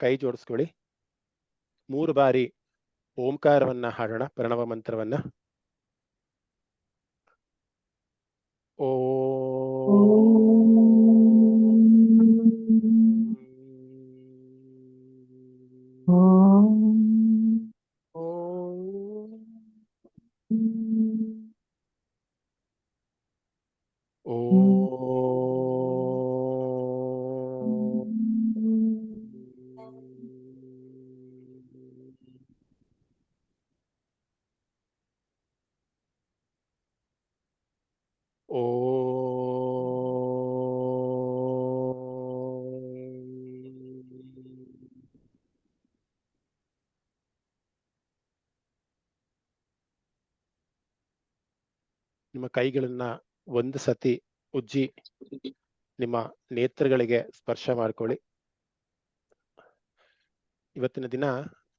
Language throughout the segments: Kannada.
ಕೈ ಜೋಡಿಸ್ಕೊಳ್ಳಿ. 3 ಬಾರಿ ಓಂಕಾರವನ್ನ ಹಾಡೋಣ, ಪ್ರಣವ ಮಂತ್ರವನ್ನ. ಓ ನಿಮ್ಮ ಕೈಗಳನ್ನ ಒಂದು ಸತಿ ಉಜ್ಜಿ ನಿಮ್ಮ ನೇತ್ರಗಳಿಗೆ ಸ್ಪರ್ಶ ಮಾಡ್ಕೊಳ್ಳಿ. ಇವತ್ತಿನ ದಿನ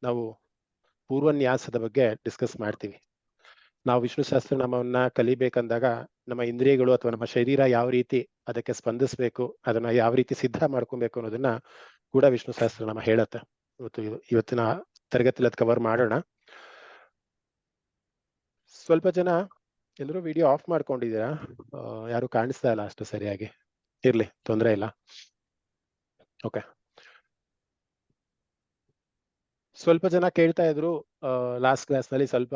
ನಾವು ಪೂರ್ವನ್ಯಾಸದ ಬಗ್ಗೆ ಡಿಸ್ಕಸ್ ಮಾಡ್ತೀವಿ. ನಾವು ವಿಷ್ಣು ಸಹಸ್ರನಾಮವನ್ನ ಕಲಿಬೇಕಂದಾಗ ನಮ್ಮ ಇಂದ್ರಿಯಗಳು ಅಥವಾ ನಮ್ಮ ಶರೀರ ಯಾವ ರೀತಿ ಅದಕ್ಕೆ ಸ್ಪಂದಿಸ್ಬೇಕು, ಅದನ್ನ ಯಾವ ರೀತಿ ಸಿದ್ಧ ಮಾಡ್ಕೊಬೇಕು ಅನ್ನೋದನ್ನ ಕೂಡ ವಿಷ್ಣು ಸಹಸ್ರನಾಮ ಹೇಳತ್ತೆ. ಇವತ್ತಿನ ತರಗತಿಲಿ ಅದು ಕವರ್ ಮಾಡೋಣ. ಸ್ವಲ್ಪ ಜನ ಎಲ್ಲರೂ ವಿಡಿಯೋ ಆಫ್ ಮಾಡ್ಕೊಂಡಿದ್ದೀರಾ, ಯಾರು ಕಾಣಿಸ್ತಾ ಇಲ್ಲ ಅಷ್ಟು ಸರಿಯಾಗಿ. ಇರ್ಲಿ, ತೊಂದರೆ ಇಲ್ಲ. ಓಕೆ. ಸ್ವಲ್ಪ ಜನ ಕೇಳ್ತಾ ಇದ್ರು, ಲಾಸ್ಟ್ ಕ್ಲಾಸ್ ನಲ್ಲಿ ಸ್ವಲ್ಪ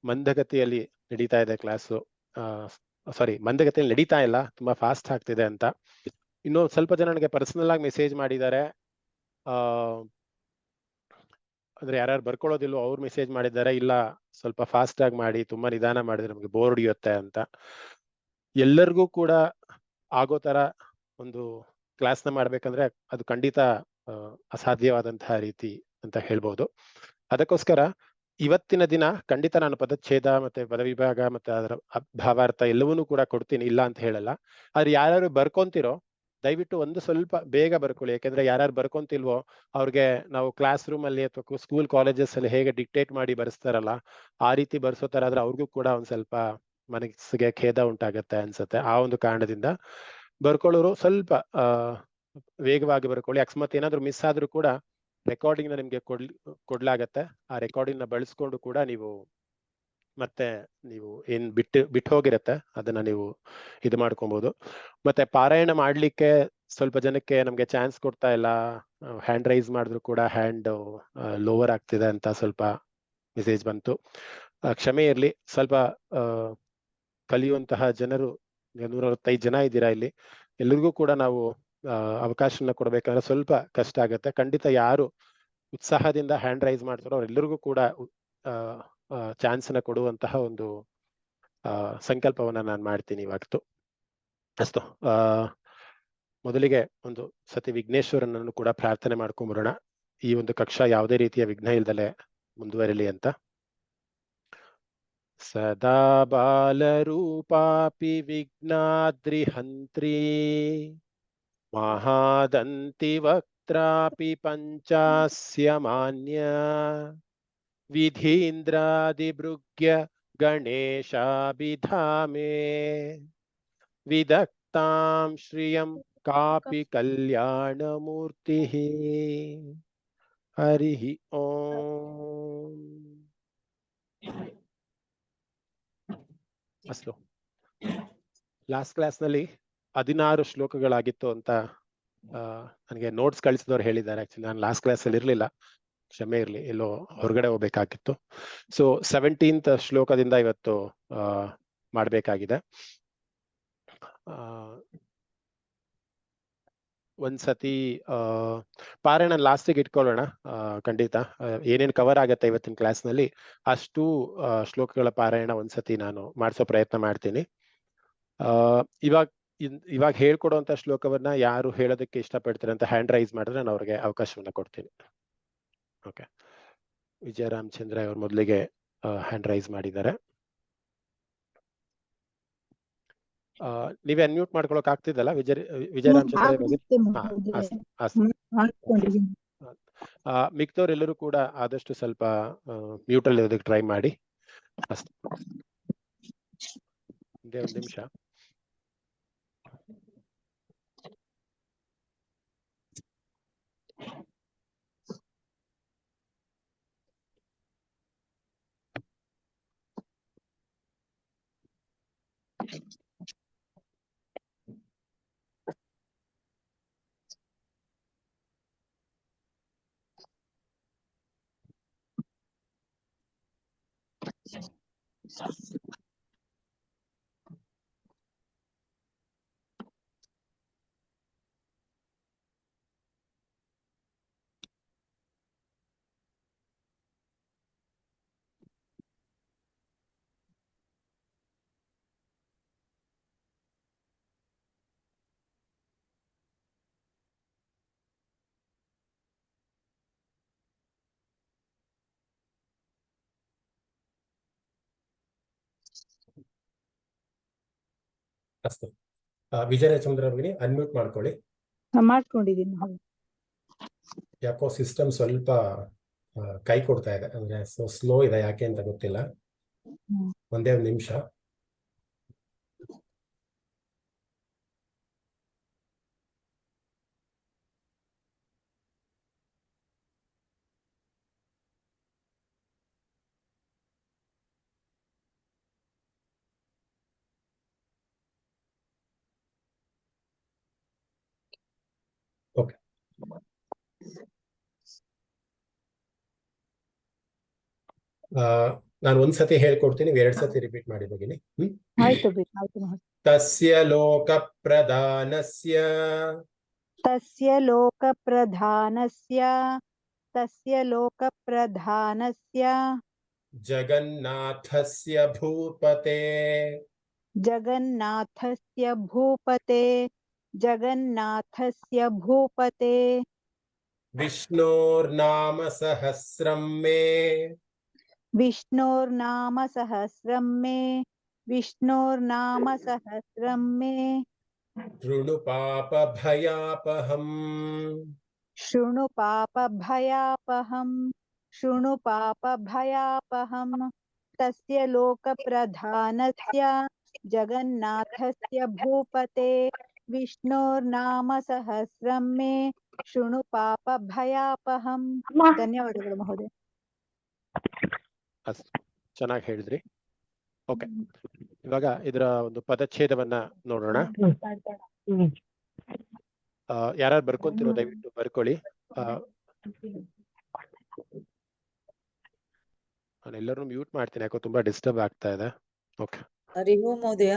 ಮಂದಗತಿಯಲ್ಲಿ ನಡೀತಾ ಇದೆ ಕ್ಲಾಸು, ಮಂದಗತಿಯಲ್ಲಿ ನಡೀತಾ ಇಲ್ಲ, ತುಂಬಾ ಫಾಸ್ಟ್ ಆಗ್ತಿದೆ ಅಂತ. ಇನ್ನು ಸ್ವಲ್ಪ ಜನ ನನಗೆ ಪರ್ಸನಲ್ ಆಗಿ ಮೆಸೇಜ್ ಮಾಡಿದ್ದಾರೆ. ಅಂದ್ರೆ ಯಾರ್ಯಾರು ಬರ್ಕೊಳ್ಳೋದಿಲ್ವೋ ಅವ್ರು ಮೆಸೇಜ್ ಮಾಡಿದ್ದಾರೆ, ಇಲ್ಲ ಸ್ವಲ್ಪ ಫಾಸ್ಟ್ ಆಗಿ ಮಾಡಿ, ತುಂಬಾ ನಿಧಾನ ಮಾಡಿದ್ರೆ ನಮ್ಗೆ ಬೋರ್ ಹೊಡಿಯುತ್ತೆ ಅಂತ. ಎಲ್ಲರಿಗೂ ಕೂಡ ಆಗೋ ತರ ಒಂದು ಕ್ಲಾಸ್ನ ಮಾಡ್ಬೇಕಂದ್ರೆ ಅದು ಖಂಡಿತ ಅಸಾಧ್ಯವಾದಂತಹ ರೀತಿ ಅಂತ ಹೇಳ್ಬೋದು. ಅದಕ್ಕೋಸ್ಕರ ಇವತ್ತಿನ ದಿನ ಖಂಡಿತ ನಾನು ಪದಚ್ಛೇದ ಮತ್ತೆ ಪದವಿಭಾಗ ಮತ್ತೆ ಅದರ ಭಾವಾರ್ಥ ಎಲ್ಲವನ್ನೂ ಕೂಡ ಕೊಡ್ತೀನಿ, ಇಲ್ಲ ಅಂತ ಹೇಳಲ್ಲ. ಆದ್ರೆ ಯಾರ್ಯಾರು ಬರ್ಕೊಂತಿರೋ ದಯವಿಟ್ಟು ಒಂದು ಸ್ವಲ್ಪ ಬೇಗ ಬರ್ಕೊಳ್ಳಿ. ಯಾಕೆಂದ್ರೆ ಯಾರ್ಯಾರು ಬರ್ಕೊಂತಿಲ್ವೋ ಅವ್ರಿಗೆ ನಾವು ಕ್ಲಾಸ್ ರೂಮ್ ಅಲ್ಲಿ ಅಥವಾ ಸ್ಕೂಲ್ ಕಾಲೇಜಸ್ ಅಲ್ಲಿ ಹೇಗೆ ಡಿಕ್ಟೇಟ್ ಮಾಡಿ ಬರ್ಸ್ತಾರಲ್ಲ ಆ ರೀತಿ ಬರ್ಸೋ ತರ ಆದ್ರೆ ಅವ್ರಿಗೂ ಕೂಡ ಒಂದ್ ಸ್ವಲ್ಪ ಮನಸ್ಸಿಗೆ ಖೇದ ಉಂಟಾಗತ್ತೆ ಅನ್ಸುತ್ತೆ. ಆ ಒಂದು ಕಾರಣದಿಂದ ಬರ್ಕೊಳ್ಳೋರು ಸ್ವಲ್ಪ ವೇಗವಾಗಿ ಬರ್ಕೊಳ್ಳಿ. ಅಕಸ್ಮಾತ್ ಏನಾದ್ರು ಮಿಸ್ ಆದ್ರೂ ಕೂಡ ರೆಕಾರ್ಡಿಂಗ್ ನ ನಿಮ್ಗೆ ಕೊಡ್ಲಾಗತ್ತೆ. ಆ ರೆಕಾರ್ಡಿಂಗ್ ನ ಬಳಸ್ಕೊಂಡು ಕೂಡ ನೀವು ಮತ್ತೆ ನೀವು ಏನ್ ಬಿಟ್ಟು ಹೋಗಿರತ್ತೆ ಅದನ್ನ ನೀವು ಇದು ಮಾಡ್ಕೊಬಹುದು. ಮತ್ತೆ ಪಾರಾಯಣ ಮಾಡ್ಲಿಕ್ಕೆ ಸ್ವಲ್ಪ ಜನಕ್ಕೆ ನಮ್ಗೆ ಚಾನ್ಸ್ ಕೊಡ್ತಾ ಇಲ್ಲ, ಹ್ಯಾಂಡ್ ರೈಸ್ ಮಾಡಿದ್ರು ಕೂಡ ಹ್ಯಾಂಡ್ ಲೋವರ್ ಆಗ್ತಿದೆ ಅಂತ ಸ್ವಲ್ಪ ಮೆಸೇಜ್ ಬಂತು. ಕ್ಷಮೆ ಇರ್ಲಿ. ಸ್ವಲ್ಪ ಕಲಿಯುವಂತಹ ಜನರು 165 ಜನ ಇದ್ದೀರಾ ಇಲ್ಲಿ, ಎಲ್ರಿಗೂ ಕೂಡ ನಾವು ಅವಕಾಶನ ಕೊಡ್ಬೇಕಂದ್ರೆ ಸ್ವಲ್ಪ ಕಷ್ಟ ಆಗತ್ತೆ. ಖಂಡಿತ ಯಾರು ಉತ್ಸಾಹದಿಂದ ಹ್ಯಾಂಡ್ ರೈಸ್ ಮಾಡ್ತಾರೋ ಅವರೆಲ್ಲರಿಗೂ ಕೂಡ ಚಾನ್ಸ್ನ ಕೊಡುವಂತಹ ಒಂದು ಸಂಕಲ್ಪವನ್ನ ನಾನು ಮಾಡ್ತೀನಿ ಇವತ್ತು. ಅಷ್ಟು ಮೊದಲಿಗೆ ಒಂದು ಸತಿ ವಿಘ್ನೇಶ್ವರನನ್ನು ಕೂಡ ಪ್ರಾರ್ಥನೆ ಮಾಡ್ಕೊಂಡ್ಬರೋಣ, ಈ ಒಂದು ಕಕ್ಷಾ ಯಾವುದೇ ರೀತಿಯ ವಿಘ್ನ ಇಲ್ದಲೆ ಮುಂದುವರಿಲಿ ಅಂತ. ಸದಾ ಬಾಲರೂಪಾಪಿ ವಿಘ್ನಾದ್ರಿಹಂತ್ರಿ ಮಹಾದಂತಿ ವಕ್ತ್ರಾಪಿ ಪಂಚಾಸ್ಯ ಮಾನ್ಯ ವಿಧೀಂದ್ರಾದಿಭೃಗ್ಯ ಗಣೇಶಾಭಿಧಾಮೇ ವಿದಕ್ತಾಂ ಶ್ರಿಯಂ ಕಾಪಿ ಕಲ್ಯಾಣಮೂರ್ತಿ. ಹರಿ ಓಂ. ಅಸ್ಲು ಲಾಸ್ಟ್ ಕ್ಲಾಸ್ ನಲ್ಲಿ 16 ಶ್ಲೋಕಗಳಾಗಿತ್ತು ಅಂತ ನನಗೆ ನೋಟ್ಸ್ ಕಳಿಸಿದವ್ರು ಹೇಳಿದ್ದಾರೆ. ಆಕ್ಚುಲಿ ನಾನು ಲಾಸ್ಟ್ ಕ್ಲಾಸ್ ಅಲ್ಲಿ ಇರ್ಲಿಲ್ಲ, ಕ್ಷಮೆ ಇರ್ಲಿ, ಎಲ್ಲೋ ಹೊರಗಡೆ ಹೋಗ್ಬೇಕಾಗಿತ್ತು. ಸೊ 17th ಶ್ಲೋಕದಿಂದ ಇವತ್ತು ಮಾಡ್ಬೇಕಾಗಿದೆ. ಒಂದ್ಸತಿ ಪಾರಾಯಣ ಲಾಸ್ಟಿಗೆ ಇಟ್ಕೊಳ್ಳೋಣ. ಖಂಡಿತ ಏನೇನು ಕವರ್ ಆಗತ್ತೆ ಇವತ್ತಿನ ಕ್ಲಾಸ್ ನಲ್ಲಿ ಅಷ್ಟು ಶ್ಲೋಕಗಳ ಪಾರಾಯಣ ಒಂದ್ಸತಿ ನಾನು ಮಾಡಿಸೋ ಪ್ರಯತ್ನ ಮಾಡ್ತೀನಿ. ಇವಾಗ ಹೇಳ್ಕೊಡುವಂತ ಶ್ಲೋಕವನ್ನ ಯಾರು ಹೇಳೋದಕ್ಕೆ ಇಷ್ಟಪಡ್ತಾರೆ ಅಂತ ಹ್ಯಾಂಡ್ ರೈಸ್ ಮಾಡಿದ್ರೆ ನಾನು ಅವ್ರಿಗೆ ಅವಕಾಶವನ್ನ ಕೊಡ್ತೀನಿ. ಓಕೆ, ವಿಜಯರಾಮಚಂದ್ರ ಅವ್ರ ಮೊದಲಿಗೆ ಹ್ಯಾಂಡ್ ರೈಸ್ ಮಾಡಿದ್ದಾರೆ. ನೀವೇ ಅನ್ಮ್ಯೂಟ್ ಮಾಡ್ಕೊಳಕ್ ಆಗ್ತಿದ್ದಲ್ಲ ವಿಜಯರಾಮಚಂದ್ರ? ಮಿಕ್ತವ್ರೆಲ್ಲರೂ ಕೂಡ ಆದಷ್ಟು ಸ್ವಲ್ಪ ಮ್ಯೂಟ್ ಅಲ್ಲಿ ಇರೋದಕ್ಕೆ ಟ್ರೈ ಮಾಡಿ. ಒಂದು ನಿಮಿಷ. ಅಸ್ತು. ವಿಜಯಚಂದ್ರ ಭಗಿನಿ ಅನ್ಮ್ಯೂಟ್ ಮಾಡ್ಕೊಳ್ಳಿ. ಮಾಡ್ಕೊಂಡಿದ್ದೀನಿ. ಯಾಕೋ ಸಿಸ್ಟಮ್ ಸ್ವಲ್ಪ ಕೈ ಕೊಡ್ತಾ ಇದೆ, ಅಂದ್ರೆ ಸ್ಲೋ ಇದೆ, ಯಾಕೆ ಅಂತ ಗೊತ್ತಿಲ್ಲ. ಒಂದೇ ಒಂದು ನಿಮಿಷ. ಓಕೆ, ನಾನು ಒಂದ್ಸತಿ ಹೇಳ್ಕೊಡ್ತೀನಿ, ಎರಡ್ ಸತಿ ರಿಪೀಟ್ ಮಾಡಿ ಭಗಿನಿ. ತಸ್ಯ ಲೋಕ ಪ್ರಧಾನಸ್ಯ ಜಗನ್ನಾಥಸ್ಯ ಭೂಪತೆ ವಿಷ್ಣೋರ್ನಾಮ ಸಹಸ್ರಂ ಮೇ ಶೃಣು ಪಾಪಭಯಾಪಹಂ ತಸ್ಯ ಲೋಕ ಪ್ರಧಾನಸ್ಯ ಜಗನ್ನಾಥಸ್ಯ ಭೂಪತೆ ವಿಷ್ಣೋರ್ನಾಮ ಸಹಸ್ರಂ ಮೇ ಶೃಣು ಪಾಪಭಯಾಪಹಂ. ಧನ್ಯವಾದಗಳು ಮಹೋದಯ. ಚೆನ್ನಾಗಿ ಹೇಳಿದ್ರಿ. ಓಕೆ, ಇವಾಗ ಇದರ ಒಂದು ಪದಚ್ಛೇದವನ್ನ ನೋಡೋಣ. ಯಾರು ಬರ್ಕೊಂತಿರೋ ದಯವಿಟ್ಟು ಬರ್ಕೊಳ್ಳಿ. ನಾನು ಎಲ್ಲರೂ ಮ್ಯೂಟ್ ಮಾಡ್ತೀನಿ, ಯಾಕೋ ತುಂಬಾ ಡಿಸ್ಟರ್ಬ್ ಆಗ್ತಾ ಇದೆ. ಓಕೆ, ಹರಿ ಓಂ ಮಹೋದಯ.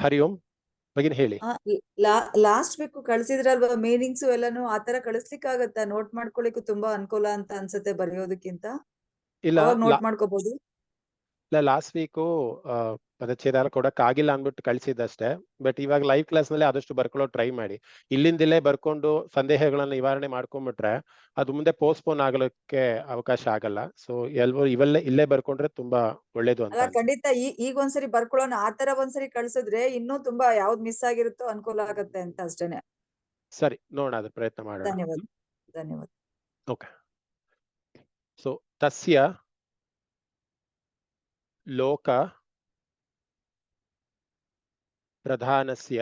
ಹರಿ ಓಂ ಭಗಿನಿ ಹೇಳಿ. ಲಾಸ್ಟ್ ವೀಕ್ ಕಳ್ಸಿದ್ರಲ್ವಾ ಮೀನಿಂಗ್ಸ್ ಎಲ್ಲಾನು, ಆತರ ಕಳಿಸ್ಲಿಕ್ಕೆ ಆಗತ್ತಾ? ನೋಟ್ ಮಾಡ್ಕೊಳಿಕ್ಕೂ ತುಂಬಾ ಅನುಕೂಲ ಅಂತ ಅನ್ಸುತ್ತೆ ಬರೆಯೋದಕ್ಕಿಂತ. ಇಲ್ಲ, ನೋಟ್ ಮಾಡ್ಕೋಬಹುದು. ಇಲ್ಲ, ಲಾಸ್ಟ್ ವೀಕು ಪದಚ್ಛೇದ ಕೊಡಕ್ ಆಗಿಲ್ಲ ಅಂದ್ಬಿಟ್ಟು ಕಳ್ಸಿದ್ದಷ್ಟೇ. ಬಟ್ ಇವಾಗ ಲೈವ್ ಕ್ಲಾಸ್ ನಲ್ಲಿ ಆದಷ್ಟು ಬರ್ಕೊಳ್ಳೋ ಟ್ರೈ ಮಾಡಿ. ಇಲ್ಲಿಂದಲೇ ಬರ್ಕೊಂಡು ಸಂದೇಹಗಳನ್ನ ನಿವಾರಣೆ ಮಾಡ್ಕೊಂಡ್ಬಿಟ್ರೆ ಅದು ಮುಂದೆ ಪೋಸ್ಟ್ಪೋನ್ ಆಗಲಿಕ್ಕೆ ಅವಕಾಶ ಆಗಲ್ಲ. ಸೊ ಇಲ್ಲೇ ಬರ್ಕೊಂಡ್ರೆ ತುಂಬಾ ಒಳ್ಳೇದು ಅಂತ. ಖಂಡಿತ ಈಗ ಒಂದ್ಸರಿ ಬರ್ಕೊಳ್ಳೋಣ. ಆತರ ಒಂದ್ಸರಿ ಕಳ್ಸಿದ್ರೆ ಇನ್ನೂ ತುಂಬಾ ಯಾವ್ದು ಮಿಸ್ ಆಗಿರುತ್ತೋ ಅನುಕೂಲ ಆಗತ್ತೆ ಅಂತ ಅಷ್ಟೇನೆ. ಸರಿ, ನೋಡೋಣ, ಅದ್ರ ಪ್ರಯತ್ನ ಮಾಡೋಣ. ಧನ್ಯವಾದ. ಧನ್ಯವಾದ. ಓಕೆ, ಸೊ ತಸ್ಯ ಲೋಕ ಪ್ರಧಾನಸ್ಯ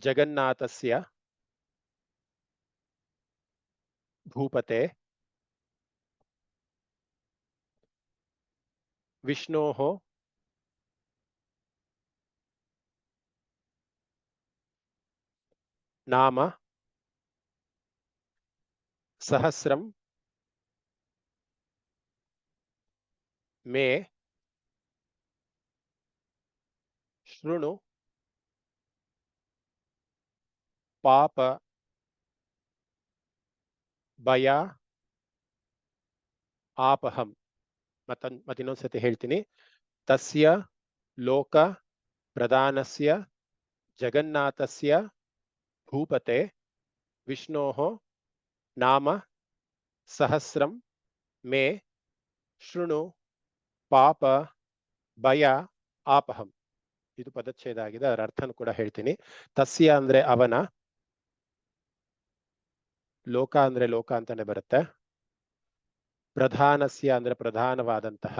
ಜಗನ್ನಾಥಸ್ಯ ಭೂಪತೆ ವಿಷ್ಣೋಃ ನಾಮ ಸಹಸ್ರಂ ಮೇ ಶೃಣು ಪಾಪ ಭಯ ಆಪಹಂ. ಮತ್ತಿನ್ನೊಂದ್ಸತಿ ಹೇಳ್ತೀನಿ. ತಸ್ಯ ಲೋಕ ಪ್ರಧಾನಸ್ಯ ಜಗನ್ನಾಥಸ್ಯ ಭೂಪತೆ ವಿಷ್ಣೋಃ ನಾಮ ಸಹಸ್ರಂ ಮೇ ಶೃಣು ಪಾಪ ಭಯ ಆಪಹಂ. ಇದು ಪದಚ್ಛೇದ ಆಗಿದೆ, ಅದರ ಅರ್ಥನೂ ಕೂಡ ಹೇಳ್ತೀನಿ. ತಸ್ಯ ಅಂದ್ರೆ ಅವನ, ಲೋಕ ಅಂದ್ರೆ ಲೋಕ ಅಂತಾನೆ ಬರುತ್ತೆ, ಪ್ರಧಾನಸ್ಯ ಅಂದ್ರೆ ಪ್ರಧಾನವಾದಂತಹ,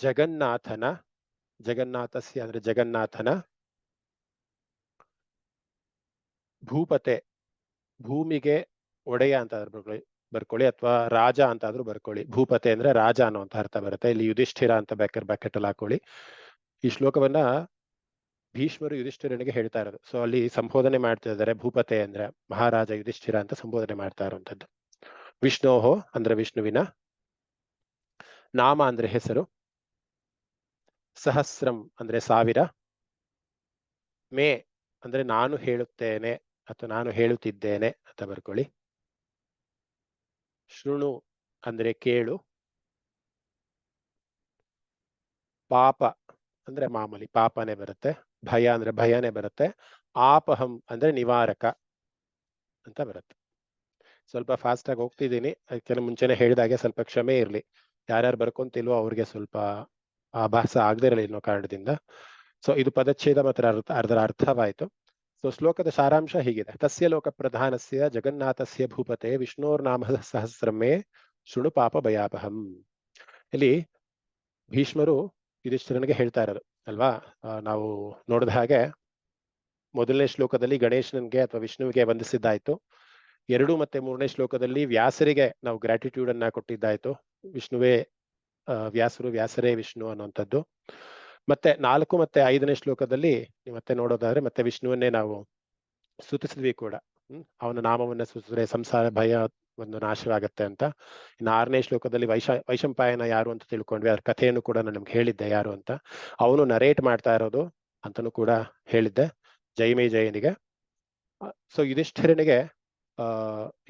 ಜಗನ್ನಾಥನ, ಜಗನ್ನಾಥಸ್ಯ ಅಂದ್ರೆ ಜಗನ್ನಾಥನ, ಭೂಪತೆ ಭೂಮಿಗೆ ಒಡೆಯ ಅಂತ ಬರ್ಕೊಳ್ಳಿ, ಅಥವಾ ರಾಜ ಅಂತ ಆದ್ರೂ ಬರ್ಕೊಳ್ಳಿ. ಭೂಪತೆ ಅಂದ್ರೆ ರಾಜ ಅನ್ನುವಂತ ಅರ್ಥ ಬರುತ್ತೆ. ಇಲ್ಲಿ ಯುಧಿಷ್ಠಿರ ಅಂತ ಬ್ಯಾಕೆಟ್ ಅಲ್ಲಿ ಹಾಕೊಳ್ಳಿ. ಈ ಶ್ಲೋಕವನ್ನ ಭೀಷ್ಮರು ಯುಧಿಷ್ಠಿರನಿಗೆ ಹೇಳ್ತಾ ಇರೋದು. ಸೊ ಅಲ್ಲಿ ಸಂಬೋಧನೆ ಮಾಡ್ತಾ ಇದ್ದಾರೆ. ಭೂಪತೆ ಅಂದ್ರೆ ಮಹಾರಾಜ ಯುಧಿಷ್ಠಿರ ಅಂತ ಸಂಬೋಧನೆ ಮಾಡ್ತಾ ಇರುವಂತದ್ದು. ವಿಷ್ಣೋಹೋ ಅಂದ್ರೆ ವಿಷ್ಣುವಿನ, ನಾಮ ಅಂದ್ರೆ ಹೆಸರು, ಸಹಸ್ರಂ ಅಂದ್ರೆ 1000, ಮೇ ಅಂದ್ರೆ ನಾನು ಹೇಳುತ್ತೇನೆ ಅಥವಾ ನಾನು ಹೇಳುತ್ತಿದ್ದೇನೆ ಅಂತ ಬರ್ಕೊಳ್ಳಿ, ಶೃಣು ಅಂದ್ರೆ ಕೇಳು, ಪಾಪ ಅಂದ್ರೆ ಮಾಮೂಲಿ ಪಾಪನೇ ಬರುತ್ತೆ, ಭಯ ಅಂದ್ರೆ ಭಯನೇ ಬರುತ್ತೆ, ಆಪಹಂ ಅಂದ್ರೆ ನಿವಾರಕ ಅಂತ ಬರುತ್ತೆ. ಸ್ವಲ್ಪ ಫಾಸ್ಟ್ ಆಗಿ ಹೋಗ್ತಿದ್ದೀನಿ, ಅದಕ್ಕೆಲ್ಲ ಮುಂಚೆನೆ ಹೇಳಿದಾಗೆ ಸ್ವಲ್ಪ ಕ್ಷಮೆ ಇರಲಿ. ಯಾರ್ಯಾರು ಬರ್ಕೊಂತಿಲ್ವೋ ಅವ್ರಿಗೆ ಸ್ವಲ್ಪ ಆಭಾಸ ಆಗದೆ ಇರಲಿ ಅನ್ನೋ ಕಾರಣದಿಂದ. ಸೊ ಇದು ಪದಚ್ಛೇದ ಮತ್ತು ಅದರ ಅರ್ಥವಾಯಿತು. ಸೊ ಶ್ಲೋಕದ ಸಾರಾಂಶ ಹೀಗಿದೆ. ತಸ್ಯ ಲೋಕ ಪ್ರಧಾನಸ್ಯ ಜಗನ್ನಾಥಸ್ಯ ಭೂಪತೆ ವಿಷ್ಣೋರ್ನಾಮ ಸಹಸ್ರಮೇ ಶೃಣು ಪಾಪ ಭಯಾಪಹಂ. ಇಲ್ಲಿ ಭೀಷ್ಮರು ಯುಧಿಷ್ಠಿರನಿಗೆ ಹೇಳ್ತಾ ಇರೋದು ಅಲ್ವಾ. ನಾವು ನೋಡಿದ ಹಾಗೆ ಮೊದಲನೇ ಶ್ಲೋಕದಲ್ಲಿ ಗಣೇಶನಿಗೆ ಅಥವಾ ವಿಷ್ಣುವಿಗೆ ವಂದಿಸಿದ್ದಾಯ್ತು. 2 ಮತ್ತೆ 3ನೇ ಶ್ಲೋಕದಲ್ಲಿ ವ್ಯಾಸರಿಗೆ ನಾವು ಗ್ರಾಟಿಟ್ಯೂಡ್ ಅನ್ನ ಕೊಟ್ಟಿದ್ದಾಯ್ತು. ವಿಷ್ಣುವೇ ವ್ಯಾಸರು, ವ್ಯಾಸರೇ ವಿಷ್ಣು ಅನ್ನುವಂಥದ್ದು. ಮತ್ತೆ 4 ಮತ್ತೆ 5ನೇ ಶ್ಲೋಕದಲ್ಲಿ ನೀವು ಮತ್ತೆ ನೋಡೋದಾದ್ರೆ ಮತ್ತೆ ವಿಷ್ಣುವನ್ನೇ ನಾವು ಸ್ತುತಿಸಿದ್ವಿ ಕೂಡ. ಅವನ ನಾಮವನ್ನ ಸ್ತುತಿಸಿದ್ರೆ ಸಂಸಾರ ಭಯ ಒಂದು ನಾಶವಾಗತ್ತೆ ಅಂತ. ಇನ್ನು 6ನೇ ಶ್ಲೋಕದಲ್ಲಿ ವೈಶಂಪಾಯನ ಯಾರು ಅಂತ ತಿಳ್ಕೊಂಡ್ವಿ. ಅದ್ರ ಕಥೆಯನ್ನು ಕೂಡ ನಾನು ನಿಮ್ಗೆ ಹೇಳಿದ್ದೆ ಯಾರು ಅಂತ. ಅವನು ನರೇಟ್ ಮಾಡ್ತಾ ಇರೋದು ಅಂತನೂ ಕೂಡ ಹೇಳಿದ್ದೆ ಜೈಮೇ ಜಯನಿಗೆ. ಸೊ ಯುಧಿಷ್ಠಿರನಿಗೆ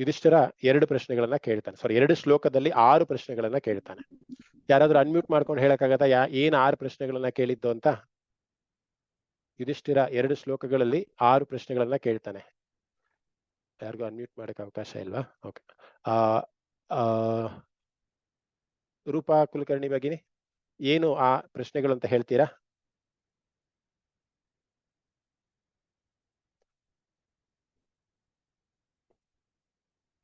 ಯುಧಿಷ್ಠಿರ 2 ಪ್ರಶ್ನೆಗಳನ್ನ ಕೇಳ್ತಾನೆ. ಸಾರಿ 2 ಶ್ಲೋಕದಲ್ಲಿ 6 ಪ್ರಶ್ನೆಗಳನ್ನ ಕೇಳ್ತಾನೆ. ಯಾರಾದ್ರೂ ಅನ್ಮ್ಯೂಟ್ ಮಾಡ್ಕೊಂಡು ಹೇಳಕ್ಕಾಗತ್ತಾ ಏನ್ 6 ಪ್ರಶ್ನೆಗಳನ್ನ ಕೇಳಿದ್ದು ಅಂತ? ಯುಧಿಷ್ಠಿರ 2 ಶ್ಲೋಕಗಳಲ್ಲಿ 6 ಪ್ರಶ್ನೆಗಳನ್ನ ಕೇಳ್ತಾನೆ. ಯಾರಿಗೂ ಅನ್ಮ್ಯೂಟ್ ಮಾಡಕ್ ಅವಕಾಶ ಇಲ್ವಾ? ಓಕೆ. ರೂಪಾ ಕುಲಕರ್ಣಿ ಭಗಿನಿ, ಏನು ಆ ಪ್ರಶ್ನೆಗಳು ಅಂತ ಹೇಳ್ತೀರಾ?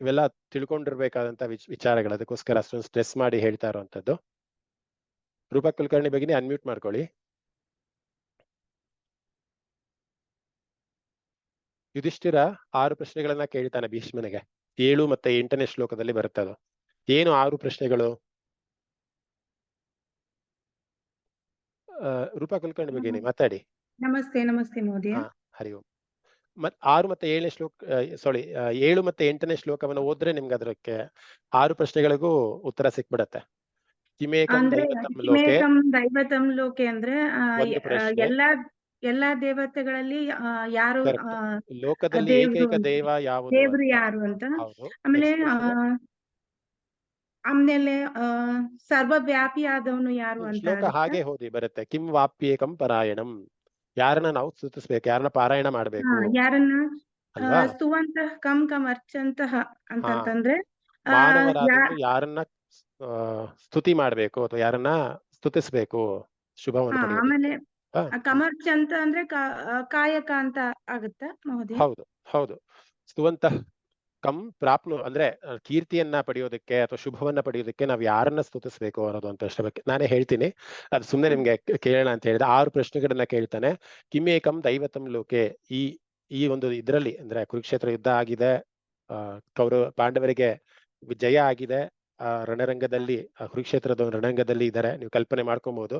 ಇವೆಲ್ಲ ತಿಳ್ಕೊಂಡಿರ್ಬೇಕಾದಂತ ವಿಚಾರಗಳು, ಅದಕ್ಕೋಸ್ಕರ ಅಷ್ಟೊಂದು ಸ್ಟ್ರೆಸ್ ಮಾಡಿ ಹೇಳ್ತಾ ಇರುವಂತದ್ದು. ರೂಪಾ ಕುಲಕರ್ಣಿ ಭಗಿನಿ ಅನ್ಮ್ಯೂಟ್ ಮಾಡ್ಕೊಳ್ಳಿ. ಯುಧಿಷ್ಠಿರ 6 ಪ್ರಶ್ನೆಗಳನ್ನ ಕೇಳ್ತಾನೆ ಭೀಷ್ಮನಿಗೆ. 7 ಮತ್ತೆ 8ನೇ ಶ್ಲೋಕದಲ್ಲಿ ಬರುತ್ತೆ ಅದು. ಏನು 6 ಪ್ರಶ್ನೆಗಳು? ರೂಪಾ ಕುಲಕರ್ಣಿ ಭಗಿನಿ ಮಾತಾಡಿ. ನಮಸ್ತೆ ನಮಸ್ತೆ ಮಹೋದಯ. ಹರಿ ಓಂ. 6 ಮತ್ತೆ 7ನೇ ಶ್ಲೋಕ, ಸಾರಿ 7 ಮತ್ತೆ 8ನೇ ಶ್ಲೋಕವನ್ನು ಓದ್ರೆ ನಿಮ್ಗೆ ಅದಕ್ಕೆ 6 ಪ್ರಶ್ನೆಗಳಿಗೂ ಉತ್ತರ ಸಿಕ್ಬಿಡತ್ತೆ. ಕಿಮೇಕಂ ದೈವತಂ ಲೋಕೆ, ಕಿಮೇಕಂ ದೈವತಂ ಲೋಕೆ ಅಂದ್ರೆ ಒಂದು ಪ್ರಶ್ನೆ. ಎಲ್ಲಾ ದೇವತೆಗಳಲ್ಲಿ ಯಾರು ಲೋಕದಲ್ಲಿ ಏಕೈಕ ದೈವ ಯಾವುದು? ದೇವ್ರು ಯಾರು ಅಂತ. ಹೌದು. ಆಮೇಲೆ ಆಮೇಲೆ ಸರ್ವವ್ಯಾಪಿ ಆದವನು ಯಾರು ಅಂತ. ಶ್ಲೋಕ ಹಾಗೆ ಹೋದಿ ಬರುತ್ತೆ. ಕಿಂ ವಾಪ್ಯೇಕಂ ಪರಾಯಣಂ, ಯಾರನ್ನ ನಾವು ಸ್ತುತಿಸ್ಬೇಕು, ಯಾರನ್ನ ಪಾರಾಯಣ ಮಾಡ್ಬೇಕು, ಯಾರನ್ನ ಅಲ್ವಾ? ಸ್ತುವಂತಹ ಕಂ ಕಂ ಅರ್ಚಂತಹ ಅಂತಂದ್ರೆ ಮಾನವರಾದವರು ಯಾರನ್ನ ಸ್ತುತಿ ಮಾಡ್ಬೇಕು ಅಥವಾ ಯಾರನ್ನ ಸ್ತುತಿಸ್ಬೇಕು ಶುಭವನ್ನು ಪಡೆಯಬೇಕು. ಆಮೇಲೆ ಕಮರ್ಚಂತ ಅಂದ್ರೆ ಕಾಯಕ ಅಂತ ಆಗುತ್ತಾ ಮಹೋದಯ? ಹೌದು ಹೌದು. ಸ್ತುವಂತಹ ಕಂ ಪ್ರಾಪ್ನು ಅಂದ್ರೆ ಕೀರ್ತಿಯನ್ನ ಪಡೆಯೋದಕ್ಕೆ ಅಥವಾ ಶುಭವನ್ನ ಪಡೆಯೋದಕ್ಕೆ ನಾವು ಯಾರನ್ನ ಸ್ತುತಿಸ್ಬೇಕು ಅನ್ನೋದು ಅಂತ ಅಷ್ಟರ ಬಗ್ಗೆ ನಾನೇ ಹೇಳ್ತೀನಿ. ಅದು ಸುಮ್ಮನೆ ನಿಮ್ಗೆ ಕೇಳೋಣ ಅಂತ ಹೇಳಿದ್ರೆ 6 ಪ್ರಶ್ನೆಗಳನ್ನ ಕೇಳ್ತಾನೆ. ಕಿಮೇಕಂ ದೈವತಂ ಲೋಕೆ, ಈ ಒಂದು ಇದ್ರಲ್ಲಿ ಅಂದ್ರೆ ಕುರುಕ್ಷೇತ್ರ ಯುದ್ಧ ಆಗಿದೆ, ಪಾಂಡವರಿಗೆ ಜಯ ಆಗಿದೆ. ರಣರಂಗದಲ್ಲಿ ಕುರುಕ್ಷೇತ್ರದ ರಣರಂಗದಲ್ಲಿ ಇದ್ದಾರೆ, ನೀವು ಕಲ್ಪನೆ ಮಾಡ್ಕೊಬಹುದು.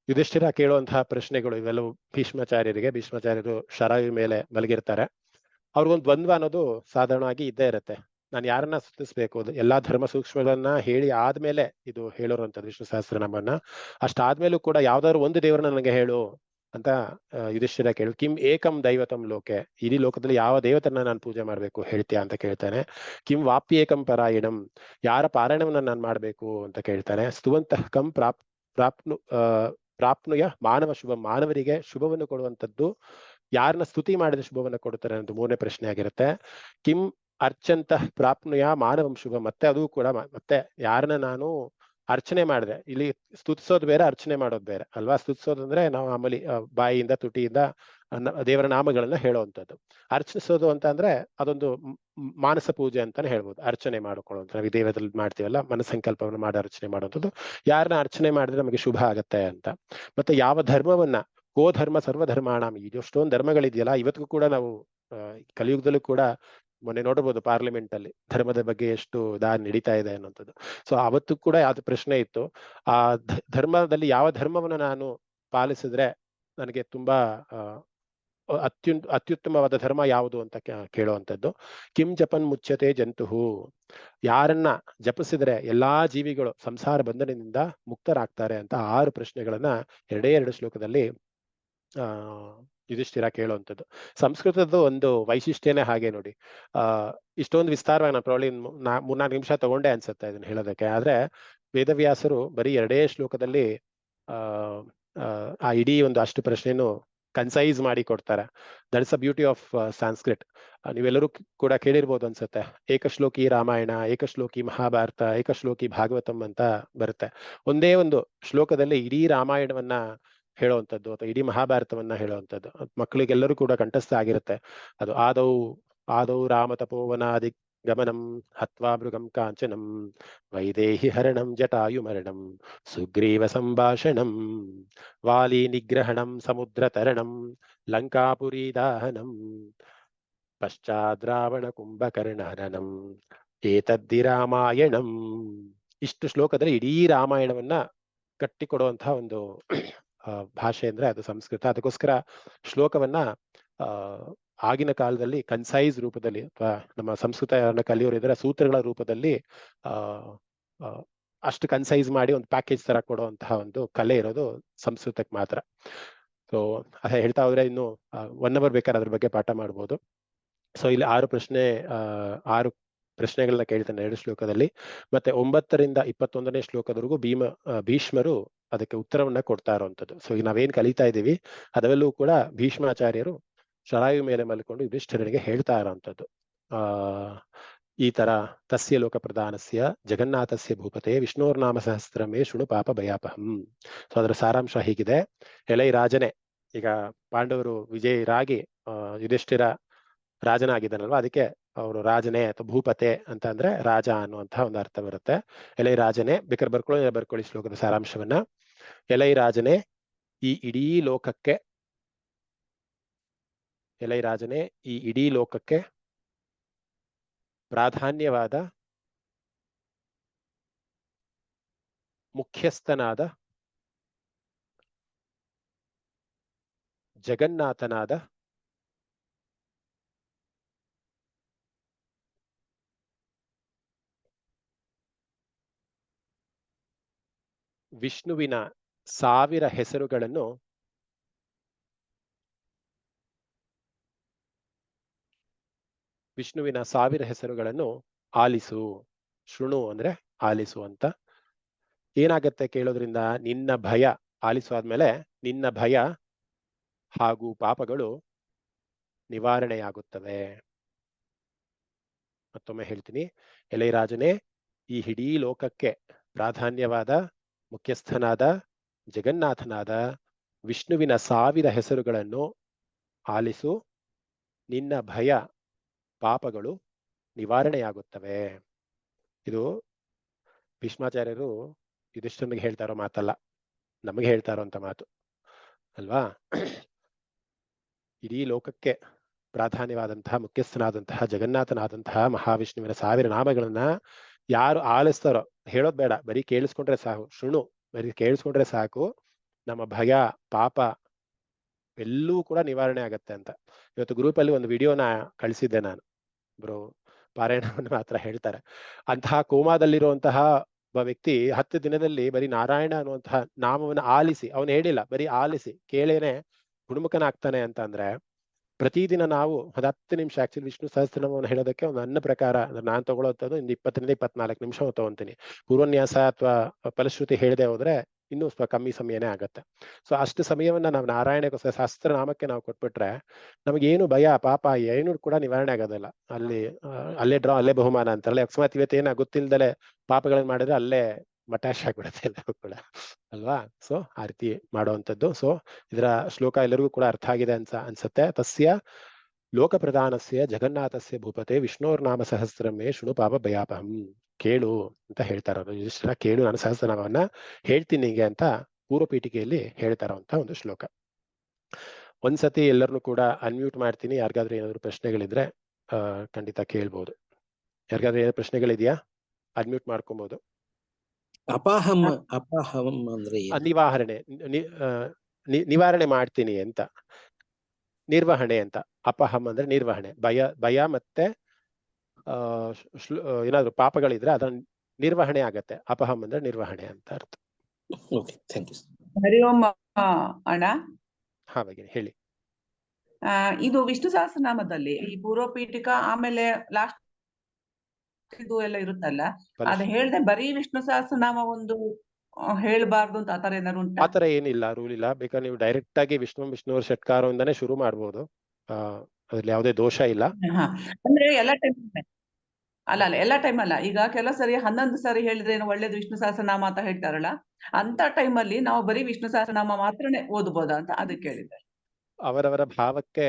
ಯುಧಿಷ್ಠಿರ ಕೇಳುವಂತಹ ಪ್ರಶ್ನೆಗಳು ಇವೆಲ್ಲವೂ ಭೀಷ್ಮಾಚಾರ್ಯರು ಶರಾಯು ಮೇಲೆ ಮಲಗಿರ್ತಾರೆ. ಅವ್ರಿಗೊಂದು ದ್ವಂದ್ವ ಅನ್ನೋದು ಸಾಧಾರಣವಾಗಿ ಇದ್ದೇ ಇರುತ್ತೆ. ನಾನು ಯಾರನ್ನ ಸ್ತುತಿಸ್ಬೇಕು, ಎಲ್ಲಾ ಧರ್ಮ ಸೂಕ್ಷ್ಮಗಳನ್ನ ಹೇಳಿ ಆದ್ಮೇಲೆ ಇದು ಹೇಳೋರಂಥದ್ದು ವಿಷ್ಣು ಸಹಸ್ರನಾಮನ್ನ. ಅಷ್ಟಾದ್ಮೇಲೂ ಕೂಡ ಯಾವ್ದಾದ್ರು ಒಂದು ದೇವರನ್ನ ನನಗೆ ಹೇಳು ಅಂತ ಯುಧಿಷ್ಠಿರ ಕೇಳು. ಕಿಂ ಏಕಂ ದೈವತಂ ಲೋಕೆ, ಇಡೀ ಲೋಕದಲ್ಲಿ ಯಾವ ದೇವತನ್ನ ನಾನು ಪೂಜೆ ಮಾಡ್ಬೇಕು ಹೇಳ್ತೀಯಾ ಅಂತ ಕೇಳ್ತಾನೆ. ಕಿಂ ವಾಪ್ಯೇಕಂ ಪರಾಯಣಂ, ಯಾರ ಪಾರಾಯಣವನ್ನ ನಾನು ಮಾಡ್ಬೇಕು ಅಂತ ಕೇಳ್ತಾನೆ. ಸ್ತುವಂತಹ ಕಂ ಪ್ರಾಪ್ನುಯ ಮಾನವ ಶುಭ, ಮಾನವರಿಗೆ ಶುಭವನ್ನು ಕೊಡುವಂಥದ್ದು ಯಾರನ್ನ ಸ್ತುತಿ ಮಾಡಿದ ಶುಭವನ್ನ ಕೊಡುತ್ತಾರೆ ಅನ್ನೋದು 3ನೇ ಪ್ರಶ್ನೆ ಆಗಿರುತ್ತೆ. ಕಿಂ ಅರ್ಚಂತ ಪ್ರಾಪ್ನುಯ ಮಾನವಂ ಶುಭ, ಮತ್ತೆ ಅದು ಕೂಡ ಮತ್ತೆ ಯಾರನ್ನ ನಾನು ಅರ್ಚನೆ ಮಾಡಿದೆ. ಇಲ್ಲಿ ಸ್ತುತಿಸೋದು ಬೇರೆ, ಅರ್ಚನೆ ಮಾಡೋದು ಬೇರೆ ಅಲ್ವಾ. ಸ್ತುತಿಸೋದು ಅಂದ್ರೆ ನಾವು ಆಮೇಲೆ ಬಾಯಿಯಿಂದ ತುಟಿಯಿಂದ ದೇವರ ನಾಮಗಳನ್ನ ಹೇಳುವಂಥದ್ದು. ಅರ್ಚಿಸೋದು ಅಂತ ಅಂದ್ರೆ ಅದೊಂದು ಮಾನಸ ಪೂಜೆ ಅಂತಾನೆ ಹೇಳ್ಬೋದು. ಅರ್ಚನೆ ಮಾಡ್ಕೊಳ್ಳೋದು ನಾವು ದೇವದಲ್ಲಿ ಮಾಡ್ತೀವಲ್ಲ, ಮನಸ್ಸಂಕಲ್ಪವನ್ನು ಮಾಡಿ ಅರ್ಚನೆ ಮಾಡೋದು. ಯಾರನ್ನ ಅರ್ಚನೆ ಮಾಡಿದ್ರೆ ನಮಗೆ ಶುಭ ಆಗತ್ತೆ ಅಂತ. ಮತ್ತೆ ಯಾವ ಧರ್ಮವನ್ನ, ಗೋ ಧರ್ಮ ಸರ್ವಧರ್ಮಾಣಂ, ಇದೆಷ್ಟೊಂದು ಧರ್ಮಗಳಿದೆಯಲ್ಲ, ಇವತ್ತಿಗೂ ಕೂಡ ನಾವು ಕಲಿಯುಗದಲ್ಲೂ ಕೂಡ ಮೊನ್ನೆ ನೋಡಬಹುದು ಪಾರ್ಲಿಮೆಂಟ್ ಅಲ್ಲಿ ಧರ್ಮದ ಬಗ್ಗೆ ಎಷ್ಟು ನಡೀತಾ ಇದೆ ಅನ್ನೋಂಥದ್ದು. ಸೊ ಅವತ್ತು ಕೂಡ ಅದು ಪ್ರಶ್ನೆ ಇತ್ತು, ಆ ಧರ್ಮದಲ್ಲಿ ಯಾವ ಧರ್ಮವನ್ನು ನಾನು ಪಾಲಿಸಿದ್ರೆ ನನಗೆ ತುಂಬಾ ಅತ್ಯುತ್ತಮವಾದ ಧರ್ಮ ಯಾವುದು ಅಂತ ಕೇಳುವಂಥದ್ದು. ಕಿಂ ಜಪನ್ ಮುಚ್ಯತೆ ಜಂತುಹು, ಯಾರನ್ನ ಜಪಿಸಿದ್ರೆ ಎಲ್ಲಾ ಜೀವಿಗಳು ಸಂಸಾರ ಬಂಧನದಿಂದ ಮುಕ್ತರಾಗ್ತಾರೆ ಅಂತ 6 ಪ್ರಶ್ನೆಗಳನ್ನ 2 ಶ್ಲೋಕದಲ್ಲಿ ಯುಧಿಷ್ಠಿರ ಕೇಳುವಂಥದ್ದು. ಸಂಸ್ಕೃತದ ಒಂದು ವೈಶಿಷ್ಟ್ಯನೇ ಹಾಗೆ ನೋಡಿ. ಇಷ್ಟೊಂದು ವಿಸ್ತಾರವಾಗಿ ನಾನು ಪ್ರಾಬ್ಲಿ 3-4 ನಿಮಿಷ ತಗೊಂಡೆ ಅನ್ಸುತ್ತೆ ಇದನ್ನ ಹೇಳೋದಕ್ಕೆ. ಆದ್ರೆ ವೇದವ್ಯಾಸರು ಬರೀ 2 ಶ್ಲೋಕದಲ್ಲಿ ಆ ಇಡೀ ಒಂದು ಅಷ್ಟು ಪ್ರಶ್ನೆಯನ್ನು ಕನ್ಸೈಸ್ ಮಾಡಿ ಕೊಡ್ತಾರೆ. That is a beauty of Sanskrit. ನೀವೆಲ್ಲರೂ ಕೂಡ ಕೇಳಿರ್ಬೋದು ಅನ್ಸುತ್ತೆ, ಏಕಶ್ಲೋಕಿ ರಾಮಾಯಣ, ಏಕಶ್ಲೋಕಿ ಮಹಾಭಾರತ, ಏಕಶ್ಲೋಕಿ ಭಾಗವತಂ ಅಂತ ಬರುತ್ತೆ. ಒಂದೇ ಒಂದು ಶ್ಲೋಕದಲ್ಲಿ ಇಡೀ ರಾಮಾಯಣವನ್ನ ಹೇಳುವಂಥದ್ದು ಅಥವಾ ಇಡೀ ಮಹಾಭಾರತವನ್ನ ಹೇಳುವಂಥದ್ದು ಮಕ್ಕಳಿಗೆಲ್ಲರೂ ಕೂಡ ಕಂಠಸ್ಥ ಆಗಿರುತ್ತೆ. ಅದು ಆದೌ ರಾಮ ತಪೋವನಾದಿ ಗಮನಂ ಹತ್ವಾ ಮೃಗಂ ಕಾಂಚನಂ ವೈದೇಹಿ ಹರಣಂ ಜಟಾಯು ಮರಣಂ ಸುಗ್ರೀವ ಸಂಭಾಷಣಂ ವಾಲಿ ನಿಗ್ರಹಣಂ ಸಮುದ್ರ ತರಣಂ ಲಂಕಾಪುರಿ ದಾಹನಂ ಪಶ್ಚಾದ್ರಾವಣ ಕುಂಭಕರ್ಣ ಹನನಂ ಏತದ್ದಿ ರಾಮಾಯಣಂ. ಇಷ್ಟು ಶ್ಲೋಕದಲ್ಲಿ ಇಡೀ ರಾಮಾಯಣವನ್ನ ಕಟ್ಟಿಕೊಡುವಂತಹ ಒಂದು ಭಾಷೆ ಅಂದ್ರೆ ಅದು ಸಂಸ್ಕೃತ. ಅದಕ್ಕೋಸ್ಕರ ಶ್ಲೋಕವನ್ನ ಆಗಿನ ಕಾಲದಲ್ಲಿ ಕನ್ಸೈಸ್ ರೂಪದಲ್ಲಿ ಅಥವಾ ನಮ್ಮ ಸಂಸ್ಕೃತ ಕಲಿಯೋರಿದ್ರೆ ಸೂತ್ರಗಳ ರೂಪದಲ್ಲಿ ಅಷ್ಟು ಕನ್ಸೈಸ್ ಮಾಡಿ ಒಂದು ಪ್ಯಾಕೇಜ್ ತರ ಕೊಡುವಂತಹ ಒಂದು ಕಲೆ ಇರೋದು ಸಂಸ್ಕೃತಕ್ಕೆ ಮಾತ್ರ. ಸೊ ಹೇಳ್ತಾ ಹೋದ್ರೆ ಇನ್ನು 1 hour ಬೇಕಾದ್ರೆ ಅದ್ರ ಬಗ್ಗೆ ಪಾಠ ಮಾಡ್ಬೋದು. ಸೊ ಇಲ್ಲಿ 6 ಪ್ರಶ್ನೆಗಳನ್ನ ಕೇಳ್ತಾನೆ 2 ಶ್ಲೋಕದಲ್ಲಿ. ಮತ್ತೆ 9ರಿಂದ 21ನೇ ಶ್ಲೋಕದವರೆಗೂ ಭೀಷ್ಮರು ಅದಕ್ಕೆ ಉತ್ತರವನ್ನ ಕೊಡ್ತಾ ಇರುವಂಥದ್ದು. ಸೊ ಈಗ ನಾವೇನ್ ಕಲಿತಾ ಇದ್ದೀವಿ ಅದರಲ್ಲೂ ಕೂಡ ಭೀಷ್ಮಾಚಾರ್ಯರು ಶರಾಯು ಮೇಲೆ ಮಲ್ಕೊಂಡು ಯುಧಿಷ್ಠಿರನಿಗೆ ಹೇಳ್ತಾ ಇರೋವಂಥದ್ದು. ಈ ತರ ತಸ್ಯ ಲೋಕ ಪ್ರಧಾನಸ್ಯ ಜಗನ್ನಾಥಸ್ಯ ಭೂಪತೆ ವಿಷ್ಣೋರ್ನಾಮ ಸಹಸ್ರಮೇ ಶೃಣು ಪಾಪ ಭಯಾಪಹಂ. ಸೊ ಅದರ ಸಾರಾಂಶ ಹೀಗಿದೆ. ಎಲೈ ರಾಜನೇ, ಈಗ ಪಾಂಡವರು ವಿಜಯರಾಗಿ ಯುಧಿಷ್ಠಿರ ರಾಜನಾಗಿದ್ದಾನಲ್ವಾ, ಅದಕ್ಕೆ ಅವರು ರಾಜನೇ ಅಥವಾ ಭೂಪತೆ ಅಂತ ಅಂದ್ರೆ ರಾಜ ಅನ್ನುವಂತಹ ಒಂದು ಅರ್ಥ ಬರುತ್ತೆ. ಎಲೈ ರಾಜನೇ, ಬೇಕಾದ್ರೆ ಬರ್ಕೊಳ್ಳಿ ಶ್ಲೋಕದ ಸಾರಾಂಶವನ್ನ. ಎಲೈ ರಾಜನೇ, ಈ ಇಡೀ ಲೋಕಕ್ಕೆ ಪ್ರಾಧಾನ್ಯವಾದ ಮುಖ್ಯಸ್ಥನಾದ ಜಗನ್ನಾಥನಾದ ವಿಷ್ಣುವಿನ 1000 ಹೆಸರುಗಳನ್ನು ಆಲಿಸು. ಶೃಣು ಅಂದ್ರೆ ಆಲಿಸು ಅಂತ. ಏನಾಗತ್ತೆ ಕೇಳೋದ್ರಿಂದ? ನಿನ್ನ ಭಯ, ಆಲಿಸು ಆದ್ಮೇಲೆ ನಿನ್ನ ಭಯ ಹಾಗೂ ಪಾಪಗಳು ನಿವಾರಣೆಯಾಗುತ್ತವೆ. ಮತ್ತೊಮ್ಮೆ ಹೇಳ್ತೀನಿ. ಎಲೈ ರಾಜನೇ, ಈ ಇಡೀ ಲೋಕಕ್ಕೆ ಪ್ರಾಧಾನ್ಯವಾದ ಮುಖ್ಯಸ್ಥನಾದ ಜಗನ್ನಾಥನಾದ ವಿಷ್ಣುವಿನ 1000 ಹೆಸರುಗಳನ್ನು ಆಲಿಸು. ನಿನ್ನ ಭಯ ಪಾಪಗಳು ನಿವಾರಣೆಯಾಗುತ್ತವೆ. ಇದು ಭೀಷ್ಮಾಚಾರ್ಯರು ಯುಧಿಷ್ಠಿರನಿಗೆ ಹೇಳ್ತಾ ಇರೋ ಮಾತಲ್ಲ, ನಮಗೆ ಹೇಳ್ತಾ ಇರೋಂಥ ಮಾತು ಅಲ್ವಾ. ಇಡೀ ಲೋಕಕ್ಕೆ ಪ್ರಾಧಾನ್ಯವಾದಂತಹ ಮುಖ್ಯಸ್ಥನಾದಂತಹ ಜಗನ್ನಾಥನಾದಂತಹ ಮಹಾವಿಷ್ಣುವಿನ 1000 ನಾಮಗಳನ್ನ ಯಾರು ಆಲಿಸ್ತಾರೋ, ಹೇಳೋದ್ ಬೇಡ, ಬರೀ ಕೇಳಿಸ್ಕೊಂಡ್ರೆ ಸಾಕು. ಶೃಣು, ಬರೀ ಕೇಳಿಸ್ಕೊಂಡ್ರೆ ಸಾಕು, ನಮ್ಮ ಭಯ ಪಾಪ ಎಲ್ಲೂ ಕೂಡ ನಿವಾರಣೆ ಆಗತ್ತೆ ಅಂತ. ಇವತ್ತು ಗ್ರೂಪಲ್ಲಿ ಒಂದು ವಿಡಿಯೋನ ಕಳಿಸಿದ್ದೆ ನಾನು. ಬ್ರೋ ಪಾರಾಯಣವನ್ನು ಮಾತ್ರ ಹೇಳ್ತಾರೆ. ಅಂತಹ ಕೋಮಾದಲ್ಲಿರುವಂತಹ ಒಬ್ಬ ವ್ಯಕ್ತಿ 10 ದಿನದಲ್ಲಿ ಬರೀ ನಾರಾಯಣ ಅನ್ನುವಂತಹ ನಾಮವನ್ನು ಆಲಿಸಿ, ಅವನು ಹೇಳಿಲ್ಲ, ಬರೀ ಆಲಿಸಿ ಕೇಳೇನೆ ಗುಣಮುಖನಾಗ್ತಾನೆ ಅಂತ ಅಂದ್ರೆ, ಪ್ರತಿದಿನ ನಾವು 10 ನಿಮಿಷ, ಆಕ್ಚುಲಿ ವಿಷ್ಣು ಸಹಸ್ರನಾಮವನ್ನು ಹೇಳೋದಕ್ಕೆ ಒಂದು ನನ್ನ ಪ್ರಕಾರ ನಾನು ತಗೊಳ್ಳೋದು 20ರಿಂದ 24 ನಿಮಿಷ ತಗೊಂತೀನಿ. ಪೂರ್ವನ್ಯಾಸ ಅಥವಾ ಫಲಶ್ರುತಿ ಹೇಳದೆ ಹೋದ್ರೆ ಇನ್ನೂ ಸ್ವಲ್ಪ ಕಮ್ಮಿ ಸಮಯನೇ ಆಗತ್ತೆ. ಸೊ ಅಷ್ಟು ಸಮಯವನ್ನ ನಾವು ನಾರಾಯಣಕ್ಕೋಸ್ಕರ ಸಹಸ್ರನಾಮಕ್ಕೆ ನಾವು ಕೊಟ್ಬಿಟ್ರೆ ನಮಗೇನು ಭಯ ಪಾಪ ಏನು ಕೂಡ ನಿವಾರಣೆ ಆಗೋದಿಲ್ಲ. ಅಲ್ಲೇ ಡ್ರಾ ಅಲ್ಲೇ ಬಹುಮಾನ ಅಂತಾರಲ್ಲ. ಅಕಸ್ಮಾತ್ ಇವತ್ತೇನ ಗೊತ್ತಿಲ್ದಲೆ ಪಾಪಗಳನ್ನ ಮಾಡಿದ್ರೆ ಅಲ್ಲೇ ಮಟಾಶ್ ಆಗ್ಬಿಡುತ್ತೆ ಎಲ್ಲರೂ ಕೂಡ ಅಲ್ವಾ. ಸೊ ಆ ರೀತಿ ಮಾಡುವಂಥದ್ದು. ಸೊ ಇದರ ಶ್ಲೋಕ ಎಲ್ಲರಿಗೂ ಕೂಡ ಅರ್ಥ ಆಗಿದೆ ಅನ್ಸುತ್ತೆ. ತಸ್ಯ ಲೋಕ ಪ್ರಧಾನಸ್ಯ ಜಗನ್ನಾಥಸ್ಯ ಭೂಪತೆ ವಿಷ್ಣೋರ್ನಾಮ ಸಹಸ್ರಮೇ ಶೃಣು ಪಾಪ ಭಯಾಪಹಂ. ಕೇಳು ಅಂತ ಹೇಳ್ತಾರ ಯುಧಿಷ್ಠಿರ. ಕೇಳು, ನಾನು ಸಹಸ್ರನಾಮವನ್ನ ಹೇಳ್ತೀನಿ ನಿಂಗೆ ಅಂತ ಪೂರ್ವಪೀಠಿಕೆಯಲ್ಲಿ ಹೇಳ್ತಾರಂತ ಒಂದು ಶ್ಲೋಕ. ಒಂದ್ಸತಿ ಎಲ್ಲರನ್ನು ಕೂಡ ಅನ್ಮ್ಯೂಟ್ ಮಾಡ್ತೀನಿ. ಯಾರಿಗಾದ್ರೂ ಏನಾದ್ರು ಪ್ರಶ್ನೆಗಳಿದ್ರೆ ಖಂಡಿತ ಕೇಳ್ಬೋದು. ಯಾರಿಗಾದ್ರೂ ಏನಾದ್ರು ಪ್ರಶ್ನೆಗಳಿದೆಯಾ? ಅನ್ಮ್ಯೂಟ್ ಮಾಡ್ಕೊಬಹುದು. ಅಪಾಹಂ ಅಂದ್ರೆ ನಿವಾರಣೆ, ನಿವಾರಣೆ ಮಾಡ್ತೀನಿ ಅಂತ. ನಿರ್ವಹಣೆ ಅಂತ. ಅಪಹಂ ಅಂದ್ರೆ ನಿರ್ವಹಣೆ. ಭಯ ಮತ್ತೆ ಏನಾದ್ರು ಪಾಪಗಳಿದ್ರೆ ಅದನ್ನ ನಿರ್ವಹಣೆ ಆಗತ್ತೆ. ಅಪಹಂ ಅಂದ್ರೆ ನಿರ್ವಹಣೆ ಅಂತ ಅರ್ಥ. Okay, thank you. Hari Om ಅಣ್ಣ. ಹಾ ಭಗಿನಿ ಹೇಳಿ. ಇದು ವಿಷ್ಣು ಸಹಸ್ರನಾಮದಲ್ಲಿ ಈ ಪೂರ್ವ ಪೀಠಿಕಾ ಆಮೇಲೆ ಲಾಸ್ಟ್ ಇದು ಎಲ್ಲ ಇರುತ್ತಲ್ಲ, ಅದ್ ಹೇಳ್ದೆ ಬರೀ ವಿಷ್ಣು ಸಹಸ್ರನಾಮ ಒಂದು ಹೇಳ್ಬಾರ್ದು ಅಂತ ಆತರ ಏನಾದ್ರು ಉಂಟಾ? ಆತರ ಏನಿಲ್ಲ, ರೂಲ್ ಇಲ್ಲ. ಬೇಕಾದ್ರೆ ನೀವು ಡೈರೆಕ್ಟ್ ಆಗಿ ವಿಷ್ಣುವರ್ ಷಟ್ಕಾರದಿಂದಾನೇ ಶುರು ಮಾಡ್ಬೋದು. ಅದ್ರಲ್ಲಿ ಯಾವುದೇ ದೋಷ ಇಲ್ಲ. ಅಂದ್ರೆ ಎಲ್ಲ ಟೈಮ್ ಅಲ್ಲ ಎಲ್ಲ ಟೈಮ್ ಅಲ್ಲ. ಈಗ ಕೆಲವು ಸರಿ 11 ಸಾರಿ ಹೇಳಿದ್ರೆ ಏನು ಒಳ್ಳೇದು ವಿಷ್ಣು ಸಹಸ್ರನಾಮ ಅಂತ ಹೇಳ್ತಾರಲ್ಲ, ಅಂತ ಟೈಮಲ್ಲಿ ನಾವು ಬರೀ ವಿಷ್ಣು ಸಹಸ್ರನಾಮ ಮಾತ್ರನೇ ಓದ್ಬೋದಾ ಅಂತ ಅದಕ್ಕೆ ಕೇಳಿದೆ. ಅವರವರ ಭಾವಕ್ಕೆ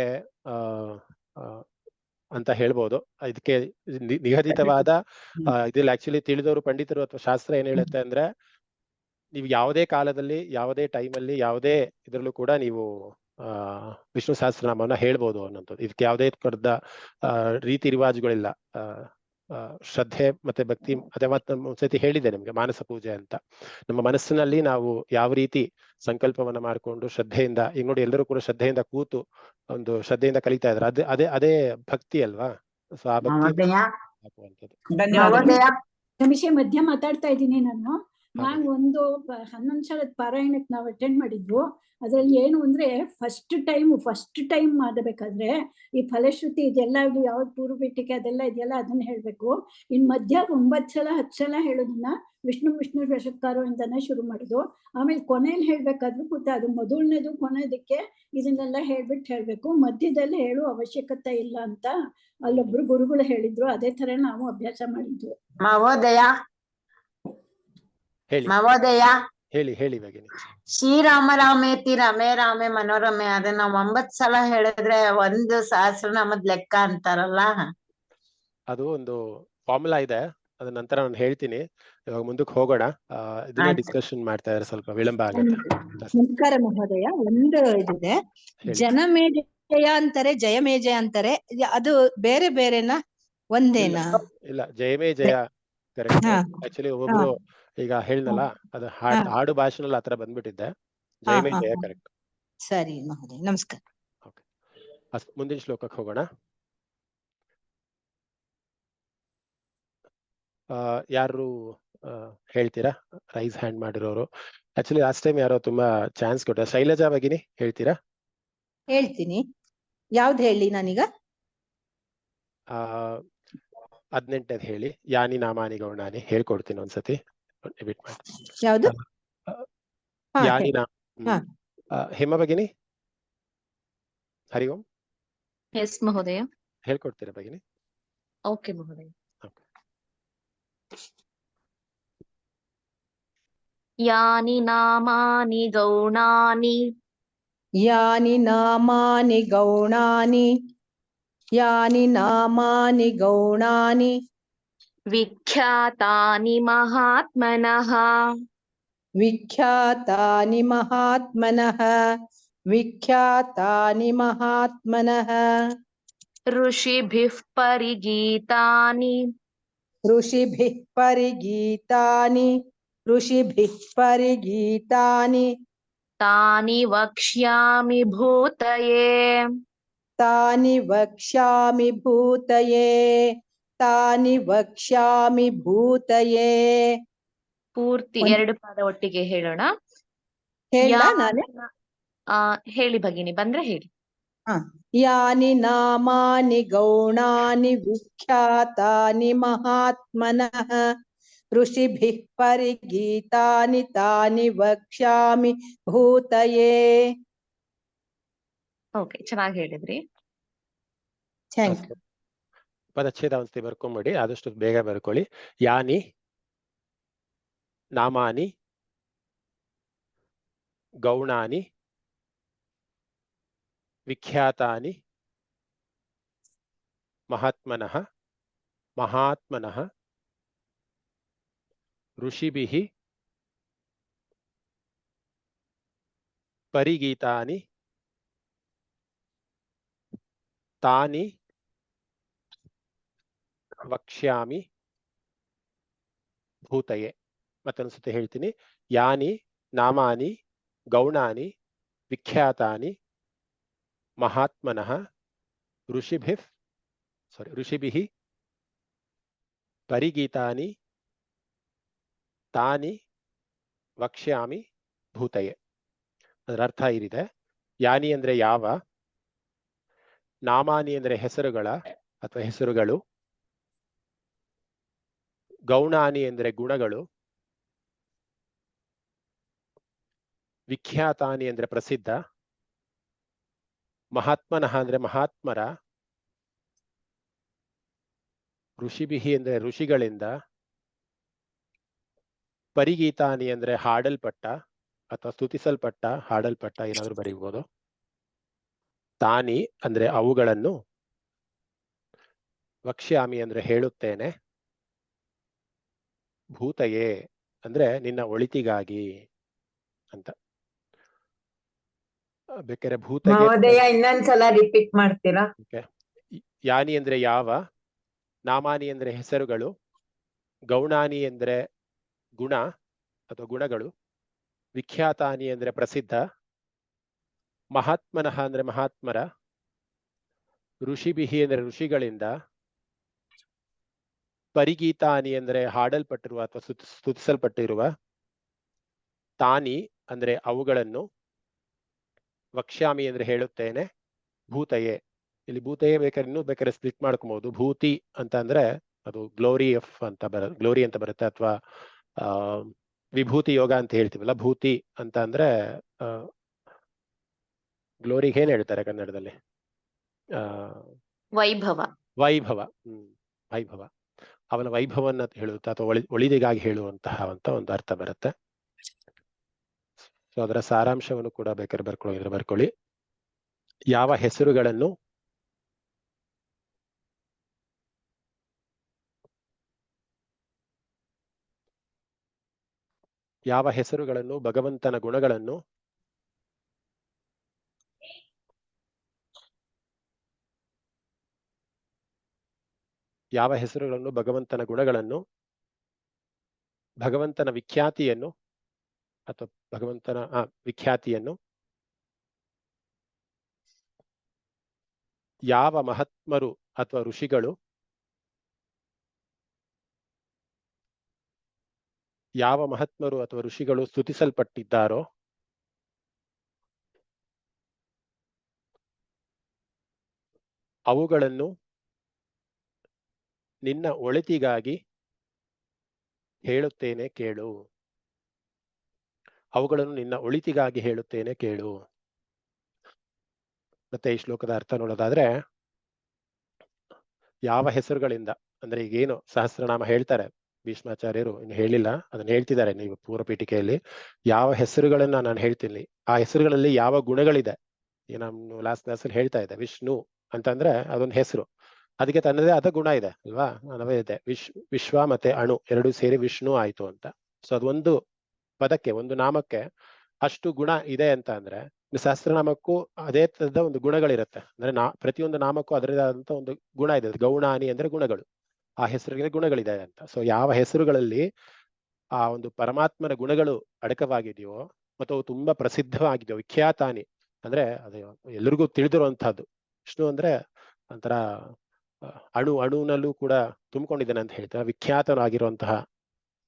ಅಂತ ಹೇಳ್ಬೋದು. ಇದಕ್ಕೆ ನಿಗದಿತವಾದ ಇದ್ರಲ್ಲಿ ಆಕ್ಚುಲಿ ತಿಳಿದವರು ಪಂಡಿತರು ಅಥವಾ ಶಾಸ್ತ್ರ ಏನ್ ಹೇಳುತ್ತೆ ಅಂದ್ರೆ, ನೀವು ಯಾವುದೇ ಕಾಲದಲ್ಲಿ ಯಾವುದೇ ಟೈಮಲ್ಲಿ ಯಾವುದೇ ಇದ್ರಲ್ಲೂ ಕೂಡ ನೀವು ವಿಷ್ಣು ಸಹಸ್ರನಾಮವನ್ನ ಹೇಳ್ಬೋದು ಅನ್ನೋಂಥದ್ದು. ಇದಕ್ಕೆ ಯಾವುದೇ ತರದ ರೀತಿ ರಿವಾಜುಗಳಿಲ್ಲ. ಶ್ರದ್ಧೆ ಮತ್ತೆ ಭಕ್ತಿ, ಅದೇ ಒಂದ್ಸತಿ ಹೇಳಿದೆ ನಿಮ್ಗೆ, ಮಾನಸ ಪೂಜೆ ಅಂತ. ನಮ್ಮ ಮನಸ್ಸಿನಲ್ಲಿ ನಾವು ಯಾವ ರೀತಿ ಸಂಕಲ್ಪವನ್ನ ಮಾಡ್ಕೊಂಡು ಶ್ರದ್ಧೆಯಿಂದ, ಈಗ ನೋಡಿ ಎಲ್ಲರೂ ಕೂಡ ಶ್ರದ್ಧೆಯಿಂದ ಕೂತು ಒಂದು ಶ್ರದ್ಧೆಯಿಂದ ಕಲಿತಾ ಇದ್ದಾರೆ. ಅದೇ ಭಕ್ತಿ ಅಲ್ವಾ? ಸೊ ಆ ಭಕ್ತಿ ಧನ್ಯವಾದ. ನಿಮಿಷ ಮಧ್ಯ ಮಾತಾಡ್ತಾ ಇದ್ದೀನಿ ನಾನು. ಒಂದು 11 ಸಲದ ಪಾರಾಯಣಕ್ಕೆ ನಾವು ಅಟೆಂಡ್ ಮಾಡಿದ್ವು. ಅದ್ರಲ್ಲಿ ಏನು ಅಂದ್ರೆ ಫಸ್ಟ್ ಟೈಮ್ ಮಾಡಬೇಕಾದ್ರೆ ಈ ಫಲಶ್ರುತಿ ಇದೆಲ್ಲ ಯಾವ್ದು ಪೂರ್ವ ಪೀಠಿಕೆ ಅದೆಲ್ಲ ಇದೆಯಲ್ಲ ಅದನ್ನ ಹೇಳ್ಬೇಕು. ಇನ್ ಮಧ್ಯ 9 ಸಲ 10 ಸಲ ಹೇಳೋದನ್ನ ವಿಷ್ಣು ಷಟ್ಕಾರದಿಂದಾನೇ ಶುರು ಮಾಡುದು. ಆಮೇಲೆ ಕೊನೆಯಲ್ಲಿ ಹೇಳ್ಬೇಕಾದ್ರೂ ಕೂಡ ಅದು ಮೊದಲನೇದು ಕೊನೆದಕ್ಕೆ ಇದನ್ನೆಲ್ಲ ಹೇಳ್ಬೇಕು. ಮಧ್ಯದಲ್ಲಿ ಹೇಳುವ ಅವಶ್ಯಕತೆ ಇಲ್ಲ ಅಂತ ಅಲ್ಲೊಬ್ರು ಗುರುಗಳು ಹೇಳಿದ್ರು. ಅದೇ ತರ ನಾವು ಅಭ್ಯಾಸ ಮಾಡಿದ್ವು. ಹೇಳಿ ಭಗಿನಿ. ಶ್ರೀರಾಮ ರಾಮೇತಿ ರಮೇ ರಾಮೇ ಮನೋರಮೆ ಅದನ್ನ 9 ಸಲ ಹೇಳಿದ್ರೆ ಒಂದು ಸಹಸ್ರನಾಮದ ಲೆಕ್ಕ ಅಂತಾರಲ್ಲ, ಅದು ಒಂದು ಫಾರ್ಮುಲಾ ಇದೆ. ಅದ ನಂತರ ನಾನು ಹೇಳ್ತೀನಿ. ಇವಾಗ ಮುಂದಕ್ಕೆ ಹೋಗೋಣ. ಇದನ್ನ ಡಿಸ್ಕಷನ್ ಮಾಡ್ತಾ ಇದ್ದಾರೆ, ಸ್ವಲ್ಪ ವಿಳಂಬ ಆಗುತ್ತೆ. ನಮಸ್ಕಾರ ಮಹೋದಯ. ಒಂದು ಇದಿದೆ, ಜನಮೇಜಯ ಅಂತಾರೆ, ಜಯಮೇಜಯ ಅಂತಾರೆ. ಅದು ಬೇರೆ ಬೇರೆನಾ ಒಂದೇನಾ? ಇಲ್ಲ, ಜಯಮೇ ಜಯ ಕರೆಕ್ಟ್. ಆಕ್ಚುಲಿ ಒಬ್ಬೊಬ್ರು ಈಗ ಹೇಳ್ನಲ್ಲ, ಅದು ಹಾಡು ಭಾಷೆನಲ್ಲಿ ಆತರ ಬಂದ್ಬಿಟ್ಟಿದ್ದೆ. ಜಯಮೇ ಜಯ ಕರೆಕ್ಟ್. ಸರಿ ಮಹೋದಯ, ನಮಸ್ಕಾರ. ಮುಂದಿನ ಶ್ಲೋಕಕ್ಕೆ ಹೋಗೋಣ. ಯಾರು ಹೇಳ್ತೀರಾ? ರೈಸ್ ಹ್ಯಾಂಡ್ ಮಾಡಿರೋರು. ಆಕ್ಚುಲಿ ಲಾಸ್ಟ್ ಟೈಮ್ ಯಾರೋ ತುಂಬಾ ಚಾನ್ಸ್ ಕೊಟ್ಟ. ಶೈಲಜಾ ಭಗಿನಿ ಹೇಳ್ತೀರಾ? ಹೇಳ್ತೀನಿ. ಯಾವ್ದು ಹೇಳಿ ನಾನೀಗ? 18ನೇದು ಹೇಳಿ. ಯಾನಿ ನಾಮಾನಿ ಗೌಣಾನಿ ಹೇಳ್ಕೊಡ್ತೀನಿ ಒಂದ್ಸತಿ. ಯಾವ್ದು? ಯಾನಿ ಹೇಮ ಭಗಿನಿ. ಹರಿ ಓಂ. ಎಸ್ ಮಹೋದಯ. ಹೇಳ್ಕೊಡ್ತೀರಾ ಭಗಿನಿ? ಓಕೆ ಮಹೋದಯ. ಯಾನಿ ನಾಮಾನಿ ಗೌಣಾನಿ. ಯಾನಿ ನಾಮಾನಿ ಗೌಣಾನಿ. ಯಾನಿ ನಾಮಾನಿ ಗೌಣಾನಿ. ವಿಖ್ಯಾತಾನಿ ಮಹಾತ್ಮನಃ. ವಿಖ್ಯಾತಾನಿ ಮಹಾತ್ಮನಃ. ವಿಖ್ಯಾತಾನಿ ಮಹಾತ್ಮನಃ. ಋಷಿಭಿಃ ಪರಿಗೀತಾನಿ. ಋಷಿಭಿಃ ಪರಿಗೀತಾನಿ. ಋಷಿಭಿಃ ಪರಿಗೀತಾನಿ. ತಾನಿ ವಕ್ಷ್ಯಾಮಿ ಭೂತಯೇ. ತಾನಿ ವಕ್ಷ್ಯಾಮಿ ಭೂತಯೇ. ತಾನಿ ವಕ್ಷ್ಯಾಮಿ ಭೂತಯೇ. ಪೂರ್ತಿ 2 ಪಾದ ಒಟ್ಟಿಗೆ ಹೇಳೋಣ. ನಾನೇ ಹೇಳಿ ಭಗಿನಿ, ಬಂದ್ರೆ ಹೇಳಿ. ಯಾನಿ ನಾಮಾನಿ ಗೌಣಾನಿ ವಿಖ್ಯಾತಾನಿ ಮಹಾತ್ಮನಃ. ಋಷಿಭಿಃ ಪರಿಗೀತಾನಿ. ತಾನಿ ವಕ್ಷ್ಯಾಮಿ ಭೂತಯೇ. ಓಕೆ, ಚೆನ್ನಾಗಿ ಹೇಳಿದ್ರಿ. ಪದಚ್ಛೇದ ಒಂದ್ಸತಿ ಬರ್ಕೊಂಬಿಡಿ, ಆದಷ್ಟು ಬೇಗ ಬರ್ಕೊಳ್ಳಿ. ಯಾನಿ ನಾಮಾನಿ ಗೌಣಾನಿ ವಿಖ್ಯಾತಾನಿ ಮಹಾತ್ಮನಃ ಋಷಿಭಿಃ ಪರಿಗೀತಾನಿ. ತಾನಿ ವಕ್ಷ್ಯಾಮಿ ಭೂತಯೇ. ಮತ್ತೊಂದ್ಸತಿ ಹೇಳ್ತೀನಿ. ಯಾನಿ ನಾಮಾನಿ ಗೌಣಾನಿ ವಿಖ್ಯಾತಾನಿ ಮಹಾತ್ಮನಃ ಋಷಿಭಿಃ ಪರಿಗೀತಾನಿ ತಾನಿ ವಕ್ಷ್ಯಾಮಿ ಭೂತಯೇ. ಅದರ ಅರ್ಥ ಇರಿದೆ. ಯಾನಿ ಅಂದ್ರೆ ಯಾವ, ನಾಮಾನಿ ಅಂದ್ರೆ ಹೆಸರುಗಳ ಅಥವಾ ಹೆಸರುಗಳು, ಗೌಣಾನಿ ಅಂದ್ರೆ ಗುಣಗಳು, ವಿಖ್ಯಾತಾನಿ ಅಂದ್ರೆ ಪ್ರಸಿದ್ಧ, ಮಹಾತ್ಮನಃ ಅಂದ್ರೆ ಮಹಾತ್ಮರ, ಋಷಿಭಿಹಿ ಅಂದ್ರೆ ಋಷಿಗಳಿಂದ, ಪರಿಗೀತಾನಿ ಅಂದ್ರೆ ಹಾಡಲ್ಪಟ್ಟ ಅಥವಾ ಸ್ತುತಿಸಲ್ಪಟ್ಟ, ಹಾಡಲ್ಪಟ್ಟ ಏನಾದ್ರು ಬರೀಬಹುದು. ತಾನಿ ಅಂದ್ರೆ ಅವುಗಳನ್ನು, ವಕ್ಷ್ಯಾಮಿ ಅಂದ್ರೆ ಹೇಳುತ್ತೇನೆ, ಭೂತಯೇ ಅಂದ್ರೆ ನಿನ್ನ ಒಳಿತಿಗಾಗಿ ಅಂತ. ಬೇಕಾದ್ರೆ ಭೂತಗೆ ಮಹೋದಯ ಇನ್ನೊಂದ್ಸಲ ರಿಪೀಟ್ ಮಾಡ್ತೀರಾ? ಯಾನಿ ಅಂದ್ರೆ ಯಾವ, ನಾಮಾನಿ ಅಂದ್ರೆ ಹೆಸರುಗಳು, ಗೌಣಾನಿ ಅಂದ್ರೆ ಗುಣ ಅಥವಾ ಗುಣಗಳು, ವಿಖ್ಯಾತಾನಿ ಅಂದ್ರೆ ಪ್ರಸಿದ್ಧ, ಮಹಾತ್ಮನಃ ಅಂದ್ರೆ ಮಹಾತ್ಮರ, ಋಷಿಭಿಹಿ ಅಂದ್ರೆ ಋಷಿಗಳಿಂದ, ಪರಿಗೀತಾನಿ ಅಂದ್ರೆ ಹಾಡಲ್ಪಟ್ಟಿರುವ ಅಥವಾ ಸ್ತುತಿಸಲ್ಪಟ್ಟಿರುವ, ತಾನಿ ಅಂದ್ರೆ ಅವುಗಳನ್ನು, ವಕ್ಷ್ಯಾಮಿ ಅಂದ್ರೆ ಹೇಳುತ್ತೇನೆ, ಭೂತಯೇ. ಇಲ್ಲಿ ಭೂತಯೇ ಬೇಕಾದ್ರೆ ಸ್ಪ್ಲಿಟ್ ಮಾಡ್ಕೊಬಹುದು. ಭೂತಿ ಅಂತ ಅಂದ್ರೆ ಅದು ಗ್ಲೋರಿ ಅಂತ ಬರುತ್ತೆ, ಅಥವಾ ವಿಭೂತಿ ಯೋಗ ಅಂತ ಹೇಳ್ತೀವಲ್ಲ. ಭೂತಿ ಅಂತ ಅಂದ್ರೆ ಗ್ಲೋರಿಗೆ ಏನ್ ಹೇಳ್ತಾರೆ ಕನ್ನಡದಲ್ಲಿ? ವೈಭವ. ವೈಭವ. ವೈಭವ, ಅವನ ವೈಭವನ್ನ ಹೇಳುತ್ತಾ ಅಥವಾ ಒಳಿದಿಗಾಗಿ ಹೇಳುವಂತಹ ಒಂದು ಅರ್ಥ ಬರುತ್ತೆ. ಸೊ ಅದರ ಸಾರಾಂಶವನ್ನು ಕೂಡ ಬೇಕಾದ್ರೆ ಬರ್ಕೊಳ್ಳಿ. ಯಾವ ಹೆಸರುಗಳನ್ನು ಭಗವಂತನ ಗುಣಗಳನ್ನು, ಭಗವಂತನ ವಿಖ್ಯಾತಿಯನ್ನು ಅಥವಾ ಭಗವಂತನ ವಿಖ್ಯಾತಿಯನ್ನು, ಯಾವ ಮಹಾತ್ಮರು ಅಥವಾ ಋಷಿಗಳು, ಸ್ತುತಿಸಲ್ಪಟ್ಟಿದ್ದಾರೋ ಅವುಗಳನ್ನು ನಿನ್ನ ಒಳಿತಿಗಾಗಿ ಹೇಳುತ್ತೇನೆ ಕೇಳು. ಮತ್ತೆ ಈ ಶ್ಲೋಕದ ಅರ್ಥ ನೋಡೋದಾದ್ರೆ, ಯಾವ ಹೆಸರುಗಳಿಂದ ಅಂದ್ರೆ ಈಗೇನು ಸಹಸ್ರನಾಮ ಹೇಳ್ತಾರೆ ಭೀಷ್ಮಾಚಾರ್ಯರು, ಇನ್ನು ಹೇಳಿಲ್ಲ, ಅದನ್ನ ಹೇಳ್ತಿದ್ದಾರೆ ನೀವು ಪೂರ್ವ ಪೀಠಿಕೆಯಲ್ಲಿ. ಯಾವ ಹೆಸರುಗಳನ್ನ ನಾನು ಹೇಳ್ತೀನಿ, ಆ ಹೆಸರುಗಳಲ್ಲಿ ಯಾವ ಗುಣಗಳಿದೆ. ನಾನು ಲಾಸ್ಟ್ ಕ್ಲಾಸಲ್ಲಿ ಹೇಳ್ತಾ ಇದ್ದೆ, ವಿಷ್ಣು ಅಂತಂದ್ರೆ ಅದೊಂದು ಹೆಸರು, ಅದಕ್ಕೆ ತನ್ನದೇ ಆದ ಗುಣ ಇದೆ ಅಲ್ವಾ. ನಾವೇ ಇದೆ ವಿಶ್ವ ಮತ್ತೆ ಅಣು ಎರಡು ಸೇರಿ ವಿಷ್ಣು ಆಯ್ತು ಅಂತ. ಸೊ ಅದೊಂದು ಪದಕ್ಕೆ, ಒಂದು ನಾಮಕ್ಕೆ ಅಷ್ಟು ಗುಣ ಇದೆ ಅಂತ ಅಂದ್ರೆ ಸಹಸ್ರನಾಮಕ್ಕೂ ಅದೇ ತರದ ಒಂದು ಗುಣಗಳಿರುತ್ತೆ. ಅಂದ್ರೆ ಪ್ರತಿಯೊಂದು ನಾಮಕ್ಕೂ ಅದರದೇ ಆದಂತ ಒಂದು ಗುಣ ಇದೆ. ಗೌಣಾನಿ ಅಂದ್ರೆ ಗುಣಗಳು, ಆ ಹೆಸರಿಗೆ ಗುಣಗಳಿದೆ ಅಂತ. ಸೊ ಯಾವ ಹೆಸರುಗಳಲ್ಲಿ ಆ ಒಂದು ಪರಮಾತ್ಮನ ಗುಣಗಳು ಅಡಕವಾಗಿದೆಯೋ ಮತ್ತು ಅವು ತುಂಬಾ ಪ್ರಸಿದ್ಧವಾಗಿದೆಯೋ, ವಿಖ್ಯಾತಾನಿ ಅಂದ್ರೆ ಅದು ಎಲ್ಲರಿಗೂ ತಿಳಿದಿರುವಂತಹದ್ದು. ವಿಷ್ಣು ಅಂದ್ರೆ ಒಂಥರ ಅಣುನಲ್ಲೂ ಕೂಡ ತುಂಬಿಕೊಂಡಿದ್ದಾನೆ ಅಂತ ಹೇಳ್ತಾರೆ. ವಿಖ್ಯಾತನಾಗಿರುವಂತಹ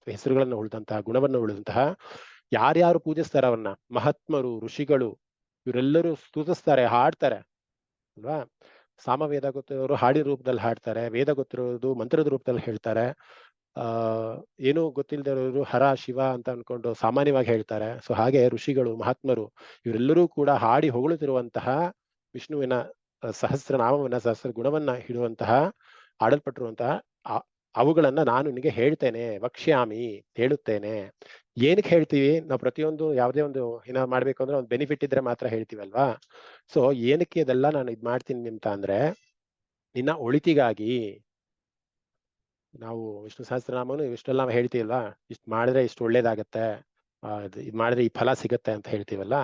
ಹೆಸರುಗಳನ್ನು ಉಳಿದಂತಹ, ಗುಣವನ್ನು ಉಳಿದಂತಹ, ಯಾರ್ಯಾರು ಪೂಜಿಸ್ತಾರೆ ಅವನ್ನ, ಮಹಾತ್ಮರು, ಋಷಿಗಳು, ಇವರೆಲ್ಲರೂ ಸ್ತುತಿಸ್ತಾರೆ, ಹಾಡ್ತಾರೆ ಅಲ್ವಾ. ಸಾಮವೇದ ಗೊತ್ತಿರೋರು ಹಾಡಿನ ರೂಪದಲ್ಲಿ ಹಾಡ್ತಾರೆ, ವೇದ ಗೊತ್ತಿರೋದು ಮಂತ್ರದ ರೂಪದಲ್ಲಿ ಹೇಳ್ತಾರೆ, ಏನೂ ಗೊತ್ತಿಲ್ಲದಿರೋರು ಹರ ಶಿವ ಅಂತ ಅನ್ಕೊಂಡು ಸಾಮಾನ್ಯವಾಗಿ ಹೇಳ್ತಾರೆ. ಸೊ ಹಾಗೆ ಋಷಿಗಳು, ಮಹಾತ್ಮರು ಇವರೆಲ್ಲರೂ ಕೂಡ ಹಾಡಿ ಹೊಗಳುತ್ತಿರುವಂತಹ ವಿಷ್ಣುವಿನ ಸಹಸ್ರ ಗುಣವನ್ನ ಹಿಡುವಂತಹ, ಆಡಲ್ಪಟ್ಟಿರುವಂತಹ ಅವುಗಳನ್ನ ನಾನು ನಿನಗೆ ಹೇಳ್ತೇನೆ, ವಕ್ಷ್ಯಾಮಿ ಹೇಳುತ್ತೇನೆ. ಏನಕ್ಕೆ ಹೇಳ್ತೀವಿ ನಾವು? ಪ್ರತಿಯೊಂದು ಯಾವುದೇ ಒಂದು ಏನೋ ಮಾಡ್ಬೇಕು ಅಂದ್ರೆ ಒಂದು ಬೆನಿಫಿಟ್ ಇದ್ರೆ ಮಾತ್ರ ಹೇಳ್ತೀವಲ್ವಾ. ಸೊ ಏನಕ್ಕೆ ಇದೆಲ್ಲ ನಾನು ಇದ್ ಮಾಡ್ತೀನಿ ಅಂತ ಅಂದ್ರೆ, ನಿನ್ನ ಒಳಿತಿಗಾಗಿ. ನಾವು ವಿಷ್ಣು ಸಹಸ್ರನಾಮನು ಇಷ್ಟೆಲ್ಲ ನಾವು ಹೇಳ್ತೀವಲ್ವಾ, ಇಷ್ಟು ಮಾಡಿದ್ರೆ ಇಷ್ಟು ಒಳ್ಳೇದಾಗತ್ತೆ, ಇದ್ ಮಾಡಿದ್ರೆ ಈ ಫಲ ಸಿಗತ್ತೆ ಅಂತ ಹೇಳ್ತೀವಲ್ಲ.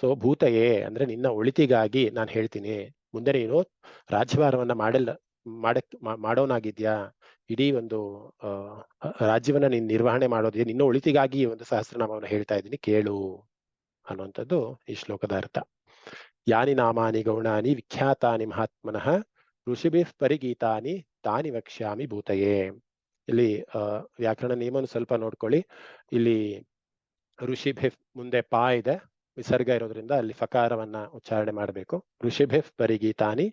ಸೊ ಭೂತಯೇ ಅಂದ್ರೆ ನಿನ್ನ ಒಳಿತಿಗಾಗಿ ನಾನು ಹೇಳ್ತೀನಿ. ಮುಂದೆ ನೀನು ರಾಜ್ಯಭಾರವನ್ನ ಮಾಡೋನಾಗಿದ್ಯಾ, ಇಡೀ ಒಂದು ರಾಜ್ಯವನ್ನ ನೀನ್ ನಿರ್ವಹಣೆ ಮಾಡೋದಿದೆ, ನಿನ್ನ ಒಳಿತಿಗಾಗಿ ಒಂದು ಸಹಸ್ರನಾಮವನ್ನು ಹೇಳ್ತಾ ಇದ್ದೀನಿ ಕೇಳು ಅನ್ನುವಂಥದ್ದು ಈ ಶ್ಲೋಕದ ಅರ್ಥ. ಯಾನಿ ನಾಮಾನಿ ಗೌಣಾನಿ ವಿಖ್ಯಾತಾನಿ ಮಹಾತ್ಮನಃ ಋಷಿಭಿಃ ಪರಿಗೀತಾನಿ ತಾನಿ ವಕ್ಷ್ಯಾಮಿ ಭೂತಯೇ. ಇಲ್ಲಿ ವ್ಯಾಕರಣ ನಿಯಮನ ಸ್ವಲ್ಪ ನೋಡ್ಕೊಳ್ಳಿ. ಇಲ್ಲಿ ಋಷಿಭಿಃ ಮುಂದೆ ಪಾ ಇದೆ, ವಿಸರ್ಗ ಇರೋದ್ರಿಂದ ಅಲ್ಲಿ ಫಕಾರವನ್ನ ಉಚ್ಚಾರಣೆ ಮಾಡಬೇಕು. ಋಷಿಭಿಃ ಪರಿಗೀತಾನಿ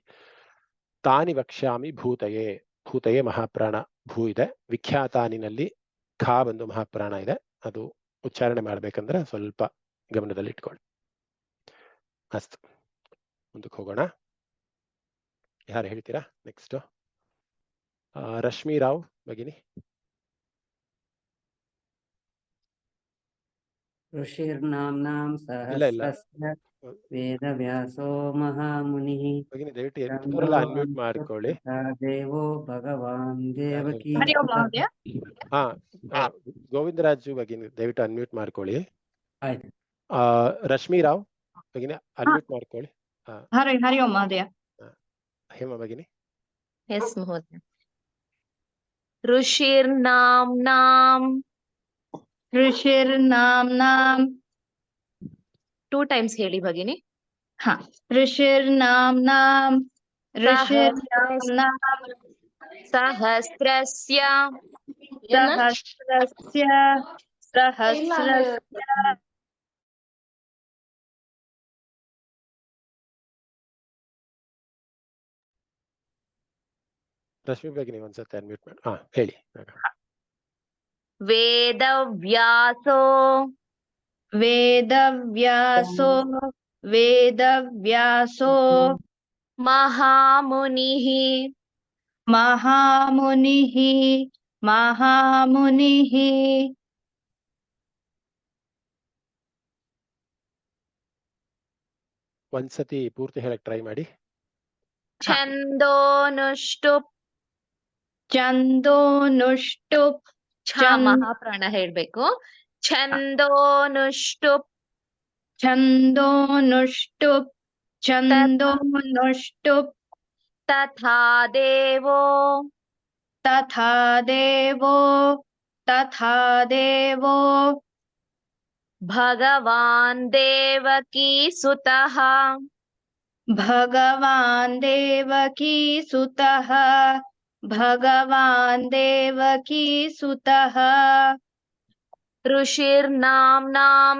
ತಾನಿ ವಕ್ಷ್ಯಾಮಿ ಭೂತಯೇ. ಭೂತಯೇ ಮಹಾಪ್ರಾಣ ಭೂ ಇದೆ, ವಿಖ್ಯಾತಾನಿನಲ್ಲಿ ಖಾ ಬಂದು ಮಹಾಪ್ರಾಣ ಇದೆ. ಅದು ಉಚ್ಚಾರಣೆ ಮಾಡ್ಬೇಕಂದ್ರೆ ಸ್ವಲ್ಪ ಗಮನದಲ್ಲಿ ಇಟ್ಕೊಳ್ಳಿ. ಅಸ್ತು, ಮುಂದಕ್ಕೆ ಹೋಗೋಣ. ಯಾರು ಹೇಳ್ತೀರಾ ನೆಕ್ಸ್ಟ್? ರಶ್ಮಿ ರಾವ್ ಭಗಿನಿ. ಋಷಿರ್ನಾಮ್ನಾಂ ಸಹಸ್ರಸ್ಯ ವೇದವ್ಯಾಸೋ ಮಹಾಮುನಿಃ ಭಗಿನಿ ದಯವಿಟ್ಟು ಇದ್ದವರೆಲ್ಲ ಅನ್ಮ್ಯೂಟ್ ಮಾಡ್ಕೊಳ್ಳಿ. ದೇವೋ ಭಗವಾನ್ ದೇವಕಿ. ಹಾ, ಗೋವಿಂದರಾಜು ಭಗಿನಿ ದಯವಿಟ್ಟು ಅನ್ಮ್ಯೂಟ್ ಮಾಡ್ಕೊಳ್ಳಿ. ಆಯ್ತು. ರಶ್ಮಿ ರಾವ್ ಭಗಿನಿ ಅನ್ಮ್ಯೂಟ್ ಮಾಡ್ಕೊಳ್ಳಿ. ಹರಿ ಓಂ ಮಹೋದಯ. ಹೇಮ ಭಗಿನಿ. ಎಸ್ ಮಹೋದಯ. ಋಷಿರ್ನಾಮ್ನಾಂ 2 times ಹೇಳಿ ಭಗಿನಿ. ಋಷಿರ್ನಾಮ್ನಾಂ ಸಹಸ್ರಸ್ಯ ರಶ್ಮಿ ಭಗಿನಿ ಒಂದ್ಸತಿ ಅನ್ಮ್ಯೂಟ್ ಮಾಡಿ. ಹೇಳಿ. ವೇದವ್ಯಾಸೋ ಮಹಾಮುನಿಃ ಒಂದ್ಸತಿ ಪೂರ್ತಿ ಹೇಳಕ್ ಟ್ರೈ ಮಾಡಿ. ಛಂದೋನುಷ್ಟುಪ್ ಛ ಮಹಾಪ್ರಾಣ ಹೇಳ್ಬೇಕು. ಛಂದೋನುಷ್ಟುಪ್ ತಥಾ ದೇವೋ ಭಗವಾನ್ ದೇವಕೀ ಸುತಃ ಋಷಿರ್ನಾಮ್ನಾಂ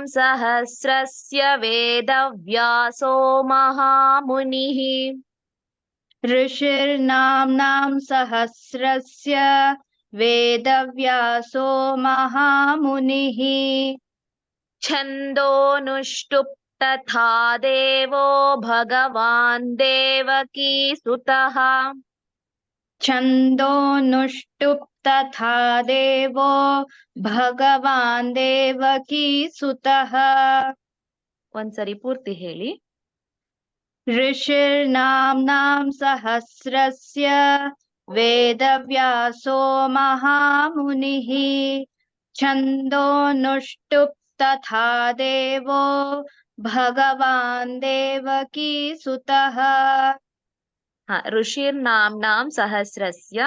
ಸಹಸ್ರಸ್ಯ ವೇದವ್ಯಾಸೋ ಮಹಾಮುನಿಃ ಛಂದೋನುಷ್ಟುಪ್ ತಥಾ ದೇವೋ ಭಗವಾನ್ ದೇವಕೀ ಸುತಃ ಒಂದ್ಸರಿ ಪೂರ್ತಿ ಹೇಳಿ. ಋಷಿರ್ನಾಮ್ನಾಂ ಸಹಸ್ರಸ್ಯ ವೇದವ್ಯಾಸೋ ಮಹಾಮುನಿಃ ಛಂದೋನುಷ್ಟುಪ್ ತಥಾ ದೇವೋ ಭಗವಾನ್ ದೇವಕೀ ಸುತಃ. ಋಷಿರ್ನಾಮ್ನಾಂ ಸಹಸ್ರಸ್ಯ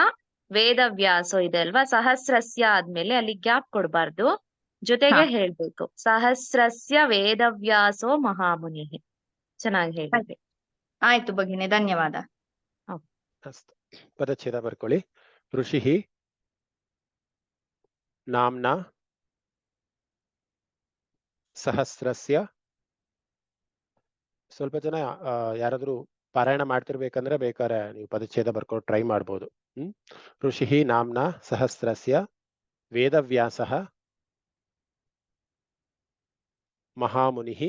ವೇದವ್ಯಾಸೋ ಇದೆ ಅಲ್ವಾ, ಸಹಸ್ರಸ್ಯ ಆದ್ಮೇಲೆ ಅಲ್ಲಿ ಗ್ಯಾಪ್ ಕೊಡ್ಬಾರ್ದು, ಜೊತೆಗೆ ಹೇಳ್ಬೇಕು. ಸಹಸ್ರಸ್ಯ ವೇದವ್ಯಾಸೋ ಮಹಾಮುನಿ. ಚೆನ್ನಾಗಿ ಹೇಳಿ. ಆಯ್ತು ಭಗಿನಿ, ಧನ್ಯವಾದ. ಪದಚ್ಛೇದ ಬರ್ಕೊಳ್ಳಿ. ಋಷಿಃ ನಾಮ್ನಾ ಸಹಸ್ರಸ್ಯ. ಸ್ವಲ್ಪ ಜನ ಯಾರಾದ್ರೂ ಪಾರಾಯಣ ಮಾಡ್ತಿರ್ಬೇಕಂದ್ರೆ ಬೇಕಾದ್ರೆ ನೀವು ಪದಚ್ಛೇದ ಬರ್ಕೊಂಡು ಟ್ರೈ ಮಾಡ್ಬೋದು. ಋಷಿಃ ನಾಮ್ನಾ ಸಹಸ್ರಸ್ಯ ವೇದವ್ಯಾಸಃ ಮಹಾಮುನಿಃ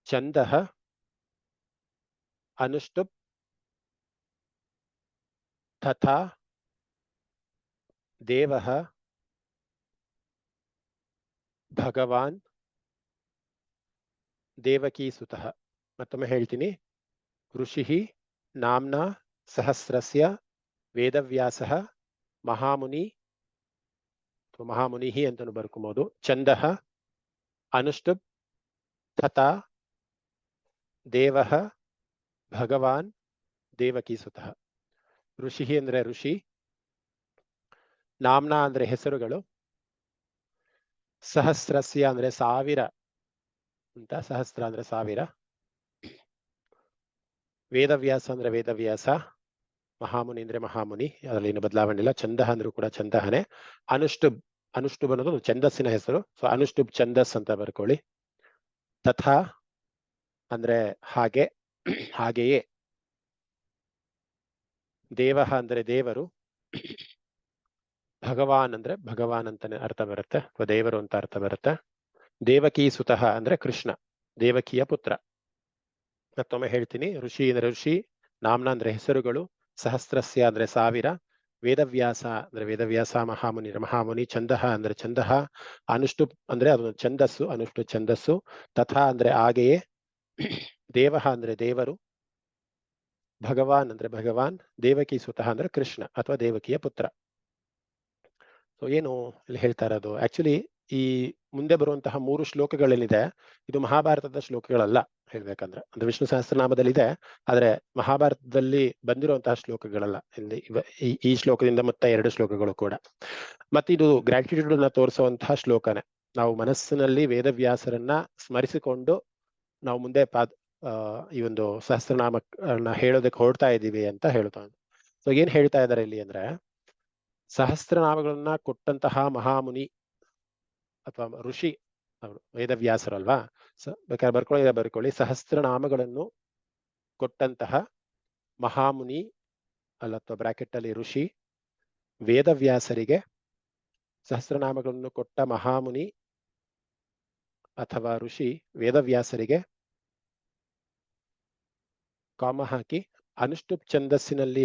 ಛಂದಃ ಅನುಷ್ಟುಪ್ ತಥಾ ದೇವಃ ಭಗವಾನ್ ದೇವಕೀ ಸುತಃ. ಮತ್ತೊಮ್ಮೆ ಹೇಳ್ತೀನಿ. ಋಷಿಃ ನಾಮ್ನಾ ಸಹಸ್ರಸ್ಯ ವೇದವ್ಯಾಸಃ ಮಹಾಮುನಿ ಅಥವಾ ಮಹಾಮುನಿಃ ಅಂತಲೂ ಬರ್ಕೊಬಹುದು. ಛಂದಃ ಅನುಷ್ಟುಪ್ ತಥಾ ದೇವಃ ಭಗವಾನ್ ದೇವಕೀ ಸುತಃ. ಋಷಿಃ ಅಂದ್ರೆ ಋಷಿ, ನಾಮ್ನಾ ಅಂದ್ರೆ ಹೆಸರುಗಳು, ಸಹಸ್ರಸ್ಯ ಅಂದ್ರೆ ಸಾವಿರ ಅಂತ, ಸಹಸ್ರ ಅಂದ್ರೆ ಸಾವಿರ. ವೇದವ್ಯಾಸ ಅಂದ್ರೆ ವೇದವ್ಯಾಸ, ಮಹಾಮುನಿ ಅಂದ್ರೆ ಮಹಾಮುನಿ, ಅದರಲ್ಲಿ ಏನು ಬದಲಾವಣೆ ಇಲ್ಲ. ಛಂದಃ ಅಂದ್ರೂ ಕೂಡ ಛಂದಹನೇ. ಅನುಷ್ಠುಬ್, ಅನುಷ್ಠುಬ್ ಅನ್ನೋದು ಒಂದು ಛಂದಸ್ಸಿನ ಹೆಸರು. ಸೊ ಅನುಷ್ಠುಬ್ ಛಂದಸ್ ಅಂತ ಬರ್ಕೊಳ್ಳಿ. ತಥಾ ಅಂದ್ರೆ ಹಾಗೆ, ಹಾಗೆಯೇ. ದೇವಃ ಅಂದ್ರೆ ದೇವರು, ಭಗವಾನ್ ಅಂದ್ರೆ ಭಗವಾನ್ ಅಂತಾನೆ ಅರ್ಥ ಬರುತ್ತೆ, ಅಥವಾ ದೇವರು ಅಂತ ಅರ್ಥ ಬರುತ್ತೆ. ದೇವಕೀ ಸುತಃ ಅಂದ್ರೆ ಕೃಷ್ಣ, ದೇವಕಿಯ ಪುತ್ರ. ಮತ್ತೊಮ್ಮೆ ಹೇಳ್ತೀನಿ, ಋಷಿ ಅಂದ್ರೆ ಋಷಿ, ನಾಮ್ನ ಅಂದ್ರೆ ಹೆಸರುಗಳು, ಸಹಸ್ರಸ್ಯ ಅಂದ್ರೆ ಸಾವಿರ, ವೇದವ್ಯಾಸ ಅಂದ್ರೆ ವೇದವ್ಯಾಸ, ಮಹಾಮುನಿ ಅಂದ್ರೆ ಮಹಾಮುನಿ, ಛಂದಃ ಅಂದ್ರೆ ಛಂದಃ, ಅನುಷ್ಠುಪ್ ಅಂದ್ರೆ ಅದೊಂದು ಛಂದಸ್ಸು, ಅನುಷ್ಠು ಛಂದಸ್ಸು, ತಥಾ ಅಂದ್ರೆ ಹಾಗೆಯೇ, ದೇವಃ ಅಂದ್ರೆ ದೇವರು, ಭಗವಾನ್ ಅಂದ್ರೆ ಭಗವಾನ್, ದೇವಕಿ ಸುತಃ ಅಂದ್ರೆ ಕೃಷ್ಣ ಅಥವಾ ದೇವಕಿಯ ಪುತ್ರ. ಸೊ ಏನು ಇಲ್ಲಿ ಹೇಳ್ತಾ ಇರೋದು, ಆಕ್ಚುಲಿ ಈ ಮುಂದೆ ಬರುವಂತಹ 3 ಶ್ಲೋಕಗಳೇನಿದೆ ಇದು ಮಹಾಭಾರತದ ಶ್ಲೋಕಗಳಲ್ಲ ಹೇಳ್ಬೇಕಂದ್ರೆ. ಅಂದ್ರೆ ವಿಷ್ಣು ಸಹಸ್ರನಾಮದಲ್ಲಿ ಇದೆ, ಆದ್ರೆ ಮಹಾಭಾರತದಲ್ಲಿ ಬಂದಿರುವಂತಹ ಶ್ಲೋಕಗಳಲ್ಲ. ಇಲ್ಲಿ ಈ ಶ್ಲೋಕದಿಂದ ಮತ್ತೆ 2 ಶ್ಲೋಕಗಳು ಕೂಡ. ಮತ್ತೆ ಇದು ಗ್ರಾಟಿಟ್ಯೂಡ್ ಅನ್ನ ತೋರಿಸುವಂತಹ ಶ್ಲೋಕನೇ. ನಾವು ಮನಸ್ಸಿನಲ್ಲಿ ವೇದವ್ಯಾಸರನ್ನ ಸ್ಮರಿಸಿಕೊಂಡು ನಾವು ಮುಂದೆ ಈ ಒಂದು ಸಹಸ್ರನಾಮನ ಹೇಳೋದಕ್ಕೆ ಹೊರಡ್ತಾ ಇದ್ದೀವಿ ಅಂತ ಹೇಳ್ತಾನೆ. ಸೊ ಏನ್ ಹೇಳ್ತಾ ಇದ್ದಾರೆ ಇಲ್ಲಿ ಅಂದ್ರೆ, ಸಹಸ್ರನಾಮಗಳನ್ನ ಕೊಟ್ಟಂತಹ ಮಹಾಮುನಿ ಅಥವಾ ಋಷಿ ಅವರು ವೇದವ್ಯಾಸರಲ್ವಾ, ಬೇಕಾದ್ರೆ ಬರ್ಕೊಳ್ಳಿ, ಸಹಸ್ರನಾಮಗಳನ್ನು ಕೊಟ್ಟಂತಹ ಮಹಾಮುನಿ ಅಲ್ಲ, ಅಥವಾ ಬ್ರಾಕೆಟ್ ಅಲ್ಲಿ ಋಷಿ, ವೇದವ್ಯಾಸರಿಗೆ ಸಹಸ್ರನಾಮಗಳನ್ನು ಕೊಟ್ಟ ಮಹಾಮುನಿ ಅಥವಾ ಋಷಿ ವೇದವ್ಯಾಸರಿಗೆ ಕಾಮ ಹಾಕಿ ಅನುಷ್ಠುಪ್ ಛಂದಸ್ಸಿನಲ್ಲಿ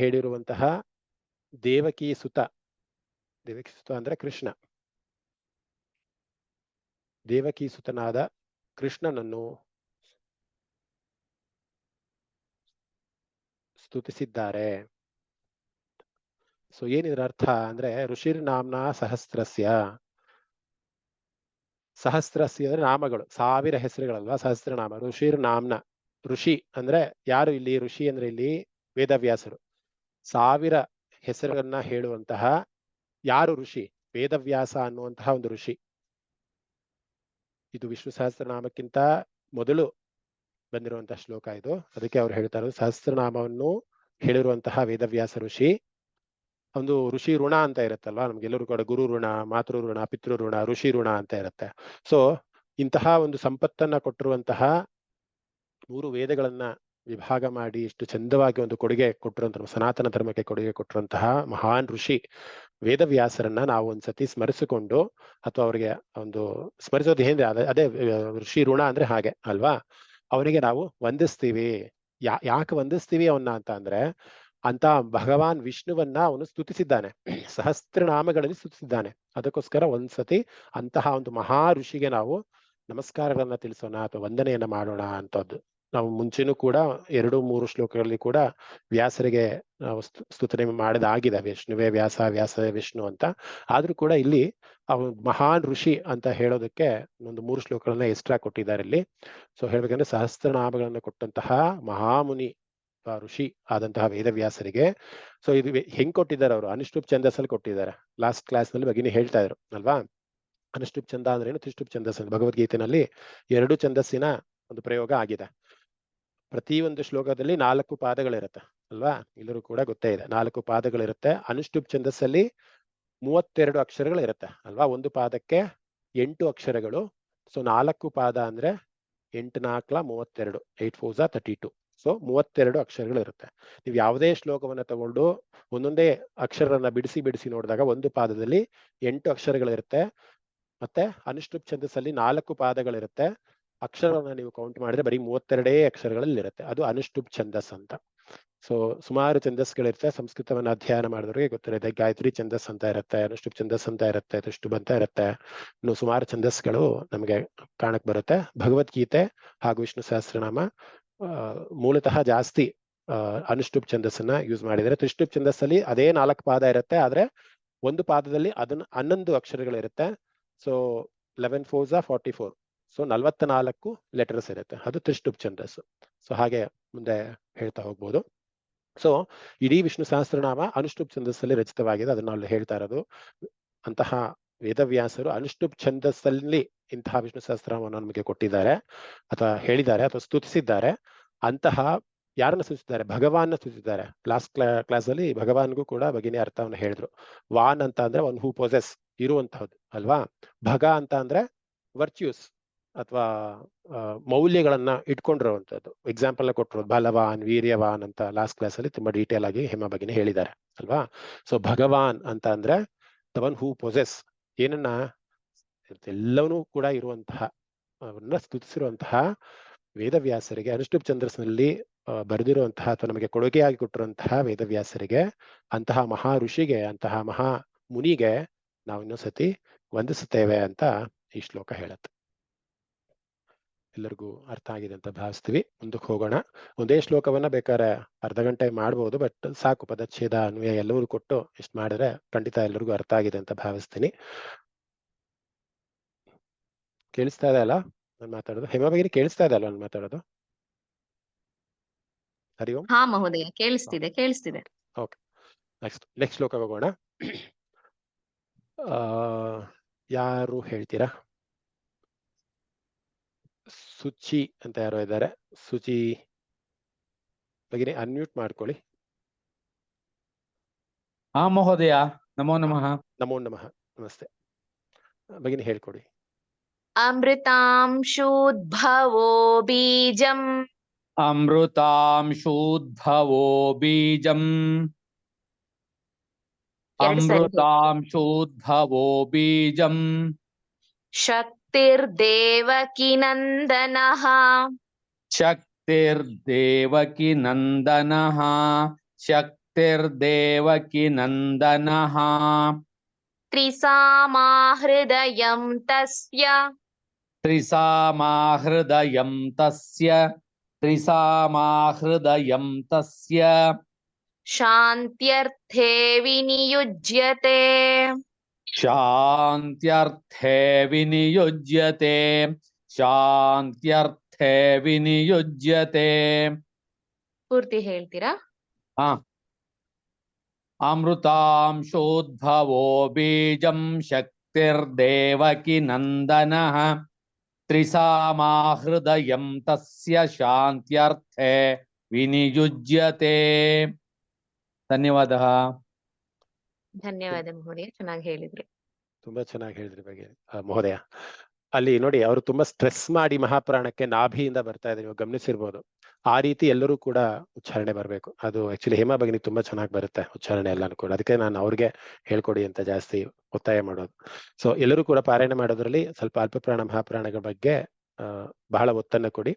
ಹೇಳಿರುವಂತಹ ದೇವಕಿ ಸುತ, ದೇವಕಿ ಸುತ ಅಂದ್ರೆ ಕೃಷ್ಣ, ದೇವಕಿ ಸುತನಾದ ಕೃಷ್ಣನನ್ನು ಸ್ತುತಿಸಿದ್ದಾರೆ. ಸೊ ಏನಿದ್ರ ಅರ್ಥ ಅಂದ್ರೆ, ಋಷಿರ್ ನಾಮ್ನ ಸಹಸ್ರಸ್ಯ, ಸಹಸ್ರಸ್ಯ ಅಂದ್ರೆ ನಾಮಗಳು, 1000 ಹೆಸರುಗಳಲ್ವಾ ಸಹಸ್ರನಾಮ. ಋಷಿರ್ ನಾಮ್ನ, ಋಷಿ ಅಂದ್ರೆ ಯಾರು ಇಲ್ಲಿ, ಋಷಿ ಅಂದ್ರೆ ಇಲ್ಲಿ ವೇದವ್ಯಾಸರು. 1000 ಹೆಸರುಗಳನ್ನ ಹೇಳುವಂತಹ ಯಾರು ಋಷಿ, ವೇದವ್ಯಾಸ ಅನ್ನುವಂತಹ ಒಂದು ಋಷಿ. ಇದು ವಿಷ್ಣು ಸಹಸ್ರನಾಮಕ್ಕಿಂತ ಮೊದಲು ಬಂದಿರುವಂತಹ ಶ್ಲೋಕ ಇದು. ಅದಕ್ಕೆ ಅವ್ರು ಹೇಳ್ತಾ ಇರೋದು, ಸಹಸ್ರನಾಮವನ್ನು ಹೇಳಿರುವಂತಹ ವೇದವ್ಯಾಸ ಋಷಿ. ಒಂದು ಋಷಿ ಋಣ ಅಂತ ಇರುತ್ತಲ್ವಾ, ನಮ್ಗೆಲ್ಲರೂ ಕೂಡ ಗುರು ಋಣ, ಮಾತೃ ಋಣ, ಪಿತೃ ಋಣ, ಋಷಿ ಋಣ ಅಂತ ಇರುತ್ತೆ. ಸೊ ಇಂತಹ ಒಂದು ಸಂಪತ್ತನ್ನ ಕೊಟ್ಟಿರುವಂತಹ 3 ವೇದಗಳನ್ನ ವಿಭಾಗ ಮಾಡಿ ಇಷ್ಟು ಚಂದವಾಗಿ ಒಂದು ಕೊಡುಗೆ ಕೊಟ್ಟಿರುವಂತಹ, ಸನಾತನ ಧರ್ಮಕ್ಕೆ ಕೊಡುಗೆ ಕೊಟ್ಟಿರುವಂತಹ ಮಹಾನ್ ಋಷಿ ವೇದವ್ಯಾಸರನ್ನ ನಾವು ಒಂದ್ಸತಿ ಸ್ಮರಿಸಿಕೊಂಡು, ಅಥವಾ ಅವರಿಗೆ ಒಂದು ಸ್ಮರಿಸೋದು ಏನ್ರಿ, ಅದೇ ಋಷಿ ಋಣ ಅಂದ್ರೆ ಹಾಗೆ ಅಲ್ವಾ, ಅವನಿಗೆ ನಾವು ವಂದಿಸ್ತೀವಿ. ಯಾಕೆ ವಂದಿಸ್ತೀವಿ ಅವನ್ನ ಅಂತ ಅಂದ್ರೆ, ಅಂತ ಭಗವಾನ್ ವಿಷ್ಣುವನ್ನ ಅವನು ಸ್ತುತಿಸಿದ್ದಾನೆ, ಸಹಸ್ರನಾಮಗಳಲ್ಲಿ ಸ್ತುತಿಸಿದ್ದಾನೆ. ಅದಕ್ಕೋಸ್ಕರ ಒಂದ್ಸತಿ ಅಂತಹ ಒಂದು ಮಹಾ ಋಷಿಗೆ ನಾವು ನಮಸ್ಕಾರಗಳನ್ನ ತಿಳಿಸೋಣ ಅಥವಾ ವಂದನೆಯನ್ನ ಮಾಡೋಣ ಅಂತದ್ದು. ನಾವು ಮುಂಚೆನೂ ಕೂಡ 2-3 ಶ್ಲೋಕಗಳಲ್ಲಿ ಕೂಡ ವ್ಯಾಸರಿಗೆ ನಾವು ಸ್ತುತನೆ ಮಾಡಿದಾಗಿದೆ, ವಿಷ್ಣುವೇ ವ್ಯಾಸ, ವ್ಯಾಸವೇ ವಿಷ್ಣು ಅಂತ. ಆದ್ರೂ ಕೂಡ ಇಲ್ಲಿ ಅವನು ಮಹಾನ್ ಋಷಿ ಅಂತ ಹೇಳೋದಕ್ಕೆ ಒಂದು 3 ಶ್ಲೋಕಗಳನ್ನ ಎಕ್ಸ್ಟ್ರಾ ಕೊಟ್ಟಿದ್ದಾರೆ ಇಲ್ಲಿ. ಸೊ ಹೇಳ್ಬೇಕಂದ್ರೆ, ಸಹಸ್ರನಾಮಗಳನ್ನ ಕೊಟ್ಟಂತಹ ಮಹಾಮುನಿ ಋಷಿ ಆದಂತಹ ವೇದವ್ಯಾಸರಿಗೆ. ಸೊ ಇದು ಹೆಂಗ್ ಕೊಟ್ಟಿದ್ದಾರೆ ಅವರು, ಅನುಷ್ಠುಪ್ ಛಂದಸ್ಸಲ್ಲಿ ಕೊಟ್ಟಿದ್ದಾರೆ. ಲಾಸ್ಟ್ ಕ್ಲಾಸ್ ನಲ್ಲಿ ಭಗಿನಿ ಹೇಳ್ತಾ ಇದ್ರು ಅಲ್ವಾ, ಅನುಷ್ಠುಪ್ ಛಂದ ಅಂದ್ರೆ ಏನು, ತ್ರಿಷ್ಠುಪ್ ಛಂದಸ್. ಭಗವದ್ಗೀತೆನಲ್ಲಿ 2 ಛಂದಸ್ಸಿನ ಒಂದು ಪ್ರಯೋಗ ಆಗಿದೆ. ಪ್ರತಿ ಒಂದು ಶ್ಲೋಕದಲ್ಲಿ 4 ಪಾದಗಳಿರುತ್ತೆ ಅಲ್ವಾ, ಎಲ್ಲರೂ ಕೂಡ ಗೊತ್ತೇ ಇದೆ, 4 ಪಾದಗಳಿರುತ್ತೆ. ಅನುಷ್ಠುಪ್ ಛಂದಸ್ಸಲ್ಲಿ 32 ಅಕ್ಷರಗಳಿರುತ್ತೆ ಅಲ್ವಾ, ಒಂದು ಪಾದಕ್ಕೆ 8 ಅಕ್ಷರಗಳು. ಸೊ 4 ಪಾದ ಅಂದ್ರೆ 8 4 32, 8 4 32. ಸೊ 32 ಅಕ್ಷರಗಳಿರುತ್ತೆ. ನೀವು ಯಾವುದೇ ಶ್ಲೋಕವನ್ನ ತಗೊಂಡು ಒಂದೊಂದೇ ಅಕ್ಷರಗಳನ್ನ ಬಿಡಿಸಿ ನೋಡಿದಾಗ ಒಂದು ಪಾದದಲ್ಲಿ 8 ಅಕ್ಷರಗಳಿರುತ್ತೆ. ಮತ್ತೆ ಅನುಷ್ಠುಪ್ ಛಂದಸ್ಸಲ್ಲಿ 4 ಪಾದಗಳಿರುತ್ತೆ. ಅಕ್ಷರಗಳನ್ನ ನೀವು ಕೌಂಟ್ ಮಾಡಿದ್ರೆ ಬರೀ 32 ಅಕ್ಷರಗಳಲ್ಲಿ ಇರುತ್ತೆ. ಅದು ಅನುಷ್ಠುಪ್ ಛಂದಸ್ ಅಂತ. ಸೊ ಸುಮಾರು ಛಂದಸ್ಗಳಿರುತ್ತೆ. ಸಂಸ್ಕೃತವನ್ನ ಅಧ್ಯಯನ ಮಾಡಿದವ್ರಿಗೆ ಗೊತ್ತಿರುತ್ತೆ. ಗಾಯತ್ರಿ ಛಂದಸ್ ಅಂತ ಇರುತ್ತೆ, ಅನುಷ್ಠುಪ್ ಛಂದಸ್ ಅಂತ ಇರುತ್ತೆ, ತ್ರಿಷ್ಠುಪ್ ಅಂತ ಇರುತ್ತೆ. ಇನ್ನು ಸುಮಾರು ಛಂದಸ್ಗಳು ನಮಗೆ ಕಾಣಕ್ ಬರುತ್ತೆ. ಭಗವದ್ಗೀತೆ ಹಾಗೂ ವಿಷ್ಣು ಸಹಸ್ರನಾಮ ಮೂಲತಃ ಜಾಸ್ತಿ ಅನುಷ್ಠುಪ್ ಛಂದಸ್ಸನ್ನ ಯೂಸ್ ಮಾಡಿದರೆ. ತ್ರಿಷ್ಠುಪ್ ಛಂದಸ್ಸಲ್ಲಿ ಅದೇ 4 ಪಾದ ಇರುತ್ತೆ, ಆದ್ರೆ ಒಂದು ಪಾದದಲ್ಲಿ ಅದನ್ನ 11 ಅಕ್ಷರಗಳಿರುತ್ತೆ. ಸೊ 11 4 44. ಸೊ 44 ಲೆಟರ್ಸ್ ಇರುತ್ತೆ, ಅದು ತ್ರಿಷ್ಠುಪ್ ಛಂದಸ್ಸು. ಸೊ ಹಾಗೆ ಮುಂದೆ ಹೇಳ್ತಾ ಹೋಗ್ಬೋದು. ಸೊ ಇಡೀ ವಿಷ್ಣು ಸಹಸ್ರನಾಮ ಅನುಷ್ಠುಪ್ ಛಂದಸ್ಸಲ್ಲಿ ರಚಿತವಾಗಿದೆ. ಅದನ್ನ ಅಲ್ಲಿ ಹೇಳ್ತಾ ಇರೋದು. ಅಂತಹ ವೇದವ್ಯಾಸರು ಅನುಷ್ಠುಪ್ ಛಂದಸ್ಸಲ್ಲಿ ಇಂತಹ ವಿಷ್ಣು ಸಹಸ್ರನಾಮವನ್ನು ನಮಗೆ ಕೊಟ್ಟಿದ್ದಾರೆ ಅಥವಾ ಹೇಳಿದ್ದಾರೆ ಅಥವಾ ಸ್ತುತಿಸಿದ್ದಾರೆ. ಅಂತಹ ಯಾರನ್ನ ಸ್ತುತಿಸಿದ್ದಾರೆ? ಭಗವಾನ್ನ ಸ್ತುತಿಸಿದ್ದಾರೆ. ಲಾಸ್ಟ್ ಕ್ಲಾಸ್ ಅಲ್ಲಿ ಭಗವಾನ್ಗೂ ಕೂಡ ಭಗಿನಿ ಅರ್ಥವನ್ನು ಹೇಳಿದ್ರು. ವಾನ್ ಅಂತ ಅಂದ್ರೆ ಒನ್ ಹೂ ಪೊಸೆಸ್, ಇರುವಂತಹದ್ದು ಅಲ್ವಾ. ಭಗ ಅಂತ ಅಂದ್ರೆ ವರ್ಚ್ಯೂಸ್ ಅಥವಾ ಮೌಲ್ಯಗಳನ್ನ ಇಟ್ಕೊಂಡಿರುವಂತದ್ದು. ಎಕ್ಸಾಂಪಲ್ ಕೊಟ್ಟರು, ಬಲವಾನ್, ವೀರ್ಯವಾನ್ ಅಂತ ಲಾಸ್ಟ್ ಕ್ಲಾಸ್ ಅಲ್ಲಿ ತುಂಬಾ ಡೀಟೇಲ್ ಆಗಿ ಹೇಮಾ ಭಗಿನಿ ಹೇಳಿದ್ದಾರೆ ಅಲ್ವಾ. ಸೊ ಭಗವಾನ್ ಅಂತ ಅಂದ್ರೆ ದ ಒನ್ ಹೂ ಪೊಸೆಸ್, ಏನನ್ನ ಎಲ್ಲವನ್ನೂ ಕೂಡ ಇರುವಂತಹ ಅವನ್ನ ಸ್ತುತಿಸಿರುವಂತಹ ವೇದವ್ಯಾಸರಿಗೆ, ಅನುಷ್ಠುಪ್ ಛಂದಸ್ಸಿನಲ್ಲಿ ಬರೆದಿರುವಂತಹ ಅಥವಾ ನಮಗೆ ಕೊಡುಗೆಯಾಗಿ ಕೊಟ್ಟಿರುವಂತಹ ವೇದವ್ಯಾಸರಿಗೆ, ಅಂತಹ ಮಹಾ ಋಷಿಗೆ, ಅಂತಹ ಮಹಾ ಮುನಿಗೆ ನಾವು ಇನ್ನೊಂದ್ಸತಿ ವಂದಿಸುತ್ತೇವೆ ಅಂತ ಈ ಶ್ಲೋಕ ಹೇಳುತ್ತೆ. ಎಲ್ಲರಿಗೂ ಅರ್ಥ ಆಗಿದೆ ಅಂತ ಭಾವಿಸ್ತೀವಿ. ಮುಂದಕ್ಕೆ ಹೋಗೋಣ. ಒಂದೇ ಶ್ಲೋಕವನ್ನ ಬೇಕಾದ್ರೆ ಅರ್ಧ ಗಂಟೆ ಮಾಡ್ಬೋದು, ಬಟ್ ಸಾಕು. ಪದಚ್ಛೇದ ಅನ್ವಯ ಎಲ್ಲವೂ ಕೊಟ್ಟು ಇಷ್ಟು ಮಾಡಿದ್ರೆ ಖಂಡಿತ ಎಲ್ಲರಿಗೂ ಅರ್ಥ ಆಗಿದೆ ಅಂತ ಭಾವಿಸ್ತೀನಿ. ಕೇಳಿಸ್ತಾ ಇದೆ ಅಲ್ಲ ನಾನು ಮಾತಾಡೋದು? ಹೇಮಾ ಭಗಿನಿ ಕೇಳಿಸ್ತಾ ಇದೆ ಅಲ್ಲ ನಾನು ಮಾತಾಡೋದು? ಹರಿ ಓಂ. ಹಾ ಮಹೋದಯ, ಕೇಳಿಸ್ತಿದೆ. ಓಕೆ, ನೆಕ್ಸ್ಟ್ ಶ್ಲೋಕ ಹೋಗೋಣ. ಯಾರು ಹೇಳ್ತೀರಾ? ಸುಚಿ ಅಂತ ಯಾರೋ ಇದ್ದಾರೆ. ಸುಚಿ ಭಗಿನಿ ಅನ್ಮ್ಯೂಟ್ ಮಾಡ್ಕೊಳ್ಳಿ. ಹಾ ಮಹೋದಯ, ನಮೋ ನಮಃ. ನಮೋ ನಮಃ. ನಮಸ್ತೆ ಭಗಿನಿ, ಹೇಳ್ಕೊಡಿ. ಅಮೃತಾಂಶೋದ್ಭವೋ ಬೀಜಂ ಅಮೃತಾಂಶೋದ್ಭವೋ ಬೀಜಂ ಅಮೃತಾಂಶೋದ್ಭವೋ ಬೀಜಂ ಶಕ್ತಿರ್ದೇವಕಿ ನಂದನಃ ಶಕ್ತಿರ್ದೇವಕಿ ನಂದನಃ ಶಕ್ತಿರ್ದೇವಕಿ ನಂದನಃ ತ್ರಿಸಾಮಾ ಹೃದಯಂ ತಸ್ಯ ತ್ರಿಸಾಮಾ ಹೃದಯಂ ತಸ್ಯ ತ್ರಿಸಾಮಾ ಹೃದಯಂ ತಸ್ಯ ಶಾಂತ್ಯರ್ಥೇ ವಿನಿಯುಜ್ಯತೆ ಶಾಂತ್ಯರ್ಥೇ ವಿನಿಯುಜ್ಯತೆ ಶಾಂತ್ಯರ್ಥೇ ವಿನಿಯುಜ್ಯತೆ. ಪೂರ್ತಿ ಹೇಳ್ತೀರಾ? ಹಾ. ಅಮೃತಾಂಶೋದ್ಭವೋ ಬೀಜಂ ಶಕ್ತಿರ್ದೇವಕಿ ನಂದನಃ ತ್ರಿಸಾಮಾ ಹೃದಯಂ ತಸ್ಯ ಶಾಂತ್ಯರ್ಥೇ ವಿನಿಯುಜ್ಯತೆ. ಧನ್ಯವಾದ. ಧನ್ಯವಾದ ಮಹೋದಯ, ಚೆನ್ನಾಗಿ ಹೇಳಿದ್ರಿ. ತುಂಬಾ ಚೆನ್ನಾಗಿ ಹೇಳಿದ್ರಿ ಭಗಿನಿ ಮಹೋದಯ. ಅಲ್ಲಿ ನೋಡಿ, ಅವರು ತುಂಬಾ ಸ್ಟ್ರೆಸ್ ಮಾಡಿ ಮಹಾಪ್ರಾಣಕ್ಕೆ ನಾಭಿಯಿಂದ ಬರ್ತಾ ಇದೆ, ನೀವು ಗಮನಿಸಿರ್ಬೋದು. ಆ ರೀತಿ ಎಲ್ಲರೂ ಕೂಡ ಉಚ್ಚಾರಣೆ ಬರಬೇಕು. ಅದು ಆಕ್ಚುಲಿ ಹೇಮಾ ಭಗಿನಿ ತುಂಬಾ ಚೆನ್ನಾಗಿ ಬರುತ್ತೆ ಉಚ್ಚಾರಣೆ ಎಲ್ಲಾನು ಕೂಡ. ಅದಕ್ಕೆ ನಾನು ಅವ್ರಿಗೆ ಹೇಳ್ಕೊಡಿ ಅಂತ ಜಾಸ್ತಿ ಒತ್ತಾಯ ಮಾಡೋದು. ಸೊ ಎಲ್ಲರೂ ಕೂಡ ಪಾರಾಯಣ ಮಾಡೋದ್ರಲ್ಲಿ ಸ್ವಲ್ಪ ಅಲ್ಪಪ್ರಾಣ ಮಹಾಪ್ರಾಣಗಳ ಬಗ್ಗೆ ಬಹಳ ಒತ್ತನ್ನ ಕೊಡಿ.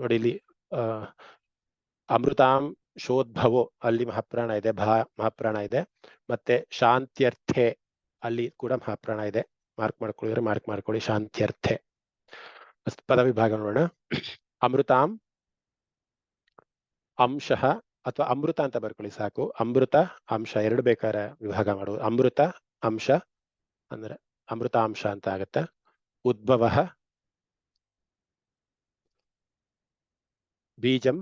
ನೋಡಿ, ಇಲ್ಲಿ ಅಮೃತಾಂ ಶೋದ್ಭವೋ ಅಲ್ಲಿ ಮಹಾಪ್ರಾಣ ಇದೆ, ಮಹಾಪ್ರಾಣ ಇದೆ. ಮತ್ತೆ ಶಾಂತ್ಯರ್ಥೆ ಅಲ್ಲಿ ಕೂಡ ಮಹಾಪ್ರಾಣ ಇದೆ. ಮಾರ್ಕ್ ಮಾಡ್ಕೊಳ್ಳಿ ಶಾಂತ್ಯರ್ಥೆ. ಪದ ವಿಭಾಗ ನೋಡೋಣ. ಅಮೃತಾಂ ಅಂಶಃ ಅಥವಾ ಅಮೃತ ಅಂತ ಬರ್ಕೊಳ್ಳಿ ಸಾಕು. ಅಮೃತ ಅಂಶ ಎರಡು ಬೇಕಾದ್ರೆ ವಿಭಾಗ ಮಾಡುವುದು. ಅಮೃತ ಅಂಶ ಅಂದ್ರೆ ಅಮೃತಾಂಶ ಅಂತ ಆಗತ್ತೆ. ಉದ್ಭವ ಬೀಜಂ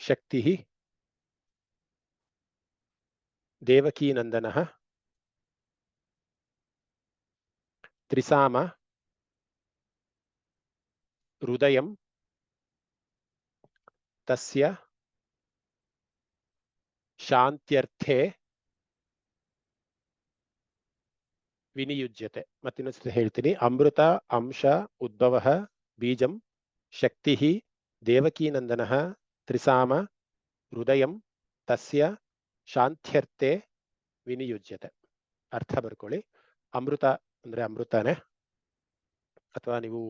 ಶಕ್ತಿ ದೇವಕೀನಂದನಃ ತ್ರಿಸಾಮ ಹೃದಯಂ ತಸ್ಯ ಶಾಂತ್ಯರ್ಥೆ ವಿನಿಯುಜ್ಯತೆ. ಮತ್ತಿನ್ನೊಂದ್ಸತಿ ಹೇಳ್ತೀನಿ. ಅಮೃತ ಅಂಶ ಉದ್ಭವ ಬೀಜಂ ಶಕ್ತಿ ದೇವಕೀನಂದನಃ ತ್ರಿಸಾಮ ಹೃದಯಂ ತಸ್ಯ ಶಾಂತ್ಯರ್ಥೆ ವಿನಿಯುಜ್ಯತೆ. ಅರ್ಥ ಬರ್ಕೊಳ್ಳಿ. ಅಮೃತ ಅಂದ್ರೆ ಅಮೃತನೇ, ಅಥವಾ ನೀವು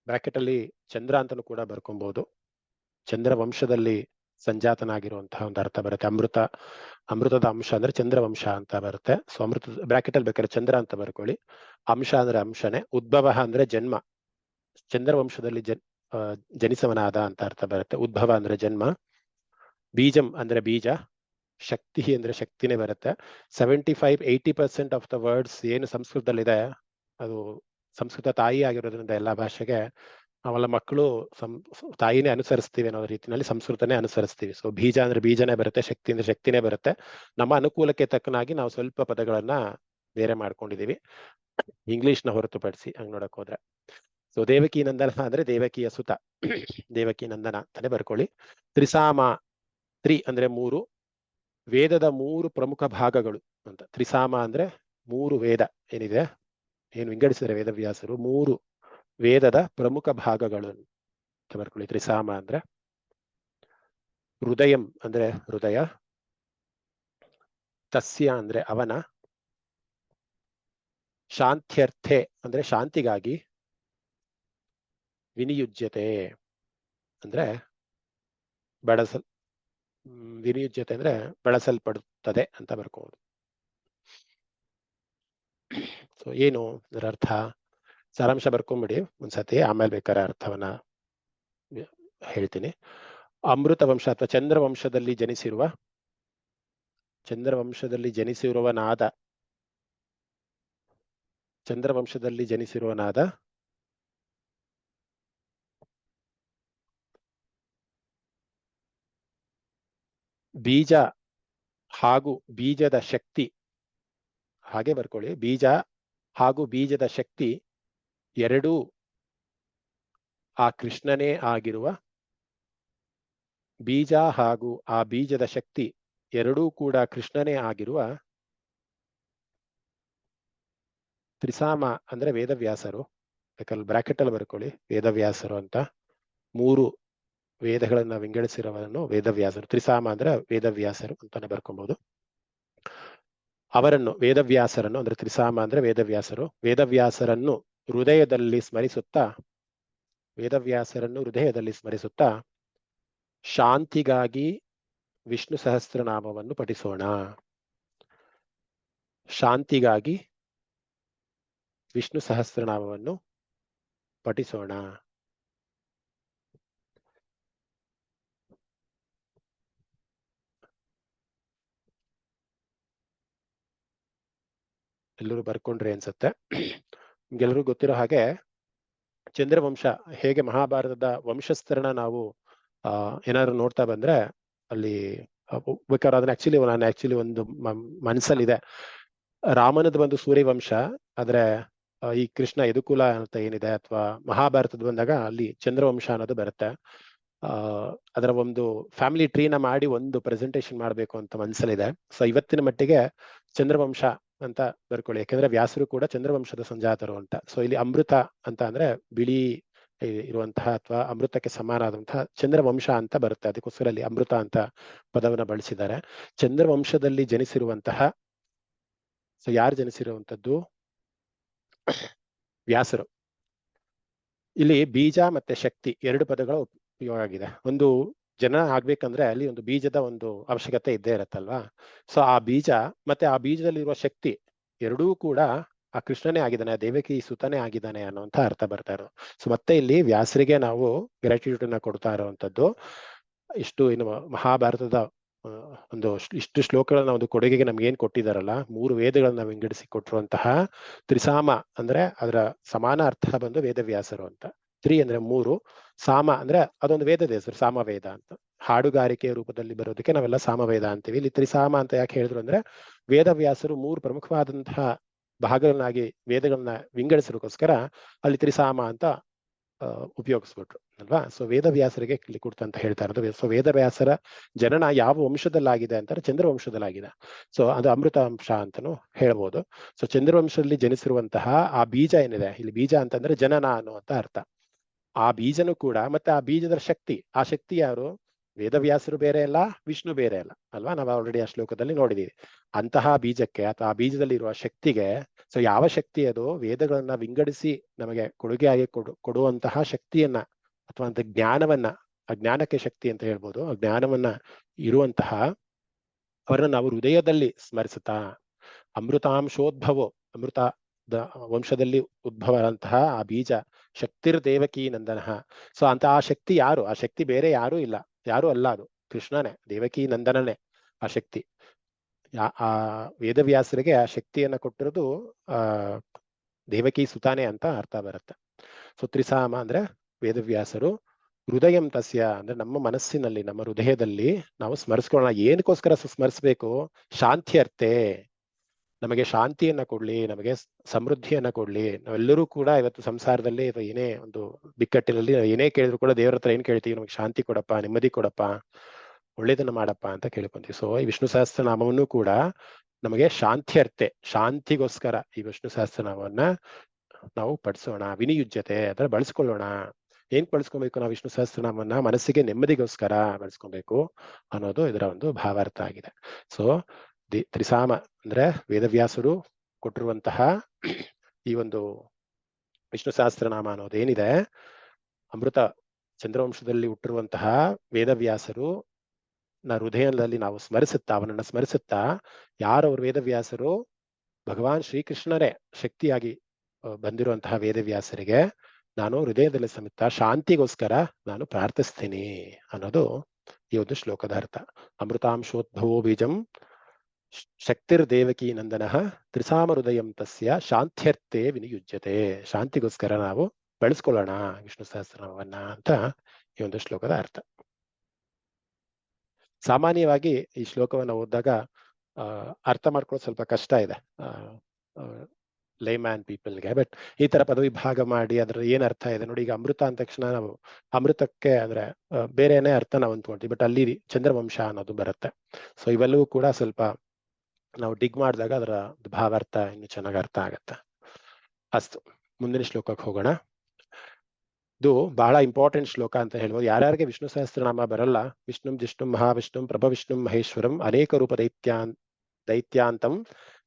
ಬ್ರಾಕೆಟ್ ಅಲ್ಲಿ ಚಂದ್ರ ಅಂತಲೂ ಕೂಡ ಬರ್ಕೊಬಹುದು. ಚಂದ್ರ ವಂಶದಲ್ಲಿ ಸಂಜಾತನಾಗಿರುವಂತಹ ಒಂದು ಅರ್ಥ ಬರುತ್ತೆ. ಅಮೃತದ ಅಂಶ ಅಂದ್ರೆ ಚಂದ್ರವಂಶ ಅಂತ ಬರುತ್ತೆ. ಸೊ ಅಮೃತ ಬ್ರಾಕೆಟ್ ಅಲ್ಲಿ ಬೇಕಾದ್ರೆ ಚಂದ್ರ ಅಂತ ಬರ್ಕೊಳ್ಳಿ. ಅಂಶ ಅಂದ್ರೆ ಅಂಶನೇ. ಉದ್ಭವ ಅಂದ್ರೆ ಜನ್ಮ, ಚಂದ್ರವಂಶದಲ್ಲಿ ಜನಿಸವನಾದ ಅಂತ ಅರ್ಥ ಬರುತ್ತೆ. ಉದ್ಭವ ಅಂದ್ರೆ ಜನ್ಮ. ಬೀಜಂ ಅಂದ್ರೆ ಬೀಜ. ಶಕ್ತಿ ಅಂದ್ರೆ ಶಕ್ತಿನೇ ಬರುತ್ತೆ. 75-80% ಆಫ್ ದ ವರ್ಡ್ಸ್ ಏನು ಸಂಸ್ಕೃತದಲ್ಲಿದೆ ಅದು ಸಂಸ್ಕೃತ ತಾಯಿ ಆಗಿರೋದ್ರಿಂದ ಎಲ್ಲಾ ಭಾಷೆಗೆ ನಾವೆಲ್ಲ ಮಕ್ಕಳು ತಾಯಿನೇ ಅನುಸರಿಸ್ತೀವಿ ಅನ್ನೋ ರೀತಿಯಲ್ಲಿ ಸಂಸ್ಕೃತನೇ ಅನುಸರಿಸ್ತೀವಿ. ಸೊ ಬೀಜ ಅಂದ್ರೆ ಬೀಜನೇ ಬರುತ್ತೆ, ಶಕ್ತಿ ಅಂದ್ರೆ ಶಕ್ತಿನೇ ಬರುತ್ತೆ. ನಮ್ಮ ಅನುಕೂಲಕ್ಕೆ ತಕ್ಕನಾಗಿ ನಾವು ಸ್ವಲ್ಪ ಪದಗಳನ್ನ ಬೇರೆ ಮಾಡ್ಕೊಂಡಿದೀವಿ, ಇಂಗ್ಲಿಷ್ನ ಹೊರತುಪಡಿಸಿ ಹಂಗ್ ನೋಡಕ್ ಹೋದ್ರೆ. ಸೊ ದೇವಕಿ ನಂದನ ಅಂದ್ರೆ ದೇವಕಿಯ ಸುತ, ದೇವಕಿ ನಂದನ ಅಂತಾನೆ ಬರ್ಕೊಳ್ಳಿ. ತ್ರಿಸಾಮ, ತ್ರಿ ಅಂದ್ರೆ 3, ವೇದದ 3 ಪ್ರಮುಖ ಭಾಗಗಳು ಅಂತ. ತ್ರಿಸಾಮ ಅಂದ್ರೆ 3 ವೇದ ಏನಿದೆ, ಏನು ವಿಂಗಡಿಸಿದರೆ ವೇದವ್ಯಾಸರು 3 ವೇದದ ಪ್ರಮುಖ ಭಾಗಗಳು ಅಂತ ಬರ್ಕೊಳ್ಳಿ. ತ್ರಿಸಾಮ ಅಂದ್ರೆ ಹೃದಯಂ ಅಂದ್ರೆ ಹೃದಯ, ತಸ್ಯ ಅಂದ್ರೆ ಅವನ, ಶಾಂತ್ಯರ್ಥೆ ಅಂದ್ರೆ ಶಾಂತಿಗಾಗಿ, ವಿನಿಯುಜ್ಯತೆ ಅಂದ್ರೆ ವಿನಿಯುಜ್ಯತೆ ಅಂದ್ರೆ ಬಳಸಲ್ಪಡುತ್ತದೆ ಅಂತ ಬರ್ಕೋಬಹುದು. ಸೊ ಏನು ಇದರ ಅರ್ಥ? ಸಾರಾಂಶ ಬರ್ಕೊಂಬಿಡಿ ಒಂದ್ಸತಿ, ಆಮೇಲೆ ಬೇಕಾದ್ರೆ ಅರ್ಥವನ್ನ ಹೇಳ್ತೀನಿ. ಅಮೃತ ವಂಶ ಅಥವಾ ಚಂದ್ರವಂಶದಲ್ಲಿ ಜನಿಸಿರುವನಾದ ಬೀಜ ಹಾಗೂ ಬೀಜದ ಶಕ್ತಿ, ಹಾಗೆ ಬರ್ಕೊಳ್ಳಿ, ಬೀಜ ಹಾಗೂ ಬೀಜದ ಶಕ್ತಿ ಎರಡೂ ಆ ಕೃಷ್ಣನೇ ಆಗಿರುವ, ಬೀಜ ಹಾಗೂ ಆ ಬೀಜದ ಶಕ್ತಿ ಎರಡೂ ಕೂಡ ಕೃಷ್ಣನೇ ಆಗಿರುವ ತ್ರಿಸಾಮ ಅಂದ್ರೆ ವೇದವ್ಯಾಸರು, ಯಾಕಂದ್ರೆ ಬ್ರಾಕೆಟ್ ಅಲ್ಲಿ ಬರ್ಕೊಳ್ಳಿ ವೇದವ್ಯಾಸರು ಅಂತ. 3 ವೇದಗಳನ್ನ ವಿಂಗಡಿಸಿರುವವರನ್ನು ವೇದವ್ಯಾಸರು, ತ್ರಿಸಾಮ ಅಂದ್ರೆ ವೇದವ್ಯಾಸರು ಅಂತಾನೆ ಬರ್ಕೊಬಹುದು. ಅವರನ್ನು ವೇದವ್ಯಾಸರನ್ನು ಅಂದ್ರೆ ತ್ರಿಸಾಮ ಅಂದ್ರೆ ವೇದವ್ಯಾಸರನ್ನು ಹೃದಯದಲ್ಲಿ ಸ್ಮರಿಸುತ್ತಾ ಶಾಂತಿಗಾಗಿ ವಿಷ್ಣು ಸಹಸ್ರನಾಮವನ್ನು ಪಠಿಸೋಣ. ಶಾಂತಿಗಾಗಿ ವಿಷ್ಣು ಸಹಸ್ರನಾಮವನ್ನು ಪಠಿಸೋಣ. ಎಲ್ಲರೂ ಬರ್ಕೊಂಡ್ರಿ ಅನ್ಸುತ್ತೆ. ನಿಮ್ಗೆಲ್ಲರೂ ಗೊತ್ತಿರೋ ಹಾಗೆ ಚಂದ್ರವಂಶ ಹೇಗೆ ಮಹಾಭಾರತದ ವಂಶಸ್ಥರನ್ನ ನಾವು ಏನಾದ್ರು ನೋಡ್ತಾ ಬಂದ್ರೆ ಅಲ್ಲಿ ಬೇಕಾದ್ರೆ ಅದನ್ನ ನಾನು ಆಕ್ಚುಲಿ ಒಂದು ಮನಸ್ಸಲ್ಲಿದೆ. ರಾಮನದ್ದು ಬಂದು ಸೂರ್ಯವಂಶ, ಆದ್ರೆ ಈ ಕೃಷ್ಣ ಯದುಕುಲ ಅಂತ ಏನಿದೆ ಅಥವಾ ಮಹಾಭಾರತದ ಬಂದಾಗ ಅಲ್ಲಿ ಚಂದ್ರವಂಶ ಅನ್ನೋದು ಬರುತ್ತೆ. ಅದರ ಒಂದು ಫ್ಯಾಮಿಲಿ ಟ್ರೀನ ಮಾಡಿ ಒಂದು ಪ್ರೆಸೆಂಟೇಶನ್ ಮಾಡ್ಬೇಕು ಅಂತ ಮನಸ್ಸಲ್ಲಿದೆ. ಸೊ ಇವತ್ತಿನ ಮಟ್ಟಿಗೆ ಚಂದ್ರವಂಶ ಅಂತ ಬರ್ಕೊಳ್ಳಿ, ಯಾಕಂದ್ರೆ ವ್ಯಾಸರು ಕೂಡ ಚಂದ್ರವಂಶದ ಸಂಜಾತರು ಅಂತ. ಸೊ ಇಲ್ಲಿ ಅಮೃತ ಅಂತ ಅಂದ್ರೆ ಬಿಳಿ ಇರುವಂತಹ ಅಥವಾ ಅಮೃತಕ್ಕೆ ಸಮಾನಾದಂತಹ ಚಂದ್ರವಂಶ ಅಂತ ಬರುತ್ತೆ, ಅದಕ್ಕೋಸ್ಕರ ಅಲ್ಲಿ ಅಮೃತ ಅಂತ ಪದವನ್ನ ಬಳಸಿದ್ದಾರೆ. ಚಂದ್ರವಂಶದಲ್ಲಿ ಜನಿಸಿರುವಂತಹ, ಸೊ ಯಾರು ಜನಿಸಿರುವಂತದ್ದು? ವ್ಯಾಸರು. ಇಲ್ಲಿ ಬೀಜ ಮತ್ತೆ ಶಕ್ತಿ 2 ಪದಗಳ ಉಪಯೋಗ ಆಗಿದೆ. ಒಂದು ಜನ ಆಗ್ಬೇಕಂದ್ರೆ ಅಲ್ಲಿ ಒಂದು ಬೀಜದ ಒಂದು ಅವಶ್ಯಕತೆ ಇದ್ದೇ ಇರತ್ತಲ್ವಾ. ಸೊ ಆ ಬೀಜ ಮತ್ತೆ ಆ ಬೀಜದಲ್ಲಿರುವ ಶಕ್ತಿ ಎರಡೂ ಕೂಡ ಆ ಕೃಷ್ಣನೇ ಆಗಿದ್ದಾನೆ, ದೇವಕಿ ಸುತನೇ ಆಗಿದ್ದಾನೆ ಅನ್ನೋಂಥ ಅರ್ಥ ಬರ್ತಾ ಇರೋದು. ಸೊ ಮತ್ತೆ ಇಲ್ಲಿ ವ್ಯಾಸರಿಗೆ ನಾವು ಗ್ರಾಟಿಟ್ಯೂಡ್ ಅನ್ನ ಕೊಡ್ತಾ ಇರುವಂತದ್ದು. ಇಷ್ಟು ಏನು ಮಹಾಭಾರತದ ಒಂದು ಇಷ್ಟು ಶ್ಲೋಕಗಳನ್ನ ಒಂದು ಕೊಡುಗೆಗೆ ನಮ್ಗೆ ಏನ್ ಕೊಟ್ಟಿದಾರಲ್ಲ, 3 ವೇದಗಳನ್ನ ವಿಂಗಡಿಸಿ ಕೊಟ್ಟಿರುವಂತಹ ತ್ರಿಸಾಮ ಅಂದ್ರೆ ಅದರ ಸಮಾನ ಅರ್ಥ ಬಂದು ವೇದವ್ಯಾಸರು ಅಂತ. 3 ಅಂದ್ರೆ 3, ಸಾಮ ಅಂದ್ರೆ ಅದೊಂದು ವೇದದ ಹೆಸರು, ಸಾಮವೇದ ಅಂತ. ಹಾಡುಗಾರಿಕೆಯ ರೂಪದಲ್ಲಿ ಬರೋದಕ್ಕೆ ನಾವೆಲ್ಲ ಸಾಮವೇದ ಅಂತೀವಿ. ಇಲ್ಲಿ ತ್ರಿಸಾಮ ಅಂತ ಯಾಕೆ ಹೇಳಿದ್ರು ಅಂದ್ರೆ ವೇದವ್ಯಾಸರು 3 ಪ್ರಮುಖವಾದಂತಹ ಭಾಗಗಳನ್ನಾಗಿ ವೇದಗಳನ್ನ ವಿಂಗಡಿಸೋದಕ್ಕೋಸ್ಕರ ಅಲ್ಲಿ ತ್ರಿಸಾಮ ಅಂತ ಉಪಯೋಗಿಸ್ಬಿಟ್ರು ಅಲ್ವಾ. ಸೊ ವೇದವ್ಯಾಸರಿಗೆ ಇಲ್ಲಿ ಕೊಡ್ತಾ ಅಂತ ಹೇಳ್ತಾ ಇರೋದು. ಸೊ ವೇದವ್ಯಾಸರ ಜನನ ಯಾವ ವಂಶದಲ್ಲಾಗಿದೆ ಅಂತಾರೆ? ಚಂದ್ರವಂಶದಲ್ಲಾಗಿದೆ. ಸೊ ಅದು ಅಮೃತ ಅಂಶ ಅಂತಾನು ಹೇಳ್ಬೋದು. ಸೊ ಚಂದ್ರವಂಶದಲ್ಲಿ ಜನಿಸಿರುವಂತಹ ಆ ಬೀಜ ಏನಿದೆ, ಇಲ್ಲಿ ಬೀಜ ಅಂತಂದ್ರೆ ಜನನ ಅನ್ನುವಂತ ಅರ್ಥ. ಆ ಬೀಜನು ಕೂಡ ಮತ್ತೆ ಆ ಬೀಜದ ಶಕ್ತಿ, ಆ ಶಕ್ತಿ ಯಾರು? ವೇದವ್ಯಾಸರು ಬೇರೆ ಅಲ್ಲ, ವಿಷ್ಣು ಬೇರೆ ಅಲ್ಲ ಅಲ್ವಾ. ನಾವು ಆಲ್ರೆಡಿ ಆ ಶ್ಲೋಕದಲ್ಲಿ ನೋಡಿದೀವಿ. ಅಂತಹ ಬೀಜಕ್ಕೆ ಅಥವಾ ಆ ಬೀಜದಲ್ಲಿ ಇರುವ ಶಕ್ತಿಗೆ, ಸೊ ಯಾವ ಶಕ್ತಿ ಅದು? ವೇದಗಳನ್ನ ವಿಂಗಡಿಸಿ ನಮಗೆ ಕೊಡುಗೆಯಾಗಿ ಕೊಡುವಂತಹ ಶಕ್ತಿಯನ್ನ ಅಥವಾ ಅಂತ ಜ್ಞಾನವನ್ನ, ಆ ಜ್ಞಾನಕ್ಕೆ ಶಕ್ತಿ ಅಂತ ಹೇಳ್ಬೋದು, ಆ ಜ್ಞಾನವನ್ನ ಇರುವಂತಹ ಅವರನ್ನ ನಾವು ಹೃದಯದಲ್ಲಿ ಸ್ಮರಿಸುತ್ತಾ, ಅಮೃತಾಂಶೋದ್ಭವೋ, ಅಮೃತ ವಂಶದಲ್ಲಿ ಉದ್ಭವರಂತಹ ಆ ಬೀಜ ಶಕ್ತಿರ್ ದೇವಕಿ ನಂದನ. ಸೊ ಅಂತ ಆ ಶಕ್ತಿ ಯಾರು? ಆ ಶಕ್ತಿ ಬೇರೆ ಯಾರು ಇಲ್ಲ, ಯಾರು ಅಲ್ಲ, ಅದು ಕೃಷ್ಣನೇ, ದೇವಕಿ ನಂದನನೇ ಆ ಶಕ್ತಿ. ಆ ವೇದವ್ಯಾಸರಿಗೆ ಆ ಶಕ್ತಿಯನ್ನ ಕೊಟ್ಟಿರೋದು ದೇವಕಿ ಸುತಾನೆ ಅಂತ ಅರ್ಥ ಬರುತ್ತೆ. ಸೊ ತ್ರಿಸಾಮ ಅಂದ್ರೆ ವೇದವ್ಯಾಸರು ಹೃದಯಂ ತಸ್ಯ ಅಂದ್ರೆ ನಮ್ಮ ಮನಸ್ಸಿನಲ್ಲಿ, ನಮ್ಮ ಹೃದಯದಲ್ಲಿ ನಾವು ಸ್ಮರಿಸ್ಕೊಳ್ಳೋಣ. ಏನಕ್ಕೋಸ್ಕರ ಸ್ಮರಿಸ್ಬೇಕು? ಶಾಂತ್ಯರ್ಥೆ, ನಮಗೆ ಶಾಂತಿಯನ್ನ ಕೊಡ್ಲಿ, ನಮಗೆ ಸಮೃದ್ಧಿಯನ್ನ ಕೊಡ್ಲಿ. ನಾವೆಲ್ಲರೂ ಕೂಡ ಇವತ್ತು ಸಂಸಾರದಲ್ಲಿ ಏನೇ ಒಂದು ಬಿಕ್ಕಟ್ಟಿನಲ್ಲಿ ಏನೇ ಕೇಳಿದ್ರು ಕೂಡ ದೇವರ ಹತ್ರ ಏನ್ ಕೇಳ್ತೀವಿ? ನಮಗೆ ಶಾಂತಿ ಕೊಡಪ್ಪ, ನೆಮ್ಮದಿ ಕೊಡಪ್ಪ, ಒಳ್ಳೇದನ್ನ ಮಾಡಪ್ಪ ಅಂತ ಕೇಳ್ಕೊಂತೀವಿ. ಸೊ ಈ ವಿಷ್ಣು ಸಹಸ್ರನಾಮವನ್ನು ಕೂಡ ನಮಗೆ ಶಾಂತ್ಯರ್ಥೆ, ಶಾಂತಿಗೋಸ್ಕರ ಈ ವಿಷ್ಣು ಸಹಸ್ರನಾಮವನ್ನ ನಾವು ಪಡಿಸೋಣ. ವಿನಿಯುಜ್ಯತೆ ಅಂದ್ರೆ ಬಳಸ್ಕೊಳ್ಳೋಣ. ಏನ್ ಬಳಸ್ಕೊಬೇಕು? ನಾವು ವಿಷ್ಣು ಸಹಸ್ರನಾಮವನ್ನ ಮನಸ್ಸಿಗೆ ನೆಮ್ಮದಿಗೋಸ್ಕರ ಬಳಸ್ಕೊಬೇಕು ಅನ್ನೋದು ಇದರ ಒಂದು ಭಾವಾರ್ಥ ಆಗಿದೆ. ಸೊ ತ್ರಿಸಾಮ ಅಂದ್ರೆ ವೇದವ್ಯಾಸರು ಕೊಟ್ಟಿರುವಂತಹ ಈ ಒಂದು ವಿಷ್ಣು ಸಹಸ್ರನಾಮ ಅನ್ನೋದೇನಿದೆ, ಅಮೃತ ಚಂದ್ರವಂಶದಲ್ಲಿ ಹುಟ್ಟಿರುವಂತಹ ವೇದವ್ಯಾಸರು ಹೃದಯದಲ್ಲಿ ನಾವು ಸ್ಮರಿಸುತ್ತಾ, ಅವನನ್ನ ಸ್ಮರಿಸುತ್ತಾ, ಯಾರವ್ರು ವೇದವ್ಯಾಸರು? ಭಗವಾನ್ ಶ್ರೀಕೃಷ್ಣರೇ ಶಕ್ತಿಯಾಗಿ ಬಂದಿರುವಂತಹ ವೇದವ್ಯಾಸರಿಗೆ ನಾನು ಹೃದಯದಲ್ಲಿ ಸಮೇತ ಶಾಂತಿಗೋಸ್ಕರ ನಾನು ಪ್ರಾರ್ಥಿಸ್ತೀನಿ ಅನ್ನೋದು ಈ ಒಂದು ಶ್ಲೋಕದ ಅರ್ಥ. ಅಮೃತಾಂಶೋದ್ಭವೋ ಬೀಜಂ ಶಕ್ತಿರ್ ದೇವಕಿ ನಂದನಃ ತ್ರಿಸಾಮ ಹೃದಯಂ ತಸ್ಯ ಶಾಂತ್ಯರ್ಥೆ ವಿನಿಯುಜ್ಯತೆ. ಶಾಂತಿಗೋಸ್ಕರ ನಾವು ಬೆಳೆಸ್ಕೊಳ್ಳೋಣ ವಿಷ್ಣು ಸಹಸ್ರನಾಮವನ್ನ ಅಂತ ಈ ಒಂದು ಶ್ಲೋಕದ ಅರ್ಥ. ಸಾಮಾನ್ಯವಾಗಿ ಈ ಶ್ಲೋಕವನ್ನು ಓದಿದಾಗ ಅರ್ಥ ಮಾಡ್ಕೊಳ್ಳೋದು ಸ್ವಲ್ಪ ಕಷ್ಟ ಇದೆ ಲೈಮ್ಯಾನ್ ಪೀಪಲ್ಗೆ. ಬಟ್ ಈ ತರ ಪದವಿ ಭಾಗ ಮಾಡಿ ಅದ್ರ ಏನ್ ಅರ್ಥ ಇದೆ ನೋಡಿ. ಈಗ ಅಮೃತ ಅಂದ ತಕ್ಷಣ ನಾವು ಅಮೃತಕ್ಕೆ ಅಂದ್ರೆ ಬೇರೆನೇ ಅರ್ಥ ನಾವು ಅಂದ್ಕೊಂತೀವಿ, ಬಟ್ ಅಲ್ಲಿ ಚಂದ್ರವಂಶ ಅನ್ನೋದು ಬರುತ್ತೆ. ಸೊ ಇವೆಲ್ಲವೂ ಕೂಡ ಸ್ವಲ್ಪ ನಾವು ಡಿಗ್ ಮಾಡಿದಾಗ ಅದರ ಭಾವಾರ್ಥ ಇನ್ನು ಚೆನ್ನಾಗಿ ಅರ್ಥ ಆಗತ್ತೆ. ಅಸ್ತು, ಮುಂದಿನ ಶ್ಲೋಕಕ್ಕೆ ಹೋಗೋಣ. ಇದು ಬಹಳ ಇಂಪಾರ್ಟೆಂಟ್ ಶ್ಲೋಕ ಅಂತ ಹೇಳ್ಬೋದು. ಯಾರ್ಯಾರಿಗೆ ವಿಷ್ಣು ಸಹಸ್ರನಾಮ ಬರಲ್ಲ, ವಿಷ್ಣುಂ ಜಿಷ್ಣುಂ ಮಹಾವಿಷ್ಣುಂ ಪ್ರಭವಿಷ್ಣುಂ ಮಹೇಶ್ವರಂ ಅನೇಕ ರೂಪ ದೈತ್ಯಾಂತಂ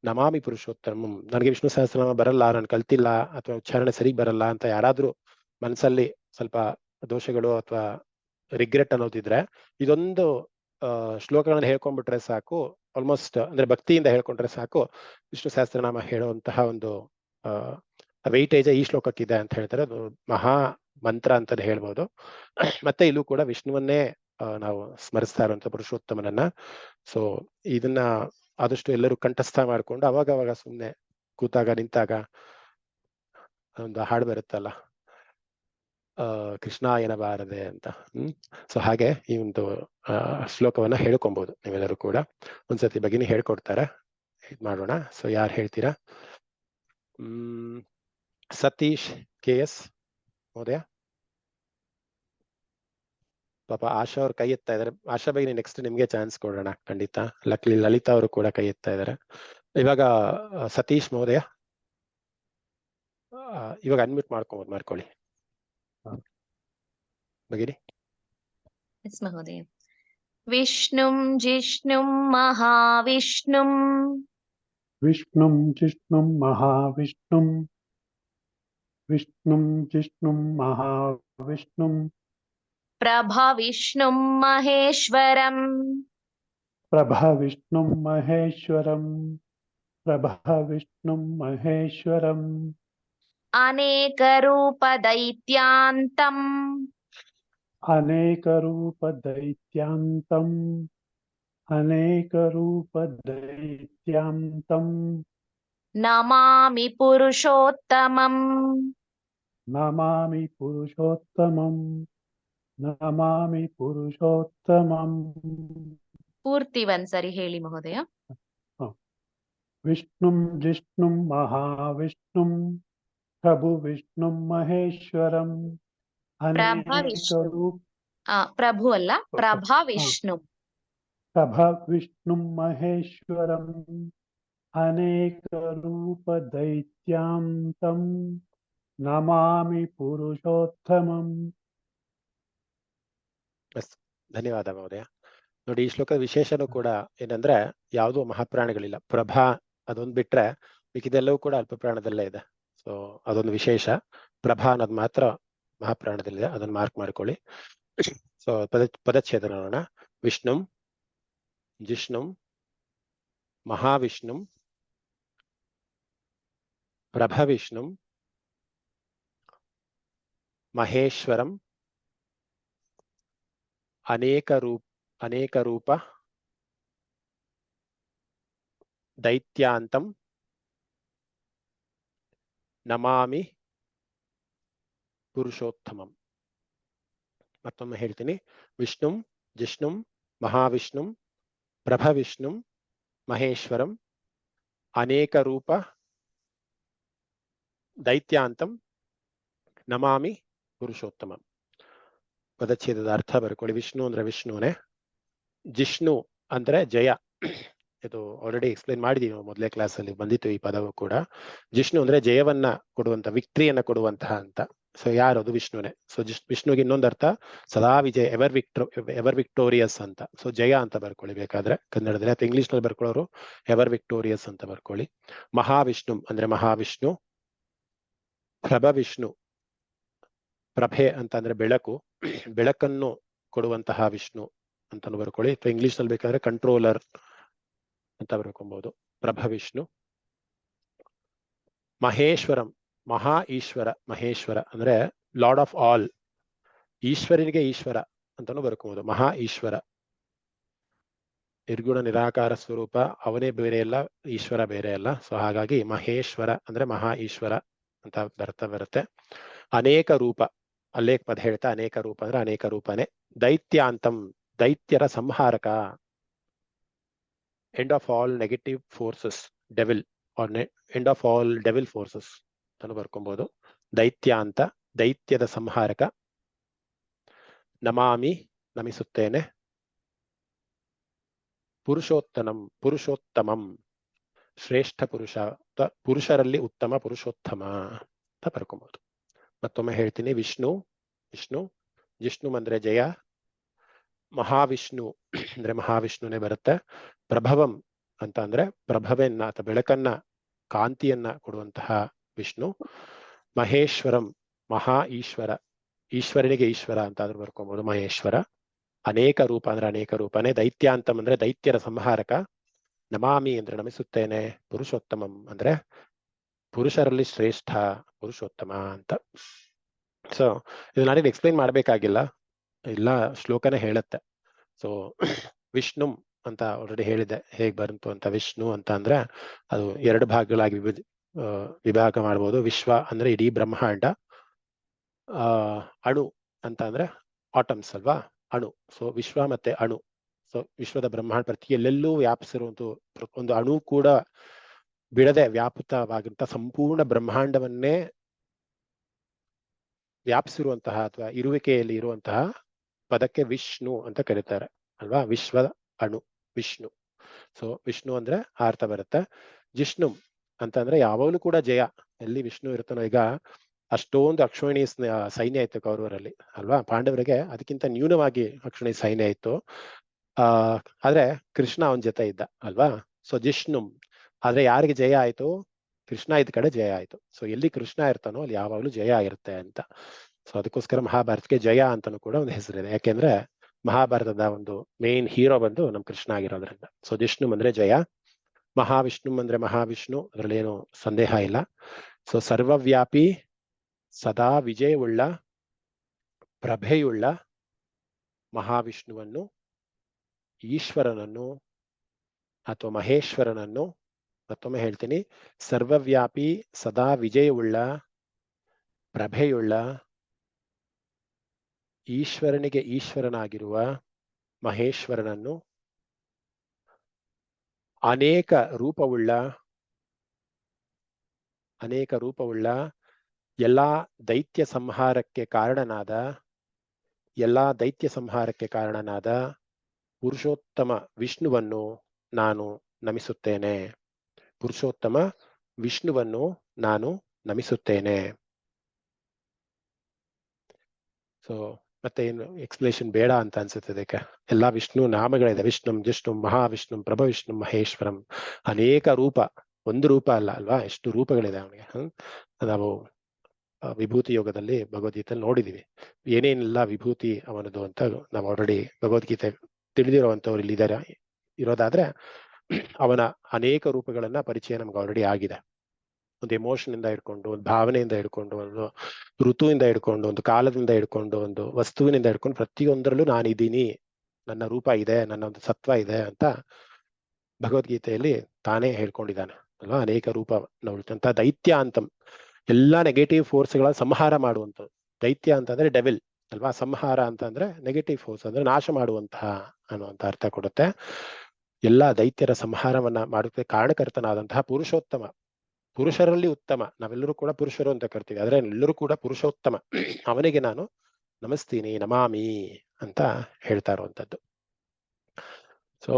ನಮಾಮಿ ಪುರುಷೋತ್ತಮಂ. ನನಗೆ ವಿಷ್ಣು ಸಹಸ್ರನಾಮ ಬರಲ್ಲ, ನಾನು ಕಲ್ತಿಲ್ಲ, ಅಥವಾ ಉಚ್ಚಾರಣೆ ಸರಿ ಬರಲ್ಲ ಅಂತ ಯಾರಾದ್ರೂ ಮನಸ್ಸಲ್ಲಿ ಸ್ವಲ್ಪ ದೋಷಗಳು ಅಥವಾ ರಿಗ್ರೆಟ್ ಅನ್ನೋದಿದ್ರೆ ಇದೊಂದು ಶ್ಲೋಕಗಳನ್ನ ಹೇಳ್ಕೊಂಡ್ಬಿಟ್ರೆ ಸಾಕು. ಆಲ್ಮೋಸ್ಟ್ ಅಂದ್ರೆ ಭಕ್ತಿಯಿಂದ ಹೇಳ್ಕೊಂಡ್ರೆ ಸಾಕು, ವಿಷ್ಣು ಸಹಸ್ರನಾಮ ಹೇಳುವಂತಹ ಒಂದು ವೆಯ್ಟೇಜ್ ಈ ಶ್ಲೋಕಕ್ಕಿದೆ ಅಂತ ಹೇಳ್ತಾರೆ. ಅದು ಮಹಾ ಮಂತ್ರ ಅಂತಾನೆ ಹೇಳ್ಬೋದು. ಮತ್ತೆ ಇಲ್ಲೂ ಕೂಡ ವಿಷ್ಣುವನ್ನೇ ನಾವು ಸ್ಮರಿಸ್ತಾ ಇರುವಂತ ಪುರುಷೋತ್ತಮನನ್ನ. ಸೊ ಇದನ್ನ ಆದಷ್ಟು ಎಲ್ಲರೂ ಕಂಠಸ್ಥ ಮಾಡ್ಕೊಂಡು ಅವಾಗ ಸುಮ್ನೆ ಕೂತಾಗ ನಿಂತಾಗ ಒಂದು ಹಾಡು ಬರುತ್ತಲ್ಲ, ಕೃಷ್ಣಾಯನ ಬಾರದೆ ಅಂತ. ಸೊ ಹಾಗೆ ಈ ಒಂದು ಶ್ಲೋಕವನ್ನ ಹೇಳ್ಕೊಬಹುದು ನೀವೆಲ್ಲರೂ ಕೂಡ. ಒಂದ್ಸತಿ ಭಗಿನಿ ಹೇಳ್ಕೊಡ್ತಾರೆ, ಇದ್ ಮಾಡೋಣ. ಸೊ ಯಾರು ಹೇಳ್ತೀರಾ? ಸತೀಶ್ KS ಮಹೋದಯ. ಪಾಪ ಆಶಾ ಅವ್ರು ಕೈ ಎತ್ತಾ ಇದಾರೆ. ಆಶಾ ಭಗಿನಿ ನೆಕ್ಸ್ಟ್ ನಿಮ್ಗೆ ಚಾನ್ಸ್ ಕೊಡೋಣ ಖಂಡಿತ. ಲಕ್ಲಿ ಲಲಿತಾ ಅವರು ಕೂಡ ಕೈ ಎತ್ತಾ ಇದಾರೆ. ಇವಾಗ ಸತೀಶ್ ಮಹೋದಯ ಇವಾಗ ಅನ್ಮ್ಯೂಟ್ ಮಾಡ್ಕೊಳ್ಳಿ ಭಗಿನಿ. ಮಹೋದಯ. ವಿಷ್ಣುಂ ಜಿಷ್ಣುಂ ಮಹಾವಿಷ್ಣುಂ ವಿಷ್ಣುಂ ಜಿಷ್ಣುಂ ಮಹಾವಿಷ್ಣುಂ ವಿಷ್ಣುಂ ಜಿಷ್ಣುಂ ಮಹಾವಿಷ್ಣುಂ ಪ್ರಭವಿಷ್ಣುಂ ಮಹೇಶ್ವರಂ ಪ್ರಭವಿಷ್ಣುಂ ಮಹೇಶ್ವರಂ ಪ್ರಭವಿಷ್ಣುಂ ಮಹೇಶ್ವರಂ ಅನೇಕರೂಪದೈತ್ಯಾಂತಂ ಅನೇಕರೂಪದೈತ್ಯಾಂತಂ ಅನೇಕರೂಪದೈತ್ಯಾಂತಂ ನಮಾಮಿ ಪುರುಷೋತ್ತಮಂ ನಮಾಮಿ ಪುರುಷೋತ್ತಮಂ ನಮಾಮಿ ಪುರುಷೋತ್ತಮಂ. ಪೂರ್ತಿ ಒಂದ್ಸರಿ ಹೇಳಿ ಮಹೋದಯ. ವಿಷ್ಣುಂ ಜಿಷ್ಣುಂ ಮಹಾವಿಷ್ಣುಂ ಪ್ರಭು ವಿಷ್ಣುಂ ಮಹೇಶ್ವರಂ ಪ್ರಭು ಅಲ್ಲ, ಪ್ರಭವಿಷ್ಣು. ಪ್ರಭವಿಷ್ಣುಂ ಮಹೇಶ್ವರಂ ಅನೇಕರೂಪದೈತ್ಯಾಂತಂ ನಮಾಮಿ ಪುರುಷೋತ್ತಮಂ. ಧನ್ಯವಾದ ಮಹೋದಯ. ನೋಡಿ, ಈ ಶ್ಲೋಕದ ವಿಶೇಷನೂ ಕೂಡ ಏನಂದ್ರೆ ಯಾವುದೂ ಮಹಾಪ್ರಾಣಿಗಳಿಲ್ಲ. ಪ್ರಭಾ ಅದೊಂದು ಬಿಟ್ರೆ ಮಿಕ್ಕಿದೆಲ್ಲವೂ ಕೂಡ ಅಲ್ಪ ಪ್ರಾಣದಲ್ಲೇ ಇದೆ. ಸೊ ಅದೊಂದು ವಿಶೇಷ. ಪ್ರಭಾ ಅನ್ನೋದು ಮಾತ್ರ ಮಹಾಪ್ರಾಣದಲ್ಲಿದೆ, ಅದನ್ನು ಮಾರ್ಕ್ ಮಾಡ್ಕೊಳ್ಳಿ. ಸೊ ಪದಚ್ಛೇದ ನೋಡೋಣ. ವಿಷ್ಣುಂ ಜಿಷ್ಣುಂ ಮಹಾವಿಷ್ಣುಂ ಪ್ರಭವಿಷ್ಣುಂ ಮಹೇಶ್ವರಂ ಅನೇಕ ರೂಪ ದೈತ್ಯಾಂತಂ ನಮಾಮಿ ಪುರುಷೋತ್ತಮಂ. ಮತ್ತೊಮ್ಮೆ ಹೇಳ್ತೀನಿ, ವಿಷ್ಣುಂ ಜಿಷ್ಣುಂ ಮಹಾವಿಷ್ಣುಂ ಪ್ರಭವಿಷ್ಣುಂ ಮಹೇಶ್ವರಂ ಅನೇಕ ರೂಪ ದೈತ್ಯಾಂತಂ ನಮಾಮಿ ಪುರುಷೋತ್ತಮಂ. ಪದಚ್ಛೇದದ ಅರ್ಥ ಬರ್ಕೊಳ್ಳಿ. ವಿಷ್ಣು ಅಂದ್ರೆ ವಿಷ್ಣುನೇ, ಜಿಷ್ಣು ಅಂದ್ರೆ ಜಯ. ಇದು ಆಲ್ರೆಡಿ ಎಕ್ಸ್ಪ್ಲೇನ್ ಮಾಡಿದೀವಿ ಮೊದಲೇ ಕ್ಲಾಸ್ ಅಲ್ಲಿ ಬಂದಿತ್ತು ಈ ಪದವು ಕೂಡ. ಜಿಷ್ಣು ಅಂದ್ರೆ ಜಯವನ್ನ ಕೊಡುವಂತ, ವಿಕ್ಟ್ರಿಯನ್ನ ಕೊಡುವಂತಹ ಅಂತ. ಸೊ ಯಾರದು? ವಿಷ್ಣುನೇ. ಸೊ ವಿಷ್ಣುಗೆ ಇನ್ನೊಂದು ಅರ್ಥ ಸದಾ ವಿಜಯ, ಎವರ್ ವಿಕ್ಟೋರಿಯಸ್ ಅಂತ. ಸೊ ಜಯ ಅಂತ ಬರ್ಕೊಳ್ಳಿ ಬೇಕಾದ್ರೆ ಕನ್ನಡದಲ್ಲಿ, ಅಥವಾ ಇಂಗ್ಲಿಷ್ ನಲ್ಲಿ ಬರ್ಕೊಳ್ಳೋರು ಎವರ್ ವಿಕ್ಟೋರಿಯಸ್ ಅಂತ ಬರ್ಕೊಳ್ಳಿ. ಮಹಾವಿಷ್ಣು ಅಂದ್ರೆ ಮಹಾವಿಷ್ಣು, ಪ್ರಭವಿಷ್ಣು, ಪ್ರಭೆ ಅಂತ ಅಂದ್ರೆ ಬೆಳಕು, ಬೆಳಕನ್ನು ಕೊಡುವಂತಹ ವಿಷ್ಣು ಅಂತಾನು ಬರ್ಕೊಳ್ಳಿ. ಅಥವಾ ಇಂಗ್ಲಿಷ್ ನಲ್ಲಿ ಬೇಕಾದ್ರೆ ಕಂಟ್ರೋಲರ್ ಅಂತ ಬರ್ಕೊಬಹುದು, ಪ್ರಭವಿಷ್ಣು. ಮಹೇಶ್ವರಂ, ಮಹಾ ಈಶ್ವರ, ಮಹೇಶ್ವರ ಅಂದ್ರೆ ಲಾರ್ಡ್ ಆಫ್ ಆಲ್, ಈಶ್ವರನಿಗೆ ಈಶ್ವರ ಅಂತಾನು ಬರ್ಕೋಬಹುದು. ಮಹಾ ಈಶ್ವರ, ನಿರ್ಗುಣ ನಿರಾಕಾರ ಸ್ವರೂಪ, ಅವನೇ ಬೇರೆ ಅಲ್ಲ, ಈಶ್ವರ ಬೇರೆ ಅಲ್ಲ. ಸೊ ಹಾಗಾಗಿ ಮಹೇಶ್ವರ ಅಂದ್ರೆ ಮಹಾ ಈಶ್ವರ ಅಂತ ಅರ್ಥ ಬರುತ್ತೆ. ಅನೇಕ ರೂಪ, ಅಲ್ಲೇ ಪದ ಹೇಳ್ತಾ ಅನೇಕ ರೂಪ ಅಂದ್ರೆ ಅನೇಕ ರೂಪನೇ. ದೈತ್ಯಾಂತಂ, ದೈತ್ಯರ ಸಂಹಾರಕ, end of all negative forces, devil or end of all devil forces ಅಂತ ಬರ್ಕೊಬಹುದು. ದೈತ್ಯಾಂತ, ದೈತ್ಯದ ಸಂಹಾರಕ. ನಮಾಮಿ, ನಮಿಸುತ್ತೇನೆ. ಪುರುಷೋತ್ತಮಂ, ಪುರುಷೋತ್ತಮಂ ಶ್ರೇಷ್ಠ ಪುರುಷ, ಪುರುಷರಲ್ಲಿ ಉತ್ತಮ, ಪುರುಷೋತ್ತಮ ಅಂತ ಬರ್ಕೊಬಹುದು. ಮತ್ತೊಮ್ಮೆ ಹೇಳ್ತೀನಿ, ವಿಷ್ಣು ವಿಷ್ಣು, ಜಿಷ್ಣು ಅಂದ್ರೆ ಜಯ, ಮಹಾವಿಷ್ಣು ಅಂದ್ರೆ ಮಹಾವಿಷ್ಣುನೇ ಬರುತ್ತೆ. ಪ್ರಭವಂ ಅಂತ ಅಂದ್ರೆ ಪ್ರಭವೆಯನ್ನ ಅಥವಾ ಬೆಳಕನ್ನ, ಕಾಂತಿಯನ್ನ ಕೊಡುವಂತಹ ವಿಷ್ಣು. ಮಹೇಶ್ವರಂ, ಮಹಾ ಈಶ್ವರ, ಈಶ್ವರನಿಗೆ ಈಶ್ವರ ಅಂತ ಆದ್ರೂ ಬರ್ಕೊಬಹುದು, ಮಹೇಶ್ವರ. ಅನೇಕ ರೂಪ ಅಂದ್ರೆ ಅನೇಕ ರೂಪನೇ. ದೈತ್ಯಾಂತಂ ಅಂದ್ರೆ ದೈತ್ಯರ ಸಂಹಾರಕ. ನಮಾಮಿ ಅಂದ್ರೆ ನಮಿಸುತ್ತೇನೆ. ಪುರುಷೋತ್ತಮಂ ಅಂದ್ರೆ ಪುರುಷರಲ್ಲಿ ಶ್ರೇಷ್ಠ, ಪುರುಷೋತ್ತಮ ಅಂತ. ಸೊ ಇದು ನಾನೇನು ಎಕ್ಸ್ಪ್ಲೈನ್ ಮಾಡ್ಬೇಕಾಗಿಲ್ಲ, ಇಲ್ಲ ಶ್ಲೋಕನೇ ಹೇಳುತ್ತೆ. ಸೊ ವಿಷ್ಣು ಅಂತ ಆಲ್ರೆಡಿ ಹೇಳಿದೆ ಹೇಗ್ ಬಂತು ಅಂತ. ವಿಷ್ಣು ಅಂತ ಅಂದ್ರೆ ಅದು ಎರಡು ಭಾಗಗಳಾಗಿ ವಿಭಾಗ ಮಾಡ್ಬೋದು. ವಿಶ್ವ ಅಂದ್ರೆ ಇಡೀ ಬ್ರಹ್ಮಾಂಡ, ಅಣು ಅಂತ ಅಂದ್ರೆ ಆಟಮ್ಸ್ ಅಲ್ವಾ, ಅಣು. ಸೊ ವಿಶ್ವ ಮತ್ತೆ ಅಣು. ಸೊ ವಿಶ್ವದ ಬ್ರಹ್ಮಾಂಡ ಪ್ರತಿ ಎಲ್ಲೆಲ್ಲೂ ವ್ಯಾಪಿಸಿರುವಂತ ಒಂದು ಅಣು ಕೂಡ ಬಿಡದೆ ವ್ಯಾಪೃತವಾಗಿರುವಂತಹ ಸಂಪೂರ್ಣ ಬ್ರಹ್ಮಾಂಡವನ್ನೇ ವ್ಯಾಪಿಸಿರುವಂತಹ ಅಥವಾ ಇರುವಿಕೆಯಲ್ಲಿ ಇರುವಂತಹ ಪದಕ್ಕೆ ವಿಷ್ಣು ಅಂತ ಕರೀತಾರೆ ಅಲ್ವಾ. ವಿಶ್ವದ ಅಣು ವಿಷ್ಣು. ಸೊ ವಿಷ್ಣು ಅಂದ್ರೆ ಆ ಅರ್ಥ ಬರುತ್ತೆ. ಜಿಷ್ಣು ಅಂತ ಅಂದ್ರೆ ಯಾವಾಗಲೂ ಕೂಡ ಜಯ, ಎಲ್ಲಿ ವಿಷ್ಣು ಇರ್ತಾನೋ. ಈಗ ಅಷ್ಟೊಂದು ಅಕ್ಷೋಹಿಣಿ ಸೈನ್ಯ ಇತ್ತು ಕೌರವರಲ್ಲಿ ಅಲ್ವಾ, ಪಾಂಡವರಿಗೆ ಅದಕ್ಕಿಂತ ನ್ಯೂನವಾಗಿ ಅಕ್ಷೋಹಿಣಿ ಸೈನ್ಯ ಇತ್ತು. ಆದ್ರೆ ಕೃಷ್ಣ ಅವನ ಜೊತೆ ಇದ್ದ ಅಲ್ವಾ. ಸೊ ಜಿಷ್ಣು ಆದ್ರೆ ಯಾರಿಗೆ ಜಯ ಆಯ್ತು? ಕೃಷ್ಣ ಇದ್ದ ಕಡೆ ಜಯ ಆಯ್ತು. ಸೊ ಎಲ್ಲಿ ಕೃಷ್ಣ ಇರ್ತಾನೋ ಅಲ್ಲಿ ಯಾವಾಗ್ಲೂ ಜಯ ಇರುತ್ತೆ ಅಂತ. ಸೊ ಅದಕ್ಕೋಸ್ಕರ ಮಹಾಭಾರತಕ್ಕೆ ಜಯ ಅಂತಾನು ಕೂಡ ಒಂದು ಹೆಸರಿದೆ. ಯಾಕೆಂದ್ರೆ ಮಹಾಭಾರತದ ಒಂದು ಮೇನ್ ಹೀರೋ ಬಂದು ನಮ್ ಕೃಷ್ಣ ಆಗಿರೋದ್ರಿಂದ. ಸೊ ಜಿಷ್ಣು ಅಂದ್ರೆ ಜಯ, ಮಹಾವಿಷ್ಣು ಅಂದ್ರೆ ಮಹಾವಿಷ್ಣು, ಅದ್ರಲ್ಲಿ ಏನು ಸಂದೇಹ ಇಲ್ಲ. ಸೊ ಸರ್ವವ್ಯಾಪಿ, ಸದಾ ವಿಜಯವುಳ್ಳ, ಪ್ರಭೆಯುಳ್ಳ ಮಹಾವಿಷ್ಣುವನ್ನು, ಈಶ್ವರನನ್ನು ಅಥವಾ ಮಹೇಶ್ವರನನ್ನು, ಮತ್ತೊಮ್ಮೆ ಹೇಳ್ತೀನಿ, ಸರ್ವವ್ಯಾಪಿ ಸದಾ ವಿಜಯವುಳ್ಳ ಪ್ರಭೆಯುಳ್ಳ ಈಶ್ವರನಿಗೆ ಈಶ್ವರನಾಗಿರುವ ಮಹೇಶ್ವರನನ್ನು, ಅನೇಕ ರೂಪವುಳ್ಳ ಎಲ್ಲಾ ದೈತ್ಯ ಸಂಹಾರಕ್ಕೆ ಕಾರಣನಾದ ಪುರುಷೋತ್ತಮ ವಿಷ್ಣುವನ್ನು ನಾನು ನಮಿಸುತ್ತೇನೆ. ಪುರುಷೋತ್ತಮ ವಿಷ್ಣುವನ್ನು ನಾನು ನಮಿಸುತ್ತೇನೆ. ಸೊ ಮತ್ತೆ ಏನು ಎಕ್ಸ್ಪ್ಲೇಷನ್ ಬೇಡ ಅಂತ ಅನ್ಸುತ್ತೆ. ಇದಕ್ಕೆ ಎಲ್ಲಾ ವಿಷ್ಣು ನಾಮಗಳಿದೆ. ವಿಷ್ಣು ಜಿಷ್ಣು ಮಹಾವಿಷ್ಣು ಪ್ರಭವಿಷ್ಣು ಮಹೇಶ್ವರಂ. ಅನೇಕ ರೂಪ, ಒಂದು ರೂಪ ಅಲ್ಲ ಅಲ್ವಾ, ಎಷ್ಟು ರೂಪಗಳಿದೆ ಅವನಿಗೆ. ನಾವು ವಿಭೂತಿ ಯೋಗದಲ್ಲಿ ಭಗವದ್ಗೀತೆಯಲ್ಲಿ ನೋಡಿದೀವಿ ಏನೇನೆಲ್ಲ ವಿಭೂತಿ ಅವನದು ಅಂತ. ನಾವು ಆಲ್ರೆಡಿ ಭಗವದ್ಗೀತೆ ತಿಳಿದಿರುವಂತವ್ರು ಇಲ್ಲಿ ಇರೋದಾದ್ರೆ ಅವನ ಅನೇಕ ರೂಪಗಳನ್ನ ಪರಿಚಯ ನಮ್ಗೆ ಆಲ್ರೆಡಿ ಆಗಿದೆ. ಒಂದು ಎಮೋಷನ್ ಇಂದ ಹಿಡ್ಕೊಂಡು, ಒಂದು ಭಾವನೆಯಿಂದ ಹಿಡ್ಕೊಂಡು, ಒಂದು ಋತುವಿಂದ ಹಿಡ್ಕೊಂಡು, ಒಂದು ಕಾಲದಿಂದ ಹಿಡ್ಕೊಂಡು, ಒಂದು ವಸ್ತುವಿನಿಂದ ಹಿಡ್ಕೊಂಡು ಪ್ರತಿಯೊಂದರಲ್ಲೂ ನಾನಿದ್ದೀನಿ, ನನ್ನ ರೂಪ ಇದೆ, ನನ್ನ ಒಂದು ಸತ್ವ ಇದೆ ಅಂತ ಭಗವದ್ಗೀತೆಯಲ್ಲಿ ತಾನೇ ಹೇಳ್ಕೊಂಡಿದ್ದಾನೆ ಅಲ್ವಾ. ಅನೇಕ ರೂಪ ನೋಡ್ತಂತ. ದೈತ್ಯ ಅಂತಂ ಎಲ್ಲಾ ನೆಗೆಟಿವ್ ಫೋರ್ಸ್ಗಳ ಸಂಹಾರ ಮಾಡುವಂಥದ್ದು. ದೈತ್ಯ ಅಂತಂದ್ರೆ ಡೆವಿಲ್, ಅಲ್ವಾ. ಸಂಹಾರ ಅಂತಂದ್ರೆ ನೆಗೆಟಿವ್ ಫೋರ್ಸ್, ಅಂದ್ರೆ ನಾಶ ಮಾಡುವಂತಹ ಅನ್ನುವಂತ ಅರ್ಥ ಕೊಡುತ್ತೆ. ಎಲ್ಲಾ ದೈತ್ಯರ ಸಂಹಾರವನ್ನ ಮಾಡೋದಕ್ಕೆ ಕಾರಣಕರ್ತನಾದಂತಹ ಪುರುಷೋತ್ತಮ, ಪುರುಷರಲ್ಲಿ ಉತ್ತಮ, ನಾವೆಲ್ಲರೂ ಕೂಡ ಪುರುಷರು ಅಂತ ಕರ್ತೀವಿ, ಆದ್ರೆ ಎಲ್ಲರೂ ಕೂಡ ಪುರುಷೋತ್ತಮ, ಅವನಿಗೆ ನಾನು ನಮಸ್ತೀನಿ, ನಮಾಮಿ ಅಂತ ಹೇಳ್ತಾ ಇರುವಂತದ್ದು. ಸೊ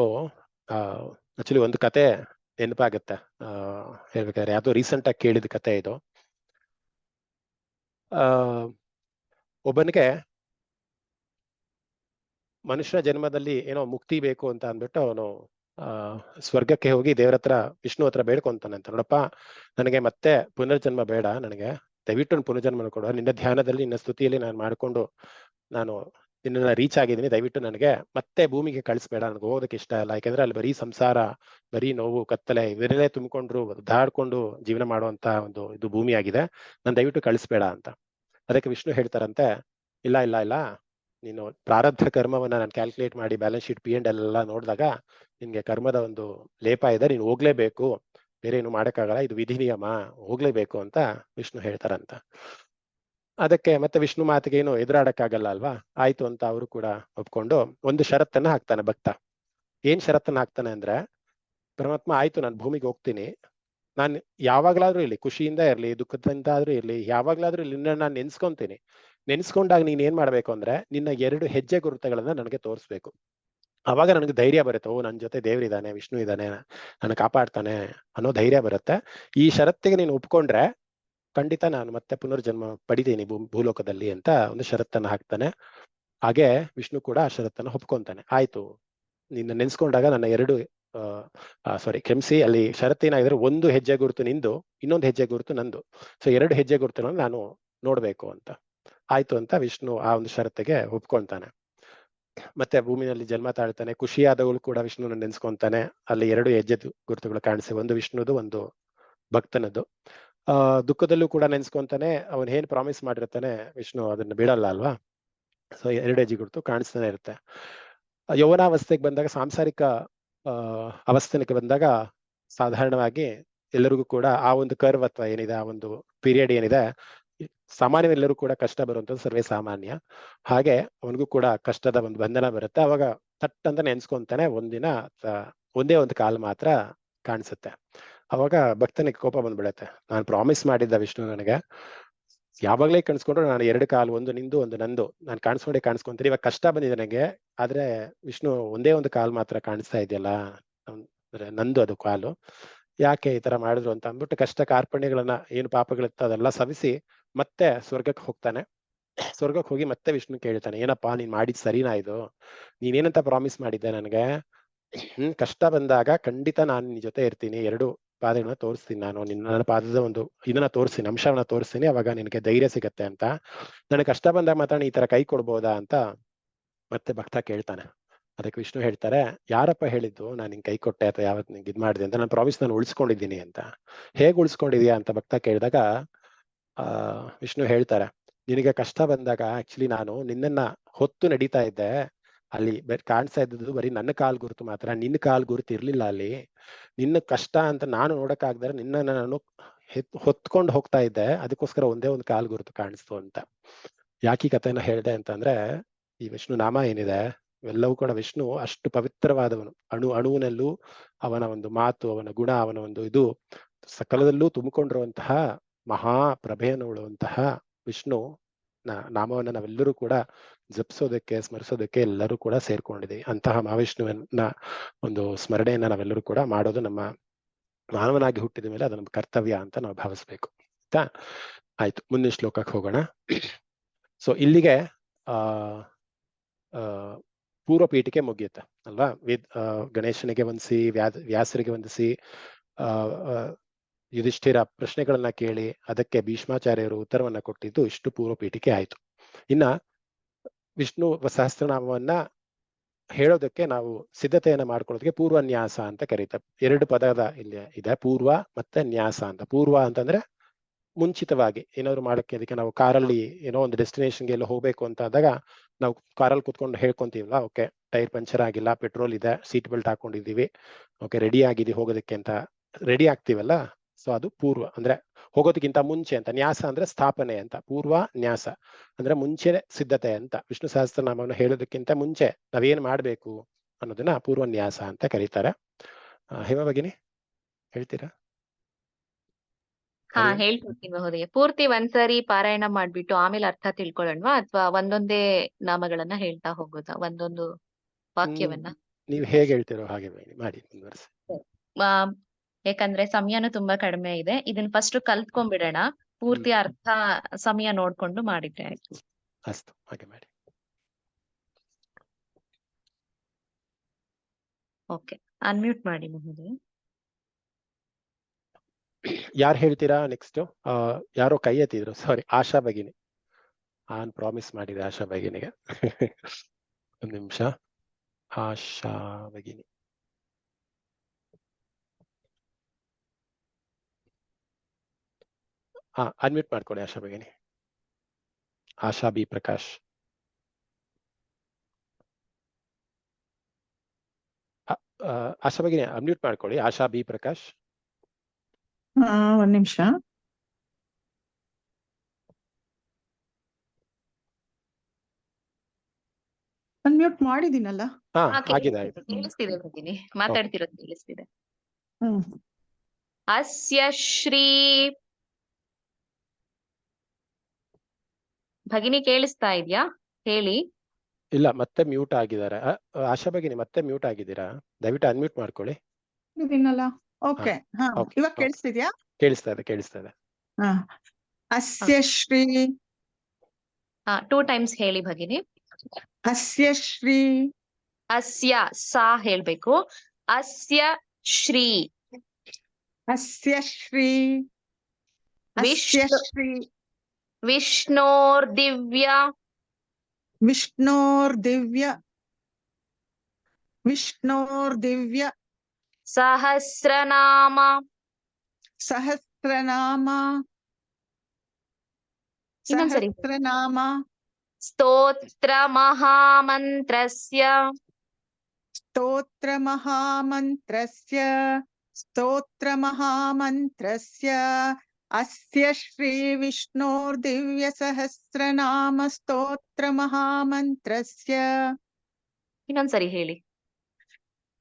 ಆಕ್ಚುಲಿ ಒಂದು ಕತೆ ನೆನಪಾಗತ್ತೆ, ಹೇಳ್ಬೇಕಾದ್ರೆ ಯಾವ್ದೋ ರೀಸೆಂಟ್ ಆಗಿ ಕೇಳಿದ ಕತೆ ಇದು. ಒಬ್ಬನಿಗೆ ಮನುಷ್ಯ ಜನ್ಮದಲ್ಲಿ ಏನೋ ಮುಕ್ತಿ ಬೇಕು ಅಂತ ಅಂದ್ಬಿಟ್ಟು ಅವನು ಸ್ವರ್ಗಕ್ಕೆ ಹೋಗಿ ದೇವರ ಹತ್ರ, ವಿಷ್ಣು ಹತ್ರ ಬೇಡ್ಕೊಂತಾನೆ ಅಂತ. ನೋಡಪ್ಪ, ನನಗೆ ಮತ್ತೆ ಪುನರ್ಜನ್ಮ ಬೇಡ, ನನಗೆ ದಯವಿಟ್ಟು ಪುನರ್ಜನ್ಮ ಕೊಡು, ನಿನ್ನ ಧ್ಯಾನದಲ್ಲಿ ನಿನ್ನ ಸ್ತುತಿಯಲ್ಲಿ ನಾನು ಮಾಡ್ಕೊಂಡು ನಾನು ನಿನ್ನ ರೀಚ್ ಆಗಿದ್ದೀನಿ, ದಯವಿಟ್ಟು ನನಗೆ ಮತ್ತೆ ಭೂಮಿಗೆ ಕಳಿಸ್ಬೇಡ, ನನಗೆ ಹೋಗೋದಕ್ಕೆ ಇಷ್ಟ ಇಲ್ಲ. ಯಾಕಂದ್ರೆ ಅಲ್ಲಿ ಬರೀ ಸಂಸಾರ, ಬರೀ ನೋವು, ಕತ್ತಲೆ ಇವರಲ್ಲೇ ತುಂಬಿಕೊಂಡ್ರು ದಾಡ್ಕೊಂಡು ಜೀವನ ಮಾಡುವಂತ ಒಂದು ಇದು ಭೂಮಿ ಆಗಿದೆ, ನಾನು ದಯವಿಟ್ಟು ಕಳಿಸ್ಬೇಡ ಅಂತ. ಅದಕ್ಕೆ ವಿಷ್ಣು ಹೇಳ್ತಾರಂತೆ, ಇಲ್ಲ ಇಲ್ಲ ಇಲ್ಲ, ನೀನು ಪ್ರಾರಬ್ಧ ಕರ್ಮವನ್ನ ನಾನು ಕ್ಯಾಲ್ಕುಲೇಟ್ ಮಾಡಿ ಬ್ಯಾಲೆನ್ಸ್ ಶೀಟ್ P&L ಎಲ್ಲ ನೋಡಿದಾಗ ನಿನ್ಗೆ ಕರ್ಮದ ಒಂದು ಲೇಪ ಇದೆ, ನೀನು ಹೋಗ್ಲೇಬೇಕು, ಬೇರೆ ಏನು ಮಾಡಕ್ಕಾಗಲ್ಲ, ಇದು ವಿಧಿ ನಿಯಮ, ಹೋಗ್ಲೇಬೇಕು ಅಂತ ವಿಷ್ಣು ಹೇಳ್ತಾರಂತ. ಅದಕ್ಕೆ ಮತ್ತೆ ವಿಷ್ಣು ಮಾತಿಗೆ ಏನು ಎದುರಾಡಕ್ಕಾಗಲ್ಲ ಅಲ್ವಾ, ಆಯ್ತು ಅಂತ ಅವರು ಕೂಡ ಒಪ್ಕೊಂಡು ಒಂದು ಷರತ್ತನ್ನ ಹಾಕ್ತಾನೆ ಭಕ್ತ. ಏನ್ ಷರತ್ತನ್ನ ಹಾಕ್ತಾನೆ ಅಂದ್ರೆ, ಪರಮಾತ್ಮ ಆಯ್ತು, ನಾನು ಭೂಮಿಗೆ ಹೋಗ್ತೀನಿ, ನಾನು ಯಾವಾಗ್ಲಾದ್ರೂ ಇರ್ಲಿ, ಖುಷಿಯಿಂದ ಇರ್ಲಿ, ದುಃಖದಿಂದ ಆದ್ರೂ ಇರ್ಲಿ, ಯಾವಾಗ್ಲಾದ್ರೂ ಇಲ್ಲಿ ನಿನ್ನ ನಾನು ನೆನ್ಸ್ಕೊಂತೀನಿ. ನೆನ್ಸ್ಕೊಂಡಾಗ ನೀನ್ ಏನ್ ಮಾಡ್ಬೇಕು ಅಂದ್ರೆ, ನಿನ್ನ 2 ಹೆಜ್ಜೆ ಗುರುತುಗಳನ್ನ ನನಗೆ ತೋರಿಸ್ಬೇಕು. ಅವಾಗ ನನಗೆ ಧೈರ್ಯ ಬರುತ್ತೆ, ಓ ನನ್ನ ಜೊತೆ ದೇವ್ರಿದ್ದಾನೆ, ವಿಷ್ಣು ಇದ್ದಾನೆ, ನನ್ನ ಕಾಪಾಡ್ತಾನೆ ಅನ್ನೋ ಧೈರ್ಯ ಬರುತ್ತೆ. ಈ ಷರತ್ತಿಗೆ ನೀನು ಒಪ್ಕೊಂಡ್ರೆ ಖಂಡಿತ ನಾನು ಮತ್ತೆ ಪುನರ್ಜನ್ಮ ಪಡಿತೀನಿ ಭೂಲೋಕದಲ್ಲಿ ಅಂತ ಒಂದು ಷರತ್ತನ್ನ ಹಾಕ್ತಾನೆ. ಹಾಗೆ ವಿಷ್ಣು ಕೂಡ ಆ ಷರತ್ತನ್ನ ಒಪ್ಕೊಂತಾನೆ. ಆಯ್ತು, ನಿನ್ನ ನೆನ್ಸ್ಕೊಂಡಾಗ ನನ್ನ 2 ಕ್ಷಮಿಸಿ, ಅಲ್ಲಿ ಷರತ್ತೇನಾಗಿದ್ರೆ 1 ಹೆಜ್ಜೆ ಗುರುತು ನಿಂದು, ಇನ್ನೊಂದು ಹೆಜ್ಜೆ ಗುರುತು ನಂದು. ಸೊ 2 ಹೆಜ್ಜೆ ಗುರುತುಗಳನ್ನು ನಾನು ನೋಡ್ಬೇಕು ಅಂತ. ಆಯ್ತು ಅಂತ ವಿಷ್ಣು ಆ ಒಂದು ಷರತ್ತಿಗೆ ಒಪ್ಕೊಂತಾನೆ. ಮತ್ತೆ ಭೂಮಿನಲ್ಲಿ ಜನ್ಮ ತಾಳ್ತಾನೆ. ಖುಷಿಯಾದವಳು ಕೂಡ ವಿಷ್ಣುನ ನೆನ್ಸ್ಕೊಂತಾನೆ. ಅಲ್ಲಿ 2 ಹೆಜ್ಜೆ ಗುರುತುಗಳು ಕಾಣಿಸಿ, ಒಂದು ವಿಷ್ಣುದು, ಒಂದು ಭಕ್ತನದ್ದು. ದುಃಖದಲ್ಲೂ ಕೂಡ ನೆನ್ಸ್ಕೊಂತಾನೆ. ಅವನ್ ಏನ್ ಪ್ರಾಮಿಸ್ ಮಾಡಿರ್ತಾನೆ ವಿಷ್ಣು ಅದನ್ನ ಬಿಡಲ್ಲ ಅಲ್ವಾ. ಸೊ 2 ಹೆಜ್ಜೆ ಗುರುತು ಕಾಣಿಸ್ತಾನೆ ಇರುತ್ತೆ. ಯೌವನಾವಸ್ಥೆಗೆ ಬಂದಾಗ, ಸಾಂಸಾರಿಕ ಅವಸ್ಥೆಗೆ ಬಂದಾಗ ಸಾಧಾರಣವಾಗಿ ಎಲ್ಲರಿಗೂ ಕೂಡ ಆ ಒಂದು ಕರ್ವ್ ಅಥವಾ ಏನಿದೆ, ಆ ಒಂದು ಪೀರಿಯಡ್ ಏನಿದೆ, ಸಾಮಾನ್ಯವೆಲ್ಲರೂ ಕೂಡ ಕಷ್ಟ ಬರುವಂಥದ್ದು ಸರ್ವೇ ಸಾಮಾನ್ಯ. ಹಾಗೆ ಅವನಿಗೂ ಕೂಡ ಕಷ್ಟದ ಒಂದು ಬಂಧನ ಬರುತ್ತೆ. ಅವಾಗ ತಟ್ ಅಂತ ನೆನ್ಸ್ಕೊಂತಾನೆ. ಒಂದಿನ ಒಂದೇ ಒಂದು ಕಾಲ್ ಮಾತ್ರ ಕಾಣಿಸುತ್ತೆ. ಅವಾಗ ಭಕ್ತನಿಗೆ ಕೋಪ ಬಂದ್ಬಿಡತ್ತೆ. ನಾನು ಪ್ರಾಮಿಸ್ ಮಾಡಿದ್ದ ವಿಷ್ಣು ನನಗೆ, ಯಾವಾಗ್ಲೇ ಕಾಣಿಸ್ಕೊಂಡ್ರು ನಾನು 2 ಕಾಲು, ಒಂದು ನಿಂದು ಒಂದು ನಂದು, ನಾನು ಕಾಣಿಸ್ಕೊಂತೀನಿ. ಇವಾಗ ಕಷ್ಟ ಬಂದಿದೆ ನನಗೆ, ಆದ್ರೆ ವಿಷ್ಣು ಒಂದೇ ಒಂದು ಕಾಲ್ ಮಾತ್ರ ಕಾಣಿಸ್ತಾ ಇದೆಯಲ್ಲ, ಅಂದ್ರೆ ನಂದು ಅದು ಕಾಲು, ಯಾಕೆ ಈ ತರ ಮಾಡಿದ್ರು ಅಂತ ಅಂದ್ಬಿಟ್ಟು ಕಷ್ಟ ಕಾರ್ಪಣ್ಯಗಳನ್ನ, ಏನು ಪಾಪಗಳಿತ್ತ ಅದೆಲ್ಲ ಸವಿಸಿ ಮತ್ತೆ ಸ್ವರ್ಗಕ್ಕೆ ಹೋಗ್ತಾನೆ. ಸ್ವರ್ಗಕ್ಕೆ ಹೋಗಿ ಮತ್ತೆ ವಿಷ್ಣು ಕೇಳ್ತಾನೆ, ಏನಪ್ಪಾ ನೀನ್ ಮಾಡಿದ್ ಸರಿನಾ ಇದು? ನೀನೇನಂತ ಪ್ರಾಮಿಸ್ ಮಾಡಿದ್ದೆ ನನಗೆ? ಕಷ್ಟ ಬಂದಾಗ ಖಂಡಿತ ನಾನು ನಿನ್ ಜೊತೆ ಇರ್ತೀನಿ, 2 ಪಾದಗಳನ್ನ ತೋರಿಸ್ತೀನಿ, ನಾನು ನನ್ನ ಪಾದದ ಒಂದು ಇದನ್ನ ತೋರಿಸ್ತೀನಿ, ಅಂಶವನ್ನ ತೋರಿಸ್ತೀನಿ, ಅವಾಗ ನಿನಗೆ ಧೈರ್ಯ ಸಿಗತ್ತೆ ಅಂತ. ನನಗೆ ಕಷ್ಟ ಬಂದಾಗ ಮಾತ್ರ ಈ ತರ ಕೈ ಕೊಡ್ಬೋದಾ ಅಂತ ಮತ್ತೆ ಭಕ್ತ ಕೇಳ್ತಾನೆ. ಅದಕ್ಕೆ ವಿಷ್ಣು ಹೇಳ್ತಾರೆ, ಯಾರಪ್ಪ ಹೇಳಿದ್ದು ನಾನು ನಿಂಗೆ ಕೈ ಕೊಟ್ಟೆ ಅಥವಾ ಯಾವತ್ ನಿಂಗೆ ಇದ್ ಮಾಡಿದೆ ಅಂತ? ನನ್ನ ಪ್ರಾಮಿಸ್ ನಾನು ಉಳಿಸ್ಕೊಂಡಿದ್ದೀನಿ ಅಂತ. ಹೇಗ್ ಉಳಿಸ್ಕೊಂಡಿದ್ಯಾ ಅಂತ ಭಕ್ತ ಕೇಳಿದಾಗ ವಿಷ್ಣು ಹೇಳ್ತಾರೆ, ನಿನಗೆ ಕಷ್ಟ ಬಂದಾಗ ಆಕ್ಚುಲಿ ನಾನು ನಿನ್ನನ್ನ ಹೊತ್ತು ನಡೀತಾ ಇದ್ದೆ, ಅಲ್ಲಿ ಕಾಣಿಸ್ತಾ ಇದ್ದದ್ದು ಬರೀ ನನ್ನ ಕಾಲ್ ಗುರುತು ಮಾತ್ರ, ನಿನ್ನ ಕಾಲ್ ಗುರುತು ಇರ್ಲಿಲ್ಲ ಅಲ್ಲಿ. ನಿನ್ನ ಕಷ್ಟ ಅಂತ ನಾನು ನೋಡಕ್ಕಾಗ್ದರೆ ನಿನ್ನ ನಾನು ಹೊತ್ಕೊಂಡು ಹೋಗ್ತಾ ಇದ್ದೆ, ಅದಕ್ಕೋಸ್ಕರ ಒಂದೇ ಒಂದು ಕಾಲ್ ಗುರುತು ಕಾಣಿಸ್ತು ಅಂತ. ಯಾಕೆ ಈ ಕಥೆನ ಹೇಳಿದೆ ಅಂತಂದ್ರೆ, ಈ ವಿಷ್ಣು ನಾಮ ಏನಿದೆ ಎಲ್ಲವೂ ಕೂಡ ವಿಷ್ಣು ಅಷ್ಟು ಪವಿತ್ರವಾದವನು. ಅಣುವಿನಲ್ಲೂ ಅವನ ಒಂದು ಮಾತು, ಅವನ ಗುಣ, ಅವನ ಒಂದು ಇದು ಸಕಲದಲ್ಲೂ ತುಂಬಿಕೊಂಡಿರುವಂತಹ ಮಹಾ ಪ್ರಭೆಯನ್ನು ಉಳುವಂತಹ ವಿಷ್ಣು ನಾಮವನ್ನ ನಾವೆಲ್ಲರೂ ಕೂಡ ಜಪಿಸೋದಕ್ಕೆ, ಸ್ಮರಿಸೋದಕ್ಕೆ ಎಲ್ಲರೂ ಕೂಡ ಸೇರ್ಕೊಂಡಿದ್ದೀವಿ. ಅಂತಹ ಮಹಾವಿಷ್ಣುವಿನ ಒಂದು ಸ್ಮರಣೆಯನ್ನ ನಾವೆಲ್ಲರೂ ಕೂಡ ಮಾಡೋದು ನಮ್ಮ ಮಾನವನಾಗಿ ಹುಟ್ಟಿದ ಮೇಲೆ ಅದು ನಮ್ಮ ಕರ್ತವ್ಯ ಅಂತ ನಾವು ಭಾವಿಸ್ಬೇಕು. ಆಯ್ತಾ? ಆಯ್ತು, ಮುಂದಿನ ಶ್ಲೋಕಕ್ಕೆ ಹೋಗೋಣ. ಸೊ ಇಲ್ಲಿಗೆ ಪೂರ್ವ ಪೀಠಿಕೆ ಮುಗಿಯುತ್ತೆ ಅಲ್ವಾ. ಗಣೇಶನಿಗೆ ವಂದಿಸಿ, ವ್ಯಾಸರಿಗೆ ವಂದಿಸಿ, ಯುಧಿಷ್ಠಿರ ಪ್ರಶ್ನೆಗಳನ್ನ ಕೇಳಿ ಅದಕ್ಕೆ ಭೀಷ್ಮಾಚಾರ್ಯರು ಉತ್ತರವನ್ನ ಕೊಟ್ಟಿದ್ದು ಇಷ್ಟು ಪೂರ್ವ ಪೀಠಿಕೆ ಆಯ್ತು. ಇನ್ನ ವಿಷ್ಣು ಸಹಸ್ರನಾಮವನ್ನ ಹೇಳೋದಕ್ಕೆ ನಾವು ಸಿದ್ಧತೆಯನ್ನ ಮಾಡ್ಕೊಳ್ಳೋದಕ್ಕೆ ಪೂರ್ವನ್ಯಾಸ ಅಂತ ಕರೀತಾರೆ. 2 ಪದದ ಇಲ್ಲಿ ಇದೆ, ಪೂರ್ವ ಮತ್ತೆ ನ್ಯಾಸ ಅಂತ. ಪೂರ್ವ ಅಂತಂದ್ರೆ ಮುಂಚಿತವಾಗಿ ಏನಾದ್ರು ಮಾಡಕ್ಕೆ, ಅದಕ್ಕೆ ನಾವು ಕಾರಲ್ಲಿ ಏನೋ ಒಂದು ಡೆಸ್ಟಿನೇಷನ್ಗೆ ಎಲ್ಲ ಹೋಗ್ಬೇಕು ಅಂತ ಆದಾಗ ನಾವು ಕಾರಲ್ಲಿ ಕುತ್ಕೊಂಡು ಹೇಳ್ಕೊಂತೀವಲ್ಲ, ಓಕೆ ಟೈರ್ ಪಂಚರ್ ಆಗಿಲ್ಲ, ಪೆಟ್ರೋಲ್ ಇದೆ, ಸೀಟ್ ಬೆಲ್ಟ್ ಹಾಕೊಂಡಿದೀವಿ, ಓಕೆ ರೆಡಿ ಆಗಿದೀವಿ ಹೋಗೋದಕ್ಕೆ ಅಂತ ರೆಡಿ ಆಗ್ತೀವಲ್ಲ. ಸೊ ಅದು ಪೂರ್ವ, ಅಂದ್ರೆ ಹೋಗೋದಕ್ಕಿಂತ ಮುಂಚೆ ಅಂತ. ನ್ಯಾಸ ಅಂದ್ರೆ ಸ್ಥಾಪನೆ ಅಂತ, ಪೂರ್ವ ನ್ಯಾಸ ಅಂದ್ರೆ ಮುಂಚೆ ಸಿದ್ಧತೆ ಅಂತ. ವಿಷ್ಣು ಸಹಸ್ರನಾಮವನ್ನು ಹೇಳೋದಕ್ಕಿಂತ ಮುಂಚೆ ನಾವೇನ್ ಮಾಡ್ಬೇಕು ಅನ್ನೋದನ್ನ ಪೂರ್ವ ನ್ಯಾಸ ಅಂತ ಕರೀತಾರೆ. ಹೇಮ ಭಗಿನಿ ಹೇಳ್ತೀರಾ? ಹಾ, ಹೇಳ್ಕೊಡ್ತೀನಿ ಮಹೋದಯ. ಪೂರ್ತಿ ಒಂದ್ಸರಿ ಪಾರಾಯಣ ಮಾಡ್ಬಿಟ್ಟು ಆಮೇಲೆ ಅರ್ಥ ತಿಳ್ಕೊಳ್ಳೋಣವಾ, ಅಥವಾ ಒಂದೊಂದೇ ನಾಮಗಳನ್ನ ಹೇಳ್ತಾ ಹೋಗೋದಾ, ಒಂದೊಂದು ವಾಕ್ಯವನ್ನ? ನೀವು ಹೇಗೆ ಹೇಳ್ತೀರೋ ಹಾಗೆ ಮಾಡಿ ಮುಂದುವರಿಸಿ. ಯಾಕಂದ್ರೆ ಸಮಯನೂ ತುಂಬಾ ಕಡಿಮೆ ಇದೆ. ಇದನ್ನ ಫಸ್ಟ್ ಕಲ್ತ್ಕೊಂಡ್ಬಿಡೋಣ, ಪೂರ್ತಿ ಅರ್ಥ ಸಮಯ ನೋಡ್ಕೊಂಡು ಮಾಡಿದ್ರೆ ಆಯ್ತು. ಅಸ್ತು, ಹಾಗೆ ಮಾಡಿ. ಓಕೆ, ಅನ್ಮ್ಯೂಟ್ ಮಾಡಿ ಮಹೋದಯ. ಯಾರು ಹೇಳ್ತೀರಾ ನೆಕ್ಸ್ಟ್? ಯಾರೋ ಕೈ ಎತ್ತಿದ್ರು, ಸಾರಿ, ಆಶಾ ಭಗಿನಿ. ನಾನ್ ಪ್ರಾಮಿಸ್ ಮಾಡಿದೆ ಆಶಾ ಭಗಿನಿಗೆ. ಒಂದು ನಿಮಿಷ. ಆಶಾ ಭಗಿನಿ. ಅನ್ಮ್ಯೂಟ್ ಮಾಡ್ಕೊಳ್ಳಿ ಆಶಾ ಭಗಿನಿ. ಆಶಾ ಬಿ ಪ್ರಕಾಶ್. ಆಶಾ ಭಗಿನಿ ಅನ್ಮ್ಯೂಟ್ ಮಾಡ್ಕೊಳ್ಳಿ. ಆಶಾ ಬಿ ಪ್ರಕಾಶ್. ಒಂದ್ ನಿಮಿಷ. ಅನ್ಮ್ಯೂಟ್ ಮಾಡಿದೀನಲ್ಲ. ಕೇಳಿಸ್ತಿದೆ ಭಗಿನಿ, ಮಾತಾಡ್ತಿರೋದು ಕೇಳಿಸ್ತಿದೆ. ಹ್ಮ್. ಅಸ್ಯ ಶ್ರೀ ಭಗಿನಿ ಕೇಳಿಸ್ತಾ ಇದ್ಯಾ? ಹೇಳಿ. ಇಲ್ಲ, ಮತ್ತೆ ಮ್ಯೂಟ್ ಆಗಿದ್ದಾರೆ. ಆಶಾ ಭಗಿನಿ ಮತ್ತೆ ಮ್ಯೂಟ್ ಆಗಿದ್ದೀರಾ? ದಯವಿಟ್ಟು ಅನ್ಮ್ಯೂಟ್ ಮಾಡ್ಕೊಳ್ಳಿ. ಇದೀನಲ್ಲ. ಓಕೆ, ಹಾ, ಇವಾಗ ಕೇಳಿಸ್ತಿದ್ಯಾ? ಕೇಳಿಸ್ತಾ ಇದೆ, ಕೇಳಿಸ್ತಾ ಇದೆ. ಅಸ್ಯ ಶ್ರೀ. 2 ಟೈಮ್ಸ್ ಹೇಳಿ ಭಗಿನಿ. ಅಸ್ಯ ಶ್ರೀ. ಅಸ್ಯ ಸಾ ಹೇಳ್ಬೇಕು. ಅಸ್ಯ ಶ್ರೀ. ಅಸ್ಯ ಶ್ರೀ. ಅಸ್ಯ ಶ್ರೀ. ವಿಷ್ಣೋರ್ದಿವ್ಯ. ವಿಷ್ಣೋರ್ದಿವ್ಯ. ವಿಷ್ಣೋರ್ದಿವ್ಯ. ಸಹಸ್ರನಾಮ. ಸಹಸ್ರನಾಮ. ಸಹಸ್ರನಾಮ. ಸ್ತೋತ್ರ ಮಹಾಮಂತ್ರಸ್ಯ. ಸ್ತೋತ್ರ ಮಹಾಮಂತ್ರಸ್ಯ. ಸ್ತೋತ್ರ ಮಹಾಮಂತ್ರಸ್ಯ. ಅಸ್ಯ ಶ್ರೀ ವಿಷ್ಣೋರ್ದಿವ್ಯ ಸಹಸ್ರನಾಮ ಸ್ತೋತ್ರ ಮಹಾಮಂತ್ರಸ್ಯ. ಇನ್ನೊಂದ್ಸರಿ ಹೇಳಿ.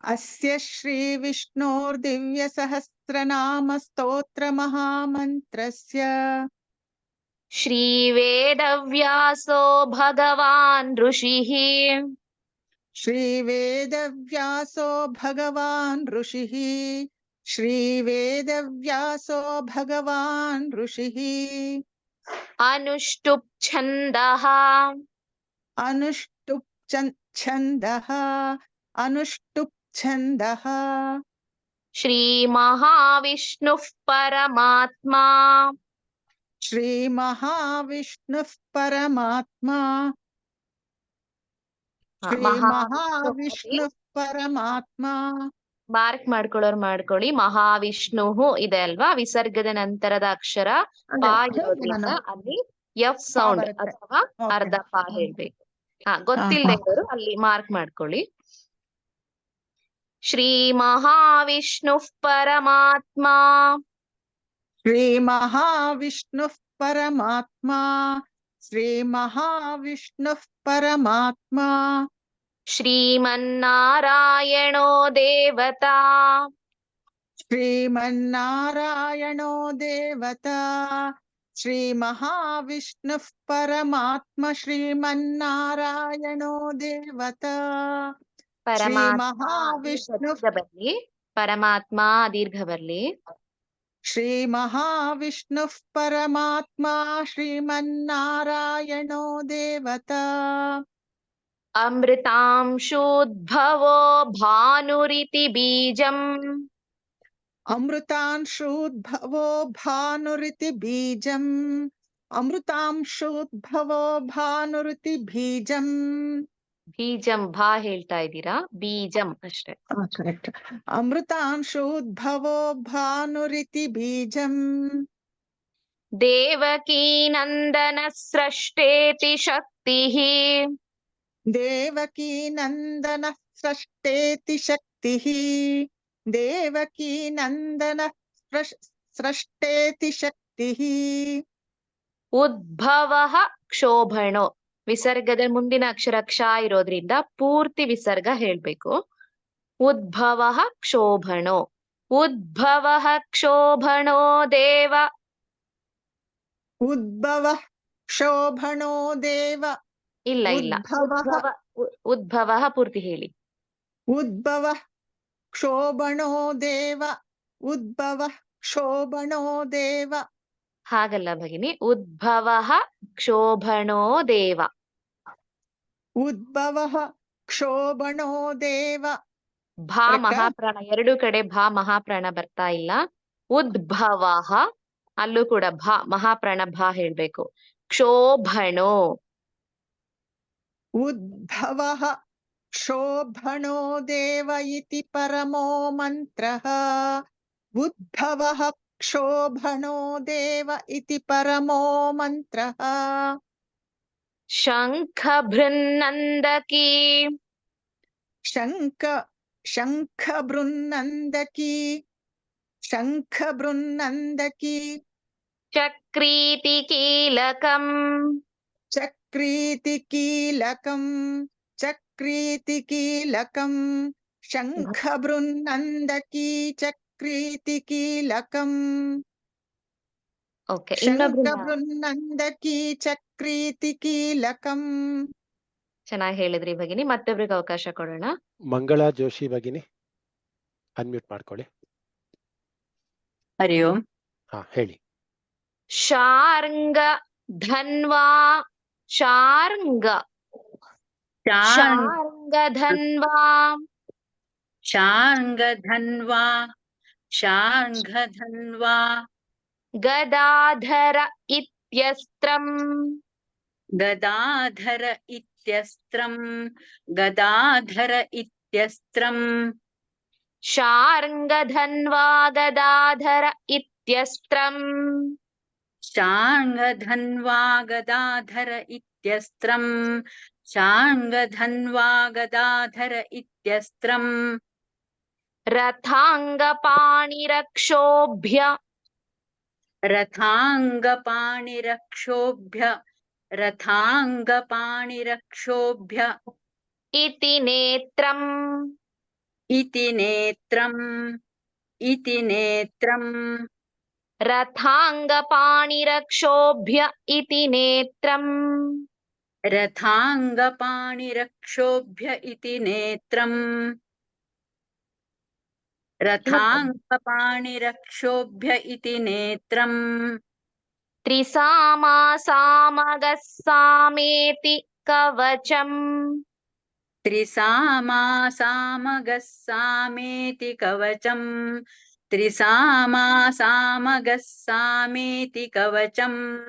ಅಸ್ಯ ಶ್ರೀ ವಿಷ್ಣೋರ್ದಿವ್ಯ ಸಹಸ್ರನಾಮ ಸ್ತೋತ್ರ ಮಹಾಮಂತ್ರಸ್ಯ. ಶ್ರೀ ವೇದವ್ಯಾಸೋ ಭಗವಾನ್ ಋಷಿಃ. ಶ್ರೀ ವೇದವ್ಯಾಸೋ ಭಗವಾನ್ ಋಷಿಃ. ಶ್ರೀ ವೇದವ್ಯಾಸೋ ಭಗವಾನ್ ಋಷಿಃ. ಅನುಷ್ಟುಪ್ ಛಂದಃ. ಅನುಷ್ಟುಪ್ ಛಂದಃ. ಅನುಷ್ಟುಪ್ ಛಂದಃ. ಶ್ರೀ ಮಹಾವಿಷ್ಣುಃ ಪರಮಾತ್ಮ. ಶ್ರೀ ಮಹಾವಿಷ್ಣುಃ ಪರಮಾತ್ಮ. ಶ್ರೀ ಮಹಾವಿಷ್ಣುಃ ಪರಮಾತ್ಮ. ಮಾರ್ಕ್ ಮಾಡ್ಕೊಳ್ಳೋರು ಮಾಡ್ಕೊಳ್ಳಿ. ಮಹಾವಿಷ್ಣು ಇದೆ ಅಲ್ವಾ, ವಿಸರ್ಗದ ನಂತರದ ಅಕ್ಷರ ಪಾ ಇರೋದ್ರಿಂದ ಅಲ್ಲಿ ಎಫ್ ಸೌಂಡ್ ಅಥವಾ ಅರ್ಧ ಪಾ ಹೇಳ್ಬೇಕು. ಗೊತ್ತಿಲ್ಲದೆ ಇರೋರು ಅಲ್ಲಿ ಮಾರ್ಕ್ ಮಾಡ್ಕೊಳ್ಳಿ. ಶ್ರೀ ಮಹಾವಿಷ್ಣುಃ ಪರಮಾತ್ಮ. ಶ್ರೀ ಮಹಾವಿಷ್ಣುಃ ಪರಮಾತ್ಮ. ಶ್ರೀ ಮಹಾವಿಷ್ಣುಃ ಪರಮಾತ್ಮ. ಶ್ರೀಮನ್ನಾರಾಯಣೋ ದೇವತಾ. ಶ್ರೀಮನ್ನಾರಾಯಣೋ ದೇವತಾ. ಶ್ರೀ ಮಹಾವಿಷ್ಣುಃ ಪರಮಾತ್ಮ. ಶ್ರೀಮನ್ನಾರಾಯಣೋ ದೇವತಾ. ಶ್ರೀ ಮಹಾವಿಷ್ಣುಃ. ಪರಮಾತ್ಮ ದೀರ್ಘ ಬರ್ಲಿ. ಶ್ರೀ ಮಹಾವಿಷ್ಣುಃ ಪರಮಾತ್ಮ. ಶ್ರೀಮನ್ನಾರಾಯಣೋ ದೇವತಾ. ಅಮೃತಾಂಶೋದ್ಭವೋ ಭಾನುರಿತಿ ಬೀಜಂ. ಅಮೃತಾಂಶೋದ್ಭವೋ ಭಾನುರಿತಿ ಬೀಜಂ. ಅಮೃತಾಂಶೋದ್ಭವೋ ಭಾನುರಿತಿ ಬೀಜಂ. ಬೀಜಂ ಭಾ ಹೇಳ್ತಾ ಇದ್ದೀರಾ, ಬೀಜಂ ಅಷ್ಟೇ. ಕರೆಕ್ಟ್. ಅಮೃತಾಂಶೋದ್ಭವೋ ಭಾನುರಿತಿ ಬೀಜಂ. ದೇವಕೀ ನಂದನ ಸೃಷ್ಟೇತಿ ಶಕ್ತಿಃ. ದೇವಕೀ ನಂದನ ಸೃಷ್ಟೇತಿ ಶಕ್ತಿಃ. ದೇವಕೀ ನಂದನ ಸೃಷ್ಟೇತಿ ಶಕ್ತಿಃ. ಮುಕ್ತಿಃ. ಉದ್ಭವಃ ಕ್ಷೋಭಣೋ. ವಿಸರ್ಗದ ಮುಂದಿನ ಅಕ್ಷರ ಕ್ಷ ಇರೋದ್ರಿಂದ ಪೂರ್ತಿ ವಿಸರ್ಗ ಹೇಳ್ಬೇಕು. ಉದ್ಭವಃ ಕ್ಷೋಭಣೋ. ಉದ್ಭವಃ ಕ್ಷೋಭಣೋ ದೇವ. ಉದ್ಭವಃ ಕ್ಷೋಭಣೋ ದೇವ. ಇಲ್ಲ ಇಲ್ಲ, ಉದ್ಭವಃ ಪೂರ್ತಿ ಹೇಳಿ. ಉದ್ಭವಃ ಕ್ಷೋಭಣೋ ದೇವ. ಉದ್ಭವಃ ಕ್ಷೋಭಣೋ ದೇವ. ಹಾಗಲ್ಲ ಭಗಿನಿ, ಉದ್ಭವಃ ಕ್ಷೋಭಣೋ ದೇವ. ಉದ್ಭವಃ ಕ್ಷೋಭಣೋ ದೇವ. ಭಾ ಮಹಾಪ್ರಾಣ, ಎರಡು ಕಡೆ ಭಾ ಮಹಾಪ್ರಾಣ ಬರ್ತಾ ಇಲ್ಲ. ಉದ್ಭವಃ ಅಲ್ಲೂ ಕೂಡ ಭಾ ಮಹಾಪ್ರಾಣ ಭಾ ಹೇಳ್ಬೇಕು. ಕ್ಷೋಭಣೋ. ಉದ್ಭವಃ ಕ್ಷೋಭಣೋ ದೇವ ಇತಿ ಪರಮೋ ಮಂತ್ರಃ. ಉದ್ಭವಃ ಕ್ಷೋಭಣೋ ದೇವ ಇತಿ ಪರಮೋ ಮಂತ್ರಃ. ಶಂಖ ಬೃನ್ನಂದಕಿ. ಶಂಖ ಬೃನ್ನಂದಕಿ. ಶಂಖ ಬೃನ್ನಂದಕಿ. ಚಕ್ರೀತಿ ಕೀಲಕಂ. ಚಕ್ರೀತಿ ಕೀಲಕಂ. ಚಕ್ರೀತಿ ಕೀಲಕಂ. ಶಂಖ ಬೃನ್ನಂದಕಿ ಚಕ್ರೀತಿ ಕೀಲಕಂ. ಓಕೆ, ಶಂಖ ಬೃನ್ನಂದಕಿ ಚಕ್ರೀತಿ ಕೀಲಕಂ. ಚೆನ್ನಾಗಿ ಹೇಳಿದ್ರಿ ಭಗಿನಿ. ಮತ್ತೊಬ್ರಿಗೆ ಅವಕಾಶ ಕೊಡೋಣ. ಮಂಗಳಾ ಜೋಶಿ ಭಗಿನಿ, ಅನ್ಮ್ಯೂಟ್ ಮಾಡ್ಕೊಳ್ಳಿ. ಹರಿ ಓಂ. ಹಾ ಹೇಳಿ. ಶಾರ್ಂಗ ಧನ್ವಾ. ಶಾರ್ಂಗ. ಶಾರ್ಂಗ ಧನ್ವಾ. ಶಾರ್ಂಗ ಧನ್ವಾ. ಶಾರ್ಂಗ ಧನ್ವಾ. ಗದಾಧರ ಇತ್ಯಸ್ತ್ರಂ. ಗದಾಧರ ಇತ್ಯಸ್ತ್ರಂ. ಗದಾಧರ ಇತ್ಯಸ್ತ್ರಂ. ಶಾರ್ಂಗ ಧನ್ವಾ ಗದಾಧರ ಇತ್ಯಸ್ತ್ರಂ. ಶಾರ್ಂಗ ಧನ್ವಾ ಗದಾಧರ ಇತ್ಯಸ್ತ್ರಂ. ಶಾರ್ಂಗ ಧನ್ವಾ ಗದಾಧರ ಇತ್ಯಸ್ತ್ರಂ. ರಥಾಂಗ ಪಾಣಿರಕ್ಷೋಭ್ಯ. ರಥಾಂಗ ಪಾಣಿರಕ್ಷೋಭ್ಯ. ರಥಾಂಗ ಪಾಣಿರಕ್ಷೋಭ್ಯ. ಇತಿ ನೇತ್ರಂ. ಇತಿ ನೇತ್ರಂ. ಇತಿ ನೇತ್ರಂ. ರಥಾಂಗ ಪಾಣಿರಕ್ಷೋಭ್ಯ ಇತಿ ನೇತ್ರಂ. ರಥಾಂಗ ಪಾಣಿರಕ್ಷೋಭ್ಯ ಇತಿ ನೇತ್ರಂ. ರಥಾಂಗ ಪಾಣಿರಕ್ಷೋಭ್ಯ ಇತಿ ನೇತ್ರಂ. ತ್ರಿಸಾಮಾಸಾಮಗಸ್ಸಾಮೇತಿ ಕವಚಂ. ತ್ರಿಸಾಮಾಸಾಮಗಸ್ಸಾಮೇತಿ ಕವಚಂ. ತ್ರಿಸಾಮಾಸಾಮಗಸ್ಸಾಮೇತಿ ಕವಚಂ.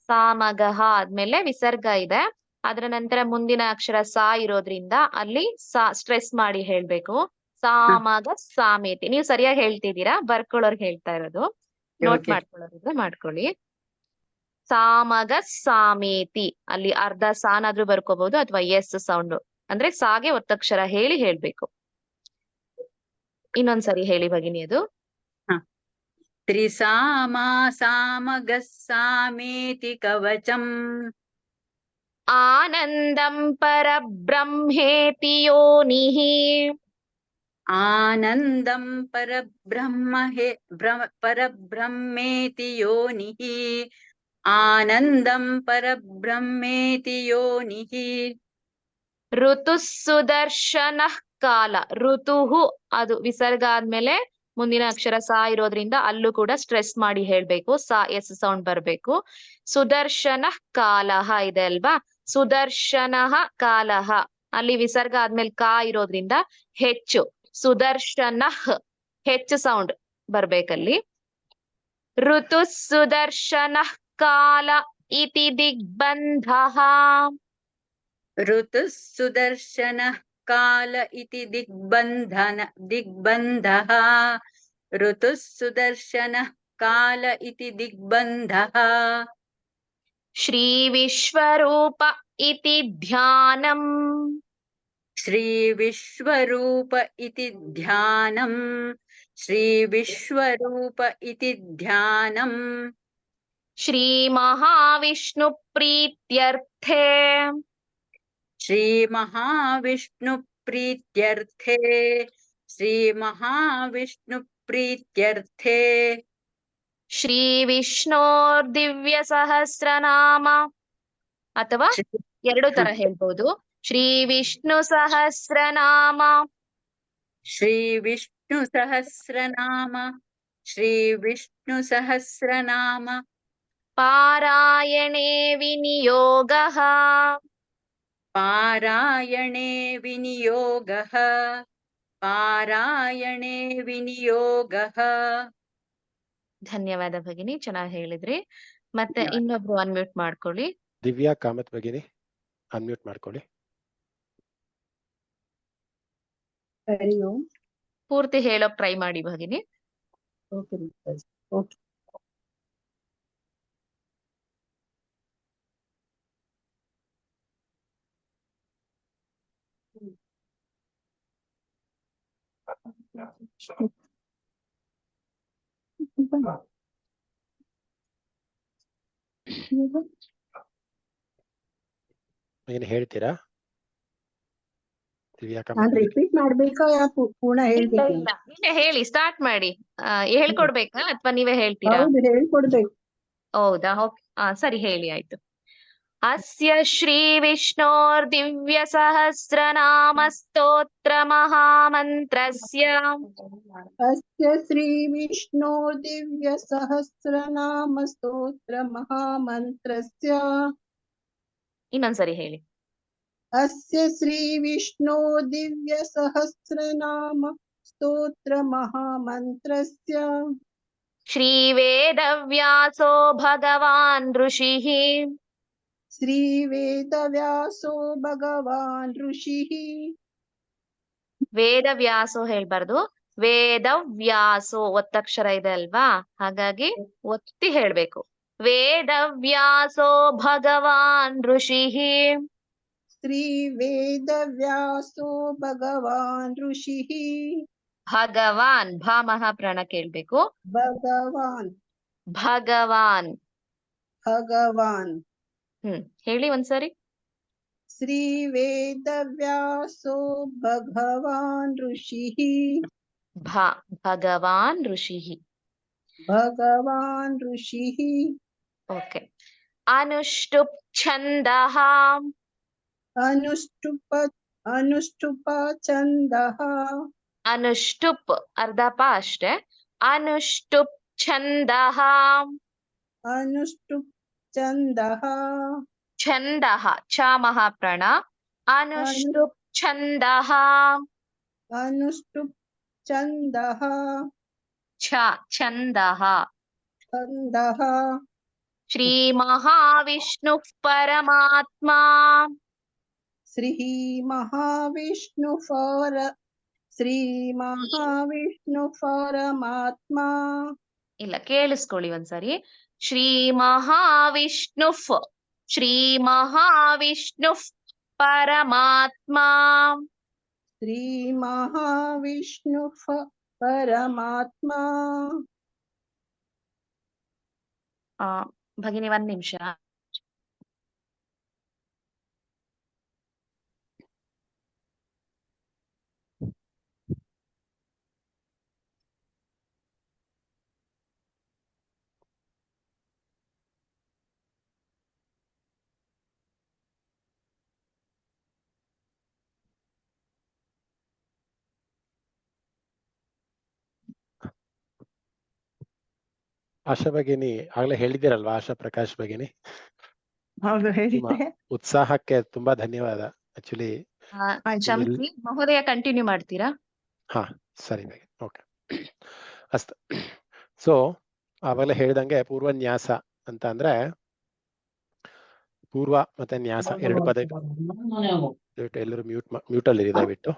ಸಾಮಗಹ ಆದ್ಮೇಲೆ ವಿಸರ್ಗ ಇದೆ. ಅದರ ನಂತರ ಮುಂದಿನ ಅಕ್ಷರ ಸಾ ಇರೋದ್ರಿಂದ ಅಲ್ಲಿ ಸಾ ಸ್ಟ್ರೆಸ್ ಮಾಡಿ ಹೇಳ್ಬೇಕು. ಸಾಮಗ ಸಾಮೇತಿ. ನೀವು ಸರಿಯಾಗಿ ಹೇಳ್ತಿದ್ದೀರಾ, ಬರ್ಕೊಳ್ಳೋರ್ಗೆ ಹೇಳ್ತಾ ಇರೋದು. ನೋಟ್ ಮಾಡ್ಕೊಳ್ಳೋರಿದ್ರೆ ಮಾಡ್ಕೊಳ್ಳಿ. ಸಾಮಗ ಸಾಮೇತಿ. ಅಲ್ಲಿ ಅರ್ಧ ಸಾನಾದ್ರೂ ಬರ್ಕೋಬಹುದು ಅಥವಾ ಎಸ್ ಸೌಂಡ್ ಅಂದ್ರೆ ಸಾಗೆ ಒತ್ತಕ್ಷರ ಹೇಳಿ ಹೇಳ್ಬೇಕು. ಇನ್ನೊಂದ್ಸರಿ ಹೇಳಿ ಭಗಿನಿ ಅದು. ತ್ರಿಸಾಮಾಸಾಮಗಸ್ಸಾಮೇತಿ ಕವಚಂ. ಆನಂದಂ ಪರಬ್ರಹ್ಮೇತಿ ಯೋನಿಃ. ಆನಂದಂ ಪರಬ್ರಹ್ಮೇತಿ ಯೋನಿಃ. ಆನಂದಂ ಪರಬ್ರಹ್ಮೇತಿ ಯೋನಿಃ. ಋತುಃ ಸುದರ್ಶನಃ ಕಾಲ. ಋತುಹು ಅದು ವಿಸರ್ಗ ಆದ್ಮೇಲೆ ಮುಂದಿನ ಅಕ್ಷರ ಸಾ ಇರೋದ್ರಿಂದ ಅಲ್ಲೂ ಕೂಡ ಸ್ಟ್ರೆಸ್ ಮಾಡಿ ಹೇಳ್ಬೇಕು. ಸಾ ಎಸ್ ಸೌಂಡ್ ಬರ್ಬೇಕು. ಸುದರ್ಶನಃ ಕಾಲಃ ಇದೆ ಅಲ್ವಾ, ಸುದರ್ಶನಃ ಕಾಲಃ ಅಲ್ಲಿ ವಿಸರ್ಗ ಆದ್ಮೇಲೆ ಕಾ ಇರೋದ್ರಿಂದ ಹೆಚ್ಚು. ಸುದರ್ಶನಃ ಹೆಚ್ಚು ಸೌಂಡ್ ಬರ್ಬೇಕಲ್ಲಿ. ಋತು ಸುದರ್ಶನಃ ಕಾಲ ಇತಿ ದಿಗ್ಬಂಧಃ. ಋತು ಸುದರ್ಶನಃ ಕಾಲ ಇತಿ ದಿಗ್ಬಂಧಃ. ಋತು ಸುದರ್ಶನಃ ಕಾಲ ಇತಿ ದಿಗ್ಬಂಧಃ. ಶ್ರೀ ವಿಶ್ವರೂಪ ಇತಿ ಧ್ಯಾನಂ. ಶ್ರೀ ವಿಶ್ವರೂಪ ಇತಿ ಧ್ಯಾನಂ. ಶ್ರೀ ವಿಶ್ವರೂಪ ಇತಿ ಧ್ಯಾನಂ ಶ್ರೀ ಮಹಾವಿಷ್ಣು ಪ್ರೀತ್ಯರ್ಥೆ ಶ್ರೀ ಮಹಾವಿಷ್ಣು ಪ್ರೀತ್ಯರ್ಥೆ ಶ್ರೀ ಮಹಾವಿಷ್ಣು ಪ್ರೀತ್ಯರ್ಥೆ ಶ್ರೀ ವಿಷ್ಣೋರ್ ದಿವ್ಯ ಸಹಸ್ರನಾಮ ಅಥವಾ ಎರಡು ತರ ಹೇಳ್ಬೋದು. ಶ್ರೀ ವಿಷ್ಣು ಸಹಸ್ರನಾಮ ಶ್ರೀ ವಿಷ್ಣು ಸಹಸ್ರನಾಮ ಶ್ರೀ ವಿಷ್ಣು ಸಹಸ್ರನಾಮ ಪಾರಾಯಣೇ ವಿನಿಯೋಗಃ ಪಾರಾಯಣೇ ವಿನಿಯೋಗಃ ಪಾರಾಯಣೇ ವಿನಿಯೋಗಃ. ಧನ್ಯವಾದ ಭಗಿನಿ, ಚೆನ್ನಾಗಿ ಹೇಳಿದ್ರಿ. ಮತ್ತೆ ಇನ್ನೊಬ್ರು ಅನ್ಮ್ಯೂಟ್ ಮಾಡ್ಕೊಳ್ಳಿ. ದಿವ್ಯಾ ಕಾಮತ್ ಭಗಿನಿ ಅನ್ಮ್ಯೂಟ್ ಮಾಡ್ಕೊಳ್ಳಿ. ಹರಿ ಓಂ. ಪೂರ್ತಿ ಹೇಳೋಕ್ ಟ್ರೈ ಮಾಡಿ ಭಗಿನಿ. Okay okay. ಏನು ಹೇಳ್ತೀರಾ ದಿವ್ಯಾ ನಾನ್ ಕಾಮತ್? ರಿಪೀಟ್ ಮಾಡ್ಬೇಕಾ ಯಾ ಪೂರ್ಣ ಇಲ್ಲ ಹೇಳ್ಬೇಕು? ಇಲ್ಲ, ನೀವೇ ಹೇಳಿ, ಸ್ಟಾರ್ಟ್ ಮಾಡಿ. ಹೇಳ್ಕೊಡ್ಬೇಕಾ ಅಥವಾ ನೀವೇ ಹೇಳ್ತೀರಾ? ಹೌದು, ಹೇಳ್ಕೊಡ್ಬೇಕು. ಹೌದಾ? ಓಕೆ, ಸರಿ ಹೇಳಿ, ಆಯ್ತು. ಅಸ್ಯ ಶ್ರೀ ವಿಷ್ಣೋರ್ ದಿವ್ಯ ಸಹಸ್ರನಾಮ ಸ್ತೋತ್ರ ಮಹಾಮಂತ್ರಸ್ಯ ಅಸ್ಯ ಶ್ರೀ ವಿಷ್ಣು ದಿವ್ಯ ಸಹಸ್ರನಾಮ ಸ್ತೋತ್ರ ಮಹಾಮಂತ್ರಸ್ಯ ಇನ್ನೊಂದ್ಸರಿ ಹೇಳಿ. ಅಸ್ಯ ಶ್ರೀ ವಿಷ್ಣು ದಿವ್ಯ ಸಹಸ್ರನಾಮ ಸ್ತೋತ್ರ ಮಹಾಮಂತ್ರಸ್ಯ ಶ್ರೀ ವೇದವ್ಯಾಸೋ ಭಗವಾನ್ ಋಷಿಃ ಶ್ರೀ ವೇದವ್ಯಾಸೋ ಭಗವಾನ್ ಋಷಿಃ ವೇದವ್ಯಾಸೋ ಹೇಳ್ಬಾರ್ದು, ವೇದವ್ಯಾಸೋ ಒತ್ತಕ್ಷರ ಇದೆ ಅಲ್ವಾ, ಹಾಗಾಗಿ ಒತ್ತಿ ಹೇಳ್ಬೇಕು. ವೇದವ್ಯಾಸೋ ಭಗವಾನ್ ಋಷಿಃ ಶ್ರೀ ವೇದವ್ಯಾಸೋ ಭಗವಾನ್ ಋಷಿಃ ಭಗವಾನ್ ಭ ಮಹಾಪ್ರಾಣ ಕೇಳ್ಬೇಕು. ಭಗವಾನ್ ಭಗವಾನ್ ಭಗವಾನ್ ಹೇಳಿ ಒಂದ್ಸರಿ. ಶ್ರೀ ವೇದವ್ಯಾಸೋ ಭಗವಾನ್ ಋಷಿಃ ಭಗವಾನ್ ಋಷಿಃ ಭಗವಾನ್ ಋಷಿಃ. ಓಕೆ. ಅನುಷ್ಟುಪ್ ಛಂದಃ ಅನುಷ್ಟುಪ ಛಂದಃ ಅನುಷ್ಟುಪ್ ಅರ್ಧ ಪ ಅಷ್ಟೇ. ಅನುಷ್ಟುಪ್ ಛಂದಃ ಅನುಷ್ಟುಪ್ ಛಂದಃ ಛಂದಃ ಛ ಮಹಾಪ್ರಾಣ. ಅನುಷ್ಟುಪ್ ಛಂದಃ ಅನುಷ್ಟುಪ್ ಛಂದಃ ಛ ಛಂದಃ ಛಂದಃ ಶ್ರೀ ಮಹಾವಿಷ್ಣು ಪರಮಾತ್ಮ ಶ್ರೀ ಮಹಾವಿಷ್ಣು ಪರಮಾತ್ಮ. ಇಲ್ಲ, ಕೇಳಿಸ್ಕೊಳ್ಳಿ ಒಂದ್ಸರಿ. ಶ್ರೀ ಮಹಾವಿಷ್ಣು ಶ್ರೀ ಮಹಾವಿಷ್ಣು ಪರಮಾತ್ಮ ಶ್ರೀ ಮಹಾವಿಷ್ಣು ಪರಮಾತ್ಮ. ಭಗಿನಿ ಒಂದ್ ನಿಮಿಷ. ಆಶಾ ಭಗಿನಿ ಆಗ್ಲೇ ಹೇಳಿದಿರಲ್ವಾ? ಆಶಾ ಪ್ರಕಾಶ್ ಭಗಿನಿ, ಹೌದು ನಿಮ್ಮ ಹೇಳಿದ್ದೆ. ಉತ್ಸಾಹಕ್ಕೆ ತುಂಬಾ ಧನ್ಯವಾದ. ಆಕ್ಚುಲಿ ಕ್ಷಮಿಸಿ, ಮಹೋದಯ ಕಂಟಿನ್ಯೂ ಮಾಡ್ತೀರಾ? ಹಾ ಸರಿ ಭಗಿನಿ, ಓಕೆ ಅಸ್ತು. ಸೊ ಆವಾಗಲೇ ಹೇಳ್ದಂಗೆ ಪೂರ್ವನ್ಯಾಸ ಅಂತ ಅಂದ್ರೆ ಪೂರ್ವ ಮತ್ತೆ ನ್ಯಾಸ ಎರಡು ಪದ. ದಯವಿಟ್ಟು ಎಲ್ಲರೂ ಮ್ಯೂಟ್ ಅಲ್ಲಿ ದಯವಿಟ್ಟು.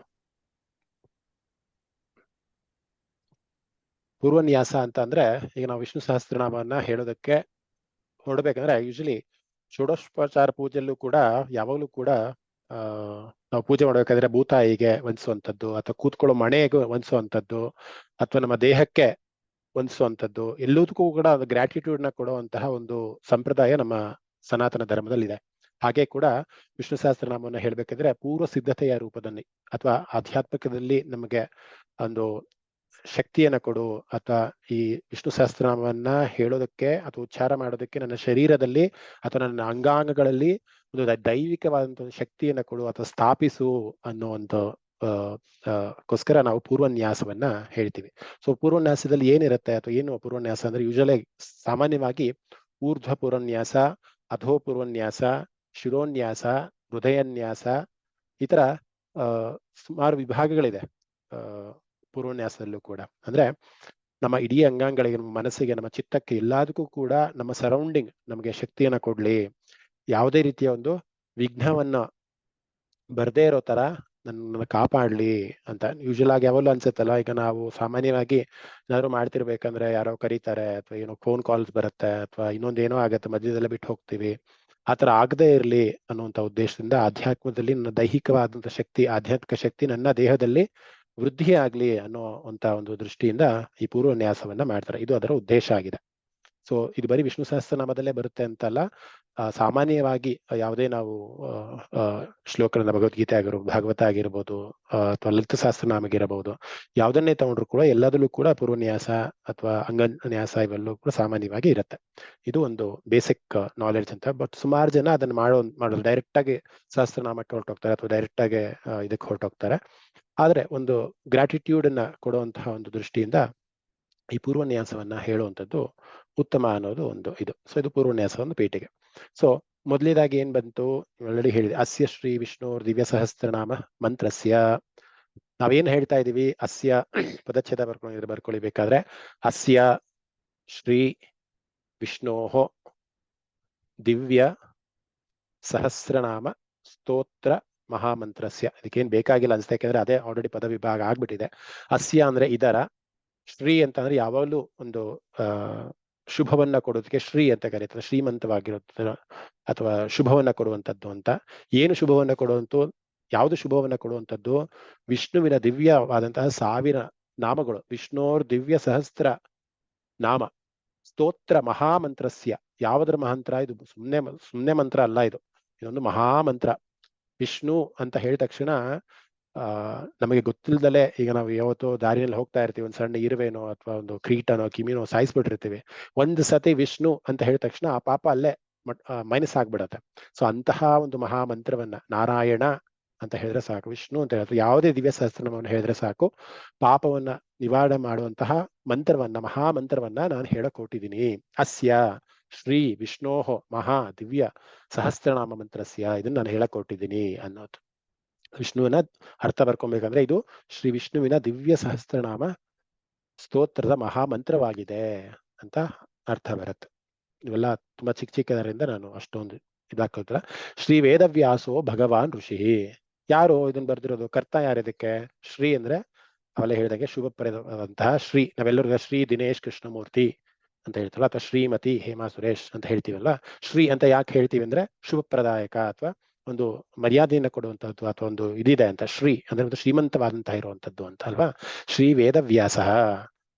ಪೂರ್ವನ್ಯಾಸ ಅಂತ ಅಂದ್ರೆ ಈಗ ನಾವು ವಿಷ್ಣು ಸಹಸ್ರನಾಮವನ್ನ ಹೇಳೋದಕ್ಕೆ ಹೊರಡ್ಬೇಕಂದ್ರೆ ಯೂಶಲಿ ಷೋಡಶೋಪಚಾರ ಪೂಜೆಯಲ್ಲೂ ಕೂಡ ಯಾವಾಗ್ಲೂ ಕೂಡ ನಾವು ಪೂಜೆ ಮಾಡ್ಬೇಕಾದ್ರೆ ಭೂತಾಯಿಗೆ ವಂದಿಸುವಂಥದ್ದು, ಅಥವಾ ಕೂತ್ಕೊಳ್ಳೋ ಮಣೆಗೆ ವಂದಿಸುವಂಥದ್ದು, ಅಥವಾ ನಮ್ಮ ದೇಹಕ್ಕೆ ವಂದಿಸುವಂಥದ್ದು, ಎಲ್ಲದಕ್ಕೂ ಕೂಡ ಅದು ಗ್ರಾಟಿಟ್ಯೂಡ್ ನ ಕೊಡುವಂತಹ ಒಂದು ಸಂಪ್ರದಾಯ ನಮ್ಮ ಸನಾತನ ಧರ್ಮದಲ್ಲಿದೆ. ಹಾಗೆ ಕೂಡ ವಿಷ್ಣು ಸಹಸ್ರನಾಮವನ್ನು ಹೇಳ್ಬೇಕಂದ್ರೆ ಪೂರ್ವ ಸಿದ್ಧತೆಯ ರೂಪದಲ್ಲಿ, ಅಥವಾ ಆಧ್ಯಾತ್ಮಿಕದಲ್ಲಿ ನಮಗೆ ಒಂದು ಶಕ್ತಿಯನ್ನ ಕೊಡು, ಅಥವಾ ಈ ವಿಷ್ಣು ಸಹಸ್ರನಾಮವನ್ನ ಹೇಳೋದಕ್ಕೆ ಅಥವಾ ಉಚ್ಚಾರ ಮಾಡೋದಕ್ಕೆ ನನ್ನ ಶರೀರದಲ್ಲಿ ಅಥವಾ ನನ್ನ ಅಂಗಾಂಗಗಳಲ್ಲಿ ಒಂದು ದೈವಿಕವಾದಂತಹ ಶಕ್ತಿಯನ್ನ ಕೊಡು ಅಥವಾ ಸ್ಥಾಪಿಸು ಅನ್ನೋ ಒಂದು ಗೋಸ್ಕರ ನಾವು ಪೂರ್ವನ್ಯಾಸವನ್ನ ಹೇಳ್ತೀವಿ. ಸೊ ಪೂರ್ವನ್ಯಾಸದಲ್ಲಿ ಏನಿರುತ್ತೆ ಅಥವಾ ಏನು ಪೂರ್ವನ್ಯಾಸ ಅಂದ್ರೆ ಯೂಶಲಿ ಸಾಮಾನ್ಯವಾಗಿ ಊರ್ಧ್ವ ಪೂರ್ವನ್ಯಾಸ, ಅಧೋ ಪೂರ್ವನ್ಯಾಸ, ಶಿರೋನ್ಯಾಸ, ಹೃದಯನ್ಯಾಸ, ಈ ತರ ಸುಮಾರು ವಿಭಾಗಗಳಿದೆ ಪೂರ್ವನ್ಯಾಸದಲ್ಲೂ ಕೂಡ. ಅಂದ್ರೆ ನಮ್ಮ ಇಡೀ ಅಂಗಾಂಗಳಿಗೆ, ನಮ್ಮ ಮನಸ್ಸಿಗೆ, ನಮ್ಮ ಚಿತ್ತಕ್ಕೆ, ಎಲ್ಲದಕ್ಕೂ ಕೂಡ ನಮ್ಮ ಸರೌಂಡಿಂಗ್ ನಮಗೆ ಶಕ್ತಿಯನ್ನ ಕೊಡ್ಲಿ, ಯಾವುದೇ ರೀತಿಯ ಒಂದು ವಿಘ್ನವನ್ನ ಬರ್ದೇ ಇರೋ ತರ ನನ್ನ ಕಾಪಾಡ್ಲಿ ಅಂತ ಯೂಶಲ್ ಆಗಿ ಯಾವಾಗಲೂ ಅನ್ಸುತ್ತಲ್ಲ. ಈಗ ನಾವು ಸಾಮಾನ್ಯವಾಗಿ ಏನಾದ್ರು ಮಾಡ್ತಿರ್ಬೇಕಂದ್ರೆ ಯಾರೋ ಕರೀತಾರೆ, ಅಥವಾ ಏನೋ ಫೋನ್ ಕಾಲ್ಸ್ ಬರುತ್ತೆ, ಅಥವಾ ಇನ್ನೊಂದೇನೋ ಆಗತ್ತೆ, ಮಧ್ಯದಲ್ಲೇ ಬಿಟ್ಟು ಹೋಗ್ತೀವಿ. ಆತರ ಆಗದೆ ಇರ್ಲಿ ಅನ್ನುವಂತ ಉದ್ದೇಶದಿಂದ ಆಧ್ಯಾತ್ಮದಲ್ಲಿ ನನ್ನ ದೈಹಿಕವಾದಂತ ಶಕ್ತಿ, ಆಧ್ಯಾತ್ಮಿಕ ಶಕ್ತಿ ನನ್ನ ದೇಹದಲ್ಲಿ ವೃದ್ಧಿ ಆಗ್ಲಿ ಅನ್ನೋ ಒಂದು ದೃಷ್ಟಿಯಿಂದ ಈ ಪೂರ್ವನ್ಯಾಸವನ್ನ ಮಾಡ್ತಾರೆ. ಇದು ಅದರ ಉದ್ದೇಶ ಆಗಿದೆ. ಸೊ ಇದು ಬರೀ ವಿಷ್ಣು ಸಹಸ್ರನಾಮದಲ್ಲೇ ಬರುತ್ತೆ ಅಂತಲ್ಲ, ಸಾಮಾನ್ಯವಾಗಿ ಯಾವುದೇ ನಾವು ಶ್ಲೋಕಗಳನ್ನ ಭಗವದ್ಗೀತೆ ಆಗಿರ್ಬೋದು, ಭಾಗವತ ಆಗಿರ್ಬೋದು, ಅಥವಾ ಲಲಿತ ಸಹಸ್ರನಾಮಗಿರಬಹುದು, ಯಾವುದನ್ನೇ ತಗೊಂಡ್ರು ಕೂಡ ಎಲ್ಲದಲ್ಲೂ ಕೂಡ ಪೂರ್ವನ್ಯಾಸ ಅಥವಾ ಅಂಗನ್ಯಾಸ ಇವೆಲ್ಲವೂ ಕೂಡ ಸಾಮಾನ್ಯವಾಗಿ ಇರುತ್ತೆ. ಇದು ಒಂದು ಬೇಸಿಕ್ ನಾಲೆಡ್ಜ್ ಅಂತ. ಬಟ್ ಸುಮಾರು ಜನ ಅದನ್ನ ಮಾಡೋದು ಡೈರೆಕ್ಟ್ ಆಗಿ ಸಹಸ್ರನಾಮಕ್ಕೆ ಹೊರಟೋಗ್ತಾರೆ, ಅಥವಾ ಡೈರೆಕ್ಟ್ ಆಗಿ ಇದಕ್ಕೆ ಹೊರಟೋಗ್ತಾರೆ. ಆದ್ರೆ ಒಂದು ಗ್ರಾಟಿಟ್ಯೂಡ್ ಅನ್ನ ಕೊಡುವಂತಹ ಒಂದು ದೃಷ್ಟಿಯಿಂದ ಈ ಪೂರ್ವನ್ಯಾಸವನ್ನ ಹೇಳುವಂಥದ್ದು ಉತ್ತಮ ಅನ್ನೋದು ಒಂದು ಇದು. ಸೊ ಇದು ಪೂರ್ವನ್ಯಾಸ ಒಂದು ಪೀಠಿಗೆ. ಸೊ ಮೊದಲನೇದಾಗಿ ಏನ್ ಬಂತು, ಆಲ್ರೆಡಿ ಹೇಳಿದೆ, ಅಸ್ಯ ಶ್ರೀ ವಿಷ್ಣುರ್ ದಿವ್ಯ ಸಹಸ್ರನಾಮ ಮಂತ್ರಸ್ಯ. ನಾವೇನ್ ಹೇಳ್ತಾ ಇದೀವಿ, ಅಸ್ಯ ಪದಚ್ಛೇದ ಬರ್ಕೊಳ್ಳಿ ಬೇಕಾದ್ರೆ, ಅಸ್ಯ ಶ್ರೀ ವಿಷ್ಣೋಃ ದಿವ್ಯ ಸಹಸ್ರನಾಮ ಸ್ತೋತ್ರ ಮಹಾಮಂತ್ರಸ್ಯ. ಇದಕ್ಕೇನ್ ಬೇಕಾಗಿಲ್ಲ ಅನ್ಸ್ತಾ, ಯಾಕೆಂದ್ರೆ ಅದೇ ಆಲ್ರೆಡಿ ಪದ ವಿಭಾಗ ಆಗ್ಬಿಟ್ಟಿದೆ. ಅಸ್ಯ ಅಂದ್ರೆ ಇದರ, ಶ್ರೀ ಅಂತ ಅಂದ್ರೆ ಯಾವಾಗಲೂ ಒಂದು ಶುಭವನ್ನ ಕೊಡೋದಕ್ಕೆ ಶ್ರೀ ಅಂತ ಕರೀತಾರೆ, ಶ್ರೀಮಂತವಾಗಿರುತ್ತೆ ಅಥವಾ ಶುಭವನ್ನ ಕೊಡುವಂಥದ್ದು ಅಂತ. ಏನು ಶುಭವನ್ನ ಕೊಡುವಂತ, ಯಾವುದು ಶುಭವನ್ನ ಕೊಡುವಂಥದ್ದು? ವಿಷ್ಣುವಿನ ದಿವ್ಯವಾದಂತಹ 1000 ನಾಮಗಳು, ವಿಷ್ಣೋರ್ ದಿವ್ಯ ಸಹಸ್ರ ನಾಮ ಸ್ತೋತ್ರ ಮಹಾಮಂತ್ರಸ್ಯ. ಯಾವುದರ ಮಹಾಂತ್ರ ಇದು? ಸುಮ್ನೆ ಮಂತ್ರ ಅಲ್ಲ, ಇದೊಂದು ಮಹಾಮಂತ್ರ. ವಿಷ್ಣು ಅಂತ ಹೇಳಿದ ತಕ್ಷಣ ನಮಗೆ ಗೊತ್ತಿಲ್ದಲೆ, ಈಗ ನಾವು ಯಾವತ್ತೋ ದಾರಿಯಲ್ಲಿ ಹೋಗ್ತಾ ಇರ್ತೀವಿ, ಒಂದು ಸಣ್ಣ ಇರುವೆನೋ ಅಥವಾ ಒಂದು ಕ್ರೀಟನೋ ಕಿಮಿನೋ ಸಾಯಿಸ್ಬಿಟ್ಟಿರ್ತೀವಿ. ಒಂದು ಸತಿ ವಿಷ್ಣು ಅಂತ ಹೇಳಿದ ತಕ್ಷಣ ಆ ಪಾಪ ಅಲ್ಲೇ ಮೈನಸ್ ಆಗ್ಬಿಡತ್ತೆ. ಸೊ ಅಂತಹ ಒಂದು ಮಹಾಮಂತ್ರವನ್ನ, ನಾರಾಯಣ ಅಂತ ಹೇಳಿದ್ರೆ ಸಾಕು, ವಿಷ್ಣು ಅಂತ ಹೇಳಿದ್ರೆ, ಯಾವುದೇ ದಿವ್ಯ ಸಹಸ್ರನಾಮವನ್ನು ಹೇಳಿದ್ರೆ ಸಾಕು, ಪಾಪವನ್ನ ನಿವಾರಣೆ ಮಾಡುವಂತಹ ಮಂತ್ರವನ್ನ, ಮಹಾಮಂತ್ರವನ್ನ ನಾನು ಹೇಳಕ್ ಹೊರಟಿದ್ದೀನಿ. ಅಸ್ಯ ಶ್ರೀ ವಿಷ್ಣೋಃ ಮಹಾ ದಿವ್ಯ ಸಹಸ್ರನಾಮ ಮಂತ್ರಸ್ಯ, ಇದನ್ನ ನಾನು ಹೇಳಕ್ ಹೊರಟಿದ್ದೀನಿ ಅನ್ನೋದು. ವಿಷ್ಣುವಿನ ಅರ್ಥ ಬರ್ಕೊಬೇಕಂದ್ರೆ ಇದು ಶ್ರೀ ವಿಷ್ಣುವಿನ ದಿವ್ಯ ಸಹಸ್ರನಾಮ ಸ್ತೋತ್ರದ ಮಹಾಮಂತ್ರವಾಗಿದೆ ಅಂತ ಅರ್ಥ ಬರುತ್ತೆ. ಇವೆಲ್ಲ ತುಂಬಾ ಚಿಕ್ಕದರಿಂದ ನಾನು ಅಷ್ಟೊಂದು ಇದಾಕೋದಿಲ್ಲ. ಶ್ರೀ ವೇದವ್ಯಾಸೋ ಭಗವಾನ್ ಋಷಿ. ಯಾರು ಇದನ್ನ ಬರ್ದಿರೋದು? ಕರ್ತ ಯಾರು ಇದಕ್ಕೆ? ಶ್ರೀ ಅಂದ್ರೆ ಅವೆಲ್ಲ ಹೇಳಿದಾಗೆ ಶುಭಪ್ರದವಾದಂತಹ ಶ್ರೀ. ನಾವೆಲ್ಲರಿಗೂ ಶ್ರೀ ದಿನೇಶ್ ಕೃಷ್ಣಮೂರ್ತಿ ಅಂತ ಹೇಳ್ತೀವಲ್ಲ, ಅಥವಾ ಶ್ರೀಮತಿ ಹೇಮಾ ಸುರೇಶ್ ಅಂತ ಹೇಳ್ತೀವಲ್ಲ. ಶ್ರೀ ಅಂತ ಯಾಕೆ ಹೇಳ್ತೀವಿ ಅಂದ್ರೆ ಶುಭಪ್ರದಾಯಕ ಅಥವಾ ಒಂದು ಮರ್ಯಾದೆಯನ್ನು ಕೊಡುವಂತಹದ್ದು ಅಥವಾ ಒಂದು ಇದಿದೆ ಅಂತ. ಶ್ರೀ ಅಂದ್ರೆ ಒಂದು ಶ್ರೀಮಂತವಾದಂತಹ ಇರುವಂತದ್ದು ಅಂತ ಅಲ್ವಾ. ಶ್ರೀ ವೇದವ್ಯಾಸ,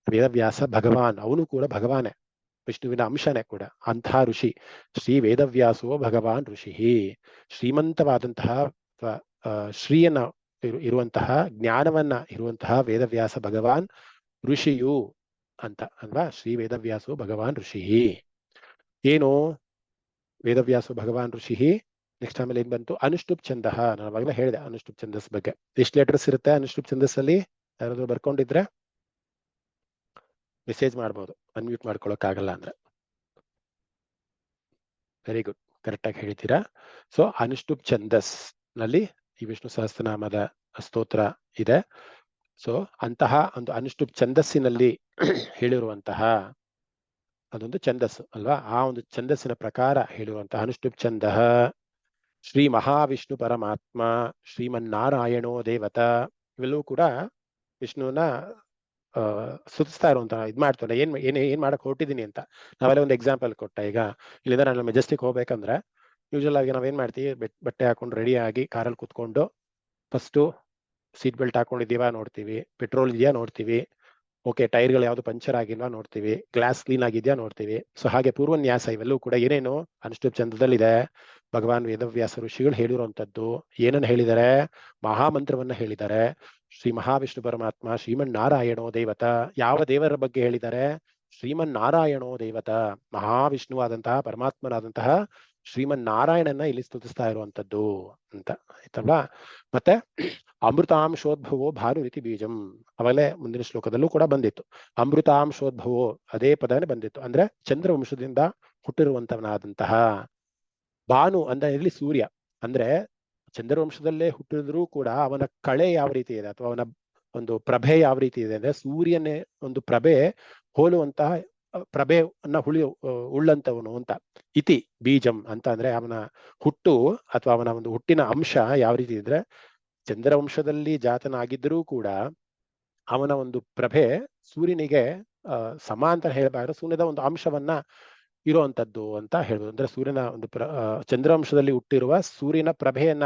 ವೇದವ್ಯಾಸ ಭಗವಾನ್, ಅವನು ಕೂಡ ಭಗವಾನೇ, ವಿಷ್ಣುವಿನ ಅಂಶನೇ ಕೂಡ. ಅಂತಹ ಋಷಿ ಶ್ರೀ ವೇದವ್ಯಾಸೋ ಭಗವಾನ್ ಋಷಿ. ಶ್ರೀಮಂತವಾದಂತಹ ಶ್ರೀಯನ್ನ ಇರುವಂತಹ, ಜ್ಞಾನವನ್ನ ಇರುವಂತಹ ವೇದವ್ಯಾಸ ಭಗವಾನ್ ಋಷಿಯು ಅಂತ ಅಲ್ವಾ. ಶ್ರೀ ವೇದವ್ಯಾಸೋ ಭಗವಾನ್ ಋಷಿ. ಏನು ವೇದವ್ಯಾಸೋ ಭಗವಾನ್ ಋಷಿ? ನೆಕ್ಸ್ಟ್ ಆಮೇಲೆ ಏನ್ ಬಂತು? ಅನುಷ್ಠುಪ್ ಛಂದ. ನಾನು ಅವಾಗಲೇ ಹೇಳಿದೆ ಅನುಷ್ಠುಪ್ ಛಂದಸ್ ಬಗ್ಗೆ. ಎಷ್ಟು ಲೆಟರ್ಸ್ ಇರುತ್ತೆ ಅನುಷ್ಠುಪ್ ಛಂದಸ್ ಅಲ್ಲಿ? ಯಾರಾದ್ರೂ ಬರ್ಕೊಂಡಿದ್ರೆ ಮೆಸೇಜ್ ಮಾಡ್ಬೋದು, ಅನ್ಮ್ಯೂಟ್ ಮಾಡ್ಕೊಳಕ್ ಆಗಲ್ಲ ಅಂದ್ರೆ. ವೆರಿ ಗುಡ್, ಕರೆಕ್ಟ್ ಆಗಿ ಹೇಳ್ತೀರಾ. ಸೊ ಅನುಷ್ಠುಪ್ ಛಂದಸ್ ನಲ್ಲಿ ಈ ವಿಷ್ಣು ಸಹಸ್ರನಾಮದ ಸ್ತೋತ್ರ ಇದೆ. ಸೊ ಅಂತಹ ಒಂದು ಅನುಷ್ಠುಪ್ ಛಂದಸ್ಸಿನಲ್ಲಿ ಹೇಳಿರುವಂತಹ ಅದೊಂದು ಛಂದಸ್ಸು ಅಲ್ವಾ. ಆ ಒಂದು ಛಂದಸ್ಸಿನ ಪ್ರಕಾರ ಹೇಳಿರುವಂತಹ ಅನುಷ್ಠುಪ್ ಛಂದ ಶ್ರೀ ಮಹಾವಿಷ್ಣು ಪರಮಾತ್ಮ ಶ್ರೀಮನ್ನಾರಾಯಣೋ ದೇವತಾ, ಇವೆಲ್ಲವೂ ಕೂಡ ವಿಷ್ಣುವನ್ನ ಸುತ್ತಿಸ್ತಾ ಇರುವಂತಹ, ಇದ್ ಮಾಡ್ತಾರೆ. ಏನ್ ಮಾಡಕ್ ಹೊರಟಿದೀನಿ ಅಂತ. ನಾವೆಲ್ಲ ಒಂದು ಎಕ್ಸಾಂಪಲ್ ಕೊಟ್ಟ. ಈಗ ಇಲ್ಲಿಂದ ನಾನು ಮೆಜೆಸ್ಟಿಕ್ ಹೋಗ್ಬೇಕಂದ್ರೆ ಯೂಶಲ್ ಆಗಿ ನಾವೇನ್ ಮಾಡ್ತೀವಿ, ಬಟ್ಟೆ ಹಾಕೊಂಡು ರೆಡಿ ಆಗಿ ಕಾರಲ್ಲಿ ಕುತ್ಕೊಂಡು ಫಸ್ಟ್ ಸೀಟ್ ಬೆಲ್ಟ್ ಹಾಕೊಂಡಿದೀವಾ ನೋಡ್ತೀವಿ, ಪೆಟ್ರೋಲ್ ಇದೆಯಾ ನೋಡ್ತೀವಿ, ಓಕೆ ಟೈರ್ಗಳು ಯಾವ್ದು ಪಂಚರ್ ಆಗಿಲ್ವಾ ನೋಡ್ತೀವಿ, ಗ್ಲಾಸ್ ಕ್ಲೀನ್ ಆಗಿದ್ಯಾ ನೋಡ್ತೀವಿ. ಸೊ ಹಾಗೆ ಪೂರ್ವನ್ಯಾಸ ಇವೆಲ್ಲವೂ ಕೂಡ ಏನೇನು ಅನುಷ್ಠುಪ್ ಚಂದ್ರದಲ್ಲಿದೆ. ಭಗವಾನ್ ವೇದವ್ಯಾಸ ಋಷಿಗಳು ಹೇಳಿರುವಂತದ್ದು ಏನನ್ನ ಹೇಳಿದ್ದಾರೆ? ಮಹಾಮಂತ್ರವನ್ನ ಹೇಳಿದ್ದಾರೆ. ಶ್ರೀ ಮಹಾವಿಷ್ಣು ಪರಮಾತ್ಮ ಶ್ರೀಮನ್ನಾರಾಯಣೋ ದೇವತ. ಯಾವ ದೇವರ ಬಗ್ಗೆ ಹೇಳಿದ್ದಾರೆ? ಶ್ರೀಮನ್ನಾರಾಯಣೋ ದೇವತ, ಮಹಾವಿಷ್ಣುವಾದಂತಹ ಪರಮಾತ್ಮನಾದಂತಹ ಶ್ರೀಮನ್ನಾರಾಯಣನ ಇಲ್ಲಿ ಸ್ತುತಿಸ್ತಾ ಇರುವಂತದ್ದು ಅಂತ ಆಯ್ತಲ್ವಾ. ಮತ್ತೆ ಅಮೃತಾಂಶೋದ್ಭವೋ ಭಾನುರಿತಿ ಬೀಜಂ, ಅವಾಗಲೇ ಮುಂದಿನ ಶ್ಲೋಕದಲ್ಲೂ ಕೂಡ ಬಂದಿತ್ತು. ಅಮೃತಾಂಶೋದ್ಭವೋ ಅದೇ ಪದನೇ ಬಂದಿತ್ತು. ಅಂದ್ರೆ ಚಂದ್ರವಂಶದಿಂದ ಹುಟ್ಟಿರುವಂತವನಾದಂತಹ. ಭಾನು ಅಂದ್ರೆ ಇಲ್ಲಿ ಸೂರ್ಯ, ಅಂದ್ರೆ ಚಂದ್ರವಂಶದಲ್ಲೇ ಹುಟ್ಟಿದ್ರು ಕೂಡ ಅವನ ಕಳೆ ಯಾವ ರೀತಿ ಇದೆ ಅಥವಾ ಅವನ ಒಂದು ಪ್ರಭೆ ಯಾವ ರೀತಿ ಇದೆ ಅಂದ್ರೆ ಸೂರ್ಯನೇ ಒಂದು ಪ್ರಭೆ ಹೋಲುವಂತಹ ಪ್ರಭೆಯನ್ನ ಉಳ್ಳಂತವನು ಅಂತ. ಇತಿ ಬೀಜಂ ಅಂತ ಅಂದ್ರೆ ಅವನ ಹುಟ್ಟು ಅಥವಾ ಅವನ ಒಂದು ಹುಟ್ಟಿನ ಅಂಶ ಯಾವ ರೀತಿ ಇದ್ರೆ ಚಂದ್ರವಂಶದಲ್ಲಿ ಜಾತನಾಗಿದ್ದರೂ ಕೂಡ ಅವನ ಒಂದು ಪ್ರಭೆ ಸೂರ್ಯನಿಗೆ ಸಮಾಂತರ ಹೇಳಬಾರದು, ಸೂರ್ಯದ ಒಂದು ಅಂಶವನ್ನ ಇರುವಂತದ್ದು ಅಂತ ಹೇಳ್ಬೋದು. ಅಂದ್ರೆ ಸೂರ್ಯನ ಒಂದು ಚಂದ್ರವಂಶದಲ್ಲಿ ಹುಟ್ಟಿರುವ ಸೂರ್ಯನ ಪ್ರಭೆಯನ್ನ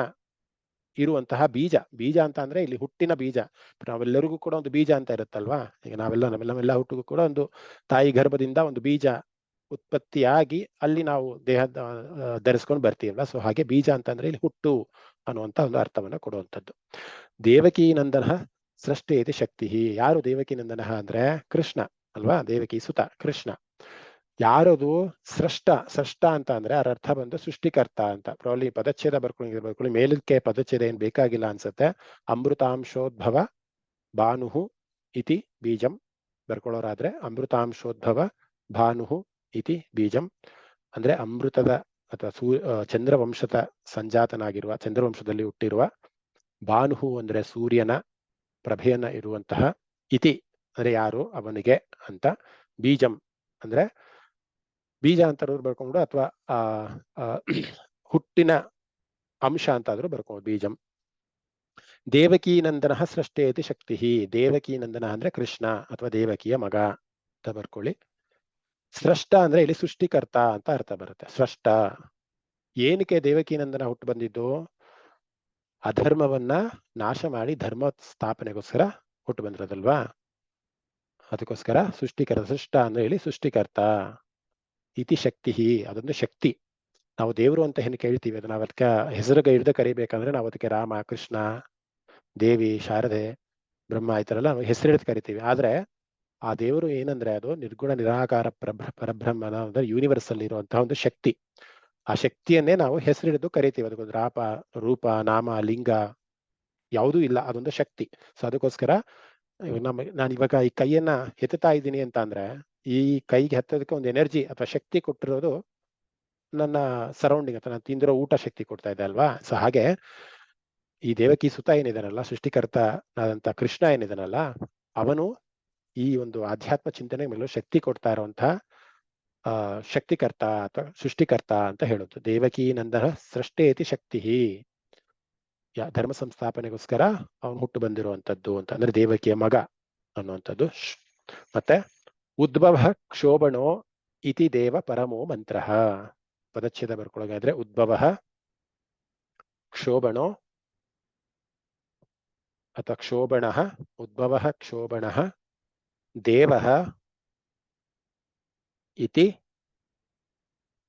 ಇರುವಂತಹ ಬೀಜ. ಬೀಜ ಅಂತ ಅಂದ್ರೆ ಇಲ್ಲಿ ಹುಟ್ಟಿನ ಬೀಜ. ನಾವೆಲ್ಲರಿಗೂ ಕೂಡ ಒಂದು ಬೀಜ ಅಂತ ಇರುತ್ತಲ್ವಾ. ಈಗ ನಮ್ಮೆಲ್ಲ ಹುಟ್ಟಿಗೂ ಕೂಡ ಒಂದು ತಾಯಿ ಗರ್ಭದಿಂದ ಒಂದು ಬೀಜ ಉತ್ಪತ್ತಿಯಾಗಿ ಅಲ್ಲಿ ನಾವು ದೇಹ ಧರಿಸ್ಕೊಂಡು ಬರ್ತೀವಲ್ಲ. ಸೊ ಹಾಗೆ ಬೀಜ ಅಂತಂದ್ರೆ ಇಲ್ಲಿ ಹುಟ್ಟು ಅನ್ನುವಂತ ಒಂದು ಅರ್ಥವನ್ನ ಕೊಡುವಂಥದ್ದು. ದೇವಕೀ ನಂದನ ಸೃಷ್ಟೇತಿ ಶಕ್ತಿ. ಯಾರು ದೇವಕೀ ನಂದನ ಅಂದ್ರೆ ಕೃಷ್ಣ ಅಲ್ವಾ, ದೇವಕಿ ಸುತ ಕೃಷ್ಣ. ಯಾರದು ಸೃಷ್ಟ? ಸೃಷ್ಟ ಅಂತ ಅಂದ್ರೆ ಅದರ ಅರ್ಥ ಬಂದು ಸೃಷ್ಟಿಕರ್ತ ಅಂತ. ಪ್ರಾಬ್ಲಿ ಪದಚ್ಛೇದ ಬರ್ಕೊಳ್ಳಿ ಮೇಲಕ್ಕೆ ಪದಚ್ಛೇದ ಏನ್ ಬೇಕಾಗಿಲ್ಲ ಅನ್ಸುತ್ತೆ. ಅಮೃತಾಂಶೋದ್ಭವ ಭಾನುಹು ಇತಿ ಬೀಜಂ ಬರ್ಕೊಳ್ಳೋರಾದ್ರೆ ಅಮೃತಾಂಶೋದ್ಭವ ಭಾನುಹು ಇತಿ ಬೀಜಂ ಅಂದ್ರೆ ಅಮೃತದ ಅಥವಾ ಚಂದ್ರವಂಶದ ಸಂಜಾತನಾಗಿರುವ, ಚಂದ್ರವಂಶದಲ್ಲಿ ಹುಟ್ಟಿರುವ, ಭಾನುಹು ಅಂದ್ರೆ ಸೂರ್ಯನ ಪ್ರಭೆಯನ್ನ ಇರುವಂತಹ, ಇತಿ ಅಂದ್ರೆ ಯಾರು ಅವನಿಗೆ ಅಂತ, ಬೀಜಂ ಅಂದ್ರೆ ಬೀಜ ಅಂತ ಬರ್ಕೊಂಡು ಅಥವಾ ಹುಟ್ಟಿನ ಅಂಶ ಅಂತಾದ್ರೂ ಬರ್ಕೊಂಡು ಬೀಜಂ. ದೇವಕೀ ನಂದನ ಸೃಷ್ಟೇತಿ ಶಕ್ತಿ. ದೇವಕೀ ನಂದನ ಅಂದ್ರೆ ಕೃಷ್ಣ ಅಥವಾ ದೇವಕಿಯ ಮಗ ಅಂತ ಬರ್ಕೊಳ್ಳಿ. ಸೃಷ್ಟ ಅಂದ್ರೆ ಇಲ್ಲಿ ಸೃಷ್ಟಿಕರ್ತ ಅಂತ ಅರ್ಥ ಬರುತ್ತೆ. ಸೃಷ್ಟ ಏನಕ್ಕೆ ದೇವಕೀ ನಂದನ ಹುಟ್ಟು ಬಂದಿದ್ದು? ಅಧರ್ಮವನ್ನ ನಾಶ ಮಾಡಿ ಧರ್ಮ ಸ್ಥಾಪನೆಗೋಸ್ಕರ ಹುಟ್ಟು ಬಂದಿರೋದಲ್ವಾ. ಅದಕ್ಕೋಸ್ಕರ ಸೃಷ್ಟಿಕರ್ತ. ಸೃಷ್ಟ ಅಂದ್ರೆ ಇಲ್ಲಿ ಸೃಷ್ಟಿಕರ್ತ. ಇತಿ ಶಕ್ತಿ, ಅದೊಂದು ಶಕ್ತಿ. ನಾವು ದೇವರು ಅಂತ ಏನು ಕೇಳ್ತೀವಿ, ಅದು ನಾವು ಅದಕ್ಕೆ ಹೆಸರುಗ ಹಿಡ್ದು ಕರಿಬೇಕಂದ್ರೆ ನಾವು ಅದಕ್ಕೆ ರಾಮ, ಕೃಷ್ಣ, ದೇವಿ, ಶಾರದೆ, ಬ್ರಹ್ಮ ಈ ತರ ಎಲ್ಲ ನಾವು ಹೆಸರು ಹಿಡಿದು ಕರಿತೀವಿ. ಆದ್ರೆ ಆ ದೇವರು ಏನಂದ್ರೆ ಅದು ನಿರ್ಗುಣ ನಿರಾಕಾರ ಪರಬ್ರಹ್ಮನ ಅಂದ್ರೆ ಯೂನಿವರ್ಸಲ್ ಇರುವಂತಹ ಒಂದು ಶಕ್ತಿ. ಆ ಶಕ್ತಿಯನ್ನೇ ನಾವು ಹೆಸರು ಹಿಡಿದು ಕರಿತೀವಿ. ಅದಕ್ಕೊಂದು ರೂಪ, ನಾಮ, ಲಿಂಗ ಯಾವುದೂ ಇಲ್ಲ, ಅದೊಂದು ಶಕ್ತಿ. ಸೊ ಅದಕ್ಕೋಸ್ಕರ ನಾನು ಇವಾಗ ಈ ಕೈಯನ್ನ ಎತ್ತುತ್ತಾ ಇದ್ದೀನಿ ಅಂತ ಅಂದ್ರೆ ಈ ಕೈಗೆ ಹತ್ತೋದಕ್ಕೆ ಒಂದು ಎನರ್ಜಿ ಅಥವಾ ಶಕ್ತಿ ಕೊಟ್ಟಿರೋದು ನನ್ನ ಸರೌಂಡಿಂಗ್ ಅಥವಾ ನಾನು ತಿಂದಿರೋ ಊಟ ಶಕ್ತಿ ಕೊಡ್ತಾ ಇದೆ ಅಲ್ವಾ. ಸೊ ಹಾಗೆ ಈ ದೇವಕಿ ಸುತ ಏನಿದಾನಲ್ಲ, ಸೃಷ್ಟಿಕರ್ತನಾದಂತ ಕೃಷ್ಣ ಏನಿದಾನಲ್ಲ, ಅವನು ಈ ಒಂದು ಆಧ್ಯಾತ್ಮ ಚಿಂತನೆ ಮೇಲೂ ಶಕ್ತಿ ಕೊಡ್ತಾ ಇರುವಂತಹ ಶಕ್ತಿಕರ್ತ ಅಥವಾ ಸೃಷ್ಟಿಕರ್ತ ಅಂತ ಹೇಳುದು. ದೇವಕಿ ನಂದನ ಸೃಷ್ಟೇತಿ ಶಕ್ತಿ. ಧರ್ಮ ಸಂಸ್ಥಾಪನೆಗೋಸ್ಕರ ಅವನು ಹುಟ್ಟು ಬಂದಿರುವಂತದ್ದು ಅಂತ ಅಂದ್ರೆ ದೇವಕಿಯ ಮಗ ಅನ್ನುವಂಥದ್ದು. ಮತ್ತೆ ಉದ್ಭವ ಕ್ಷೋಭಣೋ ಇತಿ ದೇವ ಪರಮೋ ಮಂತ್ರ. ಪದಚ್ಛೇದ ಬರ್ಕೊಳ್ಳೋದಾದ್ರೆ ಉದ್ಭವ ಕ್ಷೋಭಣೋ ಅಥವಾ ಕ್ಷೋಭಣ, ಉದ್ಭವ ಕ್ಷೋಭಣ ದೇವ ಇತಿ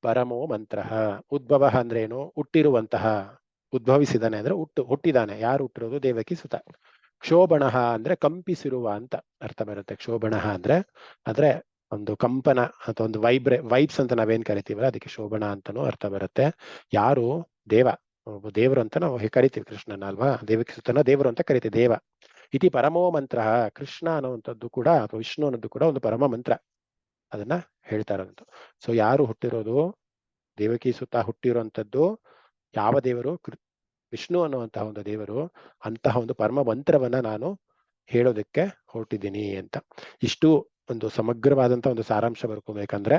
ಪರಮೋ ಮಂತ್ರ. ಉದ್ಭವ ಅಂದ್ರೆ ಏನು? ಹುಟ್ಟಿರುವಂತಹ, ಉದ್ಭವಿಸಿದಾನೆ ಅಂದ್ರೆ ಹುಟ್ಟಿದಾನೆ. ಯಾರು ಹುಟ್ಟಿರೋದು? ದೇವಕಿ ಸುತ. ಕ್ಷೋಭಣ ಅಂದ್ರೆ ಕಂಪಿಸಿರುವ ಅಂತ ಅರ್ಥ ಬರುತ್ತೆ. ಕ್ಷೋಭಣ ಅಂದ್ರೆ ಒಂದು ಕಂಪನ ಅಥವಾ ಒಂದು ವೈಬ್ಸ್ ಅಂತ ನಾವೇನ್ ಕರಿತೀವಲ್ಲ ಅದಕ್ಕೆ ಶೋಭಣ ಅಂತಾನೂ ಅರ್ಥ ಬರುತ್ತೆ. ಯಾರು? ದೇವರು ಅಂತ ನಾವು ಕರಿತೀವಿ ಕೃಷ್ಣನ ಅಲ್ವಾ. ದೇವಕಿ ಸುತನ ದೇವರು ಅಂತ ಕರಿತೀವಿ. ದೇವ ಇತಿ ಪರಮೋ ಮಂತ್ರ. ಕೃಷ್ಣ ಅನ್ನುವಂಥದ್ದು ಕೂಡ ಅಥವಾ ವಿಷ್ಣು ಅನ್ನೋದು ಕೂಡ ಒಂದು ಪರಮ ಮಂತ್ರ, ಅದನ್ನ ಹೇಳ್ತಾ ಇರೋದು. ಸೊ ಯಾರು ಹುಟ್ಟಿರೋದು? ದೇವಕಿ ಸುತ ಹುಟ್ಟಿರುವಂತದ್ದು ಯಾವ ದೇವರು? ವಿಷ್ಣು ಅನ್ನುವಂತಹ ಒಂದು ದೇವರು. ಅಂತಹ ಒಂದು ಪರಮ ಮಂತ್ರವನ್ನ ನಾನು ಹೇಳೋದಕ್ಕೆ ಹೊರಟಿದ್ದೀನಿ ಅಂತ. ಇಷ್ಟು ಒಂದು ಸಮಗ್ರವಾದಂತ ಒಂದು ಸಾರಾಂಶ ಬರ್ಕೋಬೇಕಂದ್ರೆ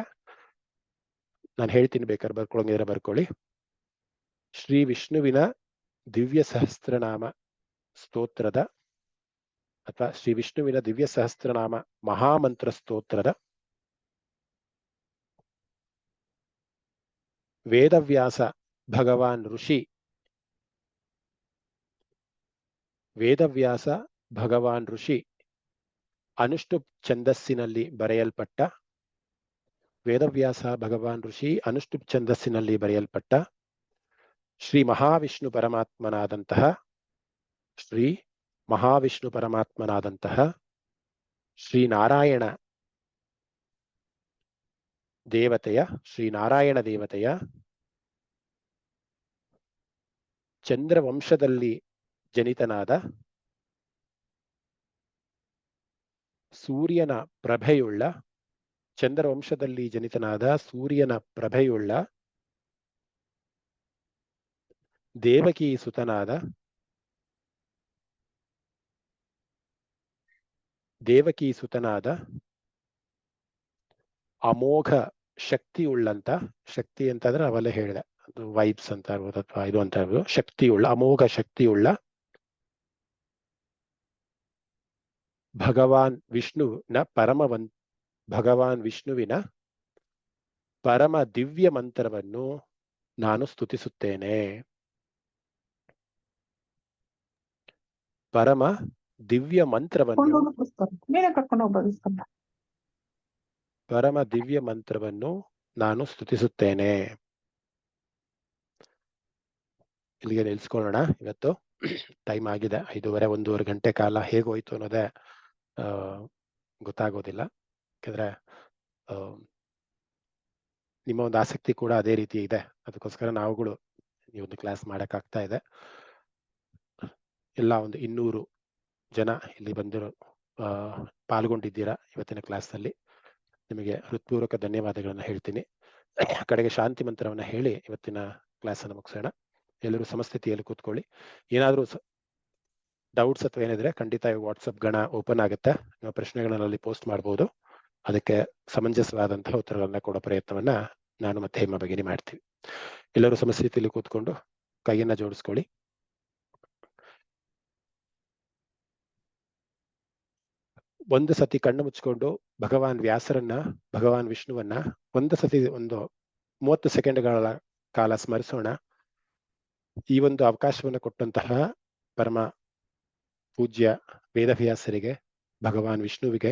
ನಾನು ಹೇಳ್ತೀನಿ, ಬೇಕಾದ್ರೆ ಬರ್ಕೊಳ್ಳೋಂಗಿದ್ರೆ ಬರ್ಕೊಳ್ಳಿ. ಶ್ರೀ ವಿಷ್ಣುವಿನ ದಿವ್ಯ ಸಹಸ್ರನಾಮ ಸ್ತೋತ್ರದ ಅಥವಾ ಶ್ರೀ ವಿಷ್ಣುವಿನ ದಿವ್ಯ ಸಹಸ್ರನಾಮ ಮಹಾಮಂತ್ರ ಸ್ತೋತ್ರದ ವೇದವ್ಯಾಸ ಭಗವಾನ್ ಋಷಿ ವೇದವ್ಯಾಸ ಭಗವಾನ್ ಋಷಿ ಅನುಷ್ಠುಪ್ ಛಂದಸ್ಸಿನಲ್ಲಿ ಬರೆಯಲ್ಪಟ್ಟ ವೇದವ್ಯಾಸ ಭಗವಾನ್ ಋಷಿ ಅನುಷ್ಠುಪ್ ಛಂದಸ್ಸಿನಲ್ಲಿ ಬರೆಯಲ್ಪಟ್ಟ ಶ್ರೀ ಮಹಾವಿಷ್ಣು ಪರಮಾತ್ಮನಾದಂತಹ ಶ್ರೀನಾರಾಯಣ ದೇವತೆಯ ಚಂದ್ರವಂಶದಲ್ಲಿ ಜನಿತನಾದ ಸೂರ್ಯನ ಪ್ರಭೆಯುಳ್ಳ ದೇವಕೀ ಸುತನಾದ ಅಮೋಘ ಶಕ್ತಿ ಅಂತಂದ್ರೆ ಅವೆಲ್ಲ ಹೇಳಿದೆ, ಅದು ವೈಬ್ಸ್ ಅಂತ ಇರ್ಬೋದು ಅಥವಾ ಇದು ಅಂತ ಇರ್ಬೋದು, ಅಮೋಘ ಶಕ್ತಿಯುಳ್ಳ ಭಗವಾನ್ ವಿಷ್ಣುವಿನ ಪರಮ ದಿವ್ಯ ಮಂತ್ರವನ್ನು ನಾನು ಸ್ತುತಿಸುತ್ತೇನೆ. ಪರಮ ದಿವ್ಯ ಮಂತ್ರವನ್ನು ನಾನು ಸ್ತುತಿಸುತ್ತೇನೆ. ಇಲ್ಲಿಗೆ ನಿಲ್ಸ್ಕೊಳ್ಳೋಣ. ಇವತ್ತು ಟೈಮ್ ಆಗಿದೆ 5:30, 1.5 ಗಂಟೆ ಕಾಲ ಹೇಗೋಯ್ತು ಅನ್ನೋದೇ ಗೊತ್ತಾಗೋದಿಲ್ಲ. ಯಾಕಂದ್ರೆ ನಿಮ್ಮ ಒಂದು ಆಸಕ್ತಿ ಕೂಡ ಅದೇ ರೀತಿ ಇದೆ. ಅದಕ್ಕೋಸ್ಕರ ನಾವುಗಳು ಈ ಒಂದು ಕ್ಲಾಸ್ ಮಾಡಕ್ಕಾಗ್ತಾ ಇದೆ. ಎಲ್ಲ ಒಂದು 200 ಜನ ಇಲ್ಲಿ ಬಂದಿರೋ ಪಾಲ್ಗೊಂಡಿದ್ದೀರಾ ಇವತ್ತಿನ ಕ್ಲಾಸ್ನಲ್ಲಿ. ನಿಮಗೆ ಹೃತ್ಪೂರ್ವಕ ಧನ್ಯವಾದಗಳನ್ನು ಹೇಳ್ತೀನಿ. ಕಡೆಗೆ ಶಾಂತಿ ಮಂತ್ರವನ್ನ ಹೇಳಿ ಇವತ್ತಿನ ಕ್ಲಾಸನ್ನು ಮುಗಿಸೋಣ. ಎಲ್ಲರೂ ಸಮಸ್ಥಿತಿಯಲ್ಲಿ ಕೂತ್ಕೊಳ್ಳಿ. ಏನಾದರೂ ಡೌಟ್ಸ್ ಅಥವಾ ಏನಿದ್ರೆ ಖಂಡಿತ ವಾಟ್ಸಪ್ ಗಣ ಓಪನ್ ಆಗುತ್ತೆ. ನೀವು ಪ್ರಶ್ನೆಗಳನ್ನ ಅಲ್ಲಿ ಪೋಸ್ಟ್ ಮಾಡ್ಬೋದು. ಅದಕ್ಕೆ ಸಮಂಜಸವಾದಂತಹ ಉತ್ತರಗಳನ್ನ ಕೊಡೋ ಪ್ರಯತ್ನವನ್ನ ನಾನು ಮತ್ತೆ ಹೇಮ ಭಗಿನಿ ಮಾಡ್ತೀವಿ. ಎಲ್ಲರೂ ಸಮಸ್ಥಿತಿಯಲ್ಲಿ ಕೂತ್ಕೊಂಡು ಕೈಯನ್ನ ಜೋಡಿಸ್ಕೊಳ್ಳಿ. ಒಂದು ಸತಿ ಕಣ್ಣು ಮುಚ್ಕೊಂಡು ಭಗವಾನ್ ವಿಷ್ಣುವನ್ನ ಒಂದು ಸತಿ 30 ಸೆಕೆಂಡ್ಗಳ ಕಾಲ ಸ್ಮರಿಸೋಣ. ಈ ಒಂದು ಅವಕಾಶವನ್ನು ಕೊಟ್ಟಂತಹ ಪರಮ ಪೂಜ್ಯ ವೇದವ್ಯಾಸರಿಗೆ, ಭಗವಾನ್ ವಿಷ್ಣುವಿಗೆ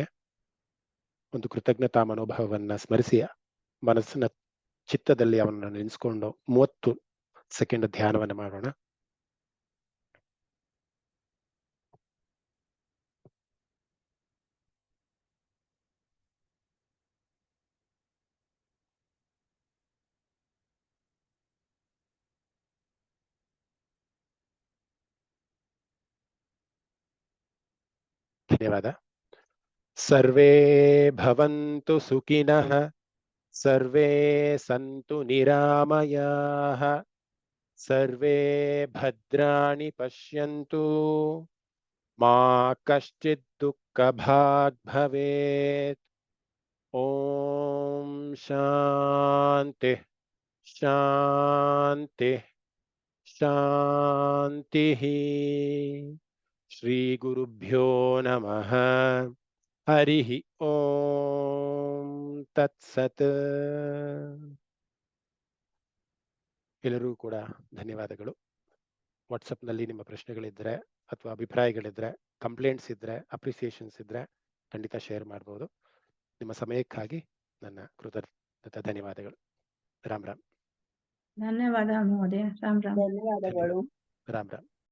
ಒಂದು ಕೃತಜ್ಞತಾ ಮನೋಭಾವವನ್ನ ಸ್ಮರಿಸಿ ಮನಸ್ಸಿನ ಚಿತ್ತದಲ್ಲಿ ಅವನನ್ನು ನೆನೆಸ್ಕೊಂಡು 30 ಸೆಕೆಂಡ್ ಧ್ಯಾನವನ್ನು ಮಾಡೋಣ. ಧನ್ಯವಾದ. ಸರ್ವೇ ಭವಂತು ಸುಖಿನಃ, ಸರ್ವೇ ಸಂತು ನಿರಾಮಯಾಃ, ಸರ್ವೇ ಭದ್ರಾಣಿ ಪಶ್ಯಂತು, ಮಾ ಕಶ್ಚಿತ್ ದುಃಖಭಾಗ್ ಭವೇತ್. ಓಂ ಶಾಂತಿ ಶಾಂತಿ ಶಾಂತಿಃ. ಶ್ರೀ ಗುರುಭ್ಯೋ ನಮಃ. ಹರಿಃ ಓಂ ತತ್ಸತ್. ಎಲ್ಲರಿಗೂ ಕೂಡ ಧನ್ಯವಾದಗಳು. ವಾಟ್ಸಪ್ನಲ್ಲಿ ನಿಮ್ಮ ಪ್ರಶ್ನೆಗಳಿದ್ರೆ ಅಥವಾ ಅಭಿಪ್ರಾಯಗಳಿದ್ರೆ, ಕಂಪ್ಲೇಂಟ್ಸ್ ಇದ್ರೆ, ಅಪ್ರಿಸಿಯೇಷನ್ಸ್ ಇದ್ರೆ ಖಂಡಿತ ಶೇರ್ ಮಾಡ್ಬೋದು. ನಿಮ್ಮ ಸಮಯಕ್ಕಾಗಿ ನನ್ನ ಕೃತಜ್ಞತಾ ಧನ್ಯವಾದಗಳು. ರಾಮ್ ರಾಮ್. ಧನ್ಯವಾದ ಮಹೋದಯ. ರಾಮ್ ರಾಮ್. ಧನ್ಯವಾದಗಳು. ರಾಮ್ ರಾಮ್.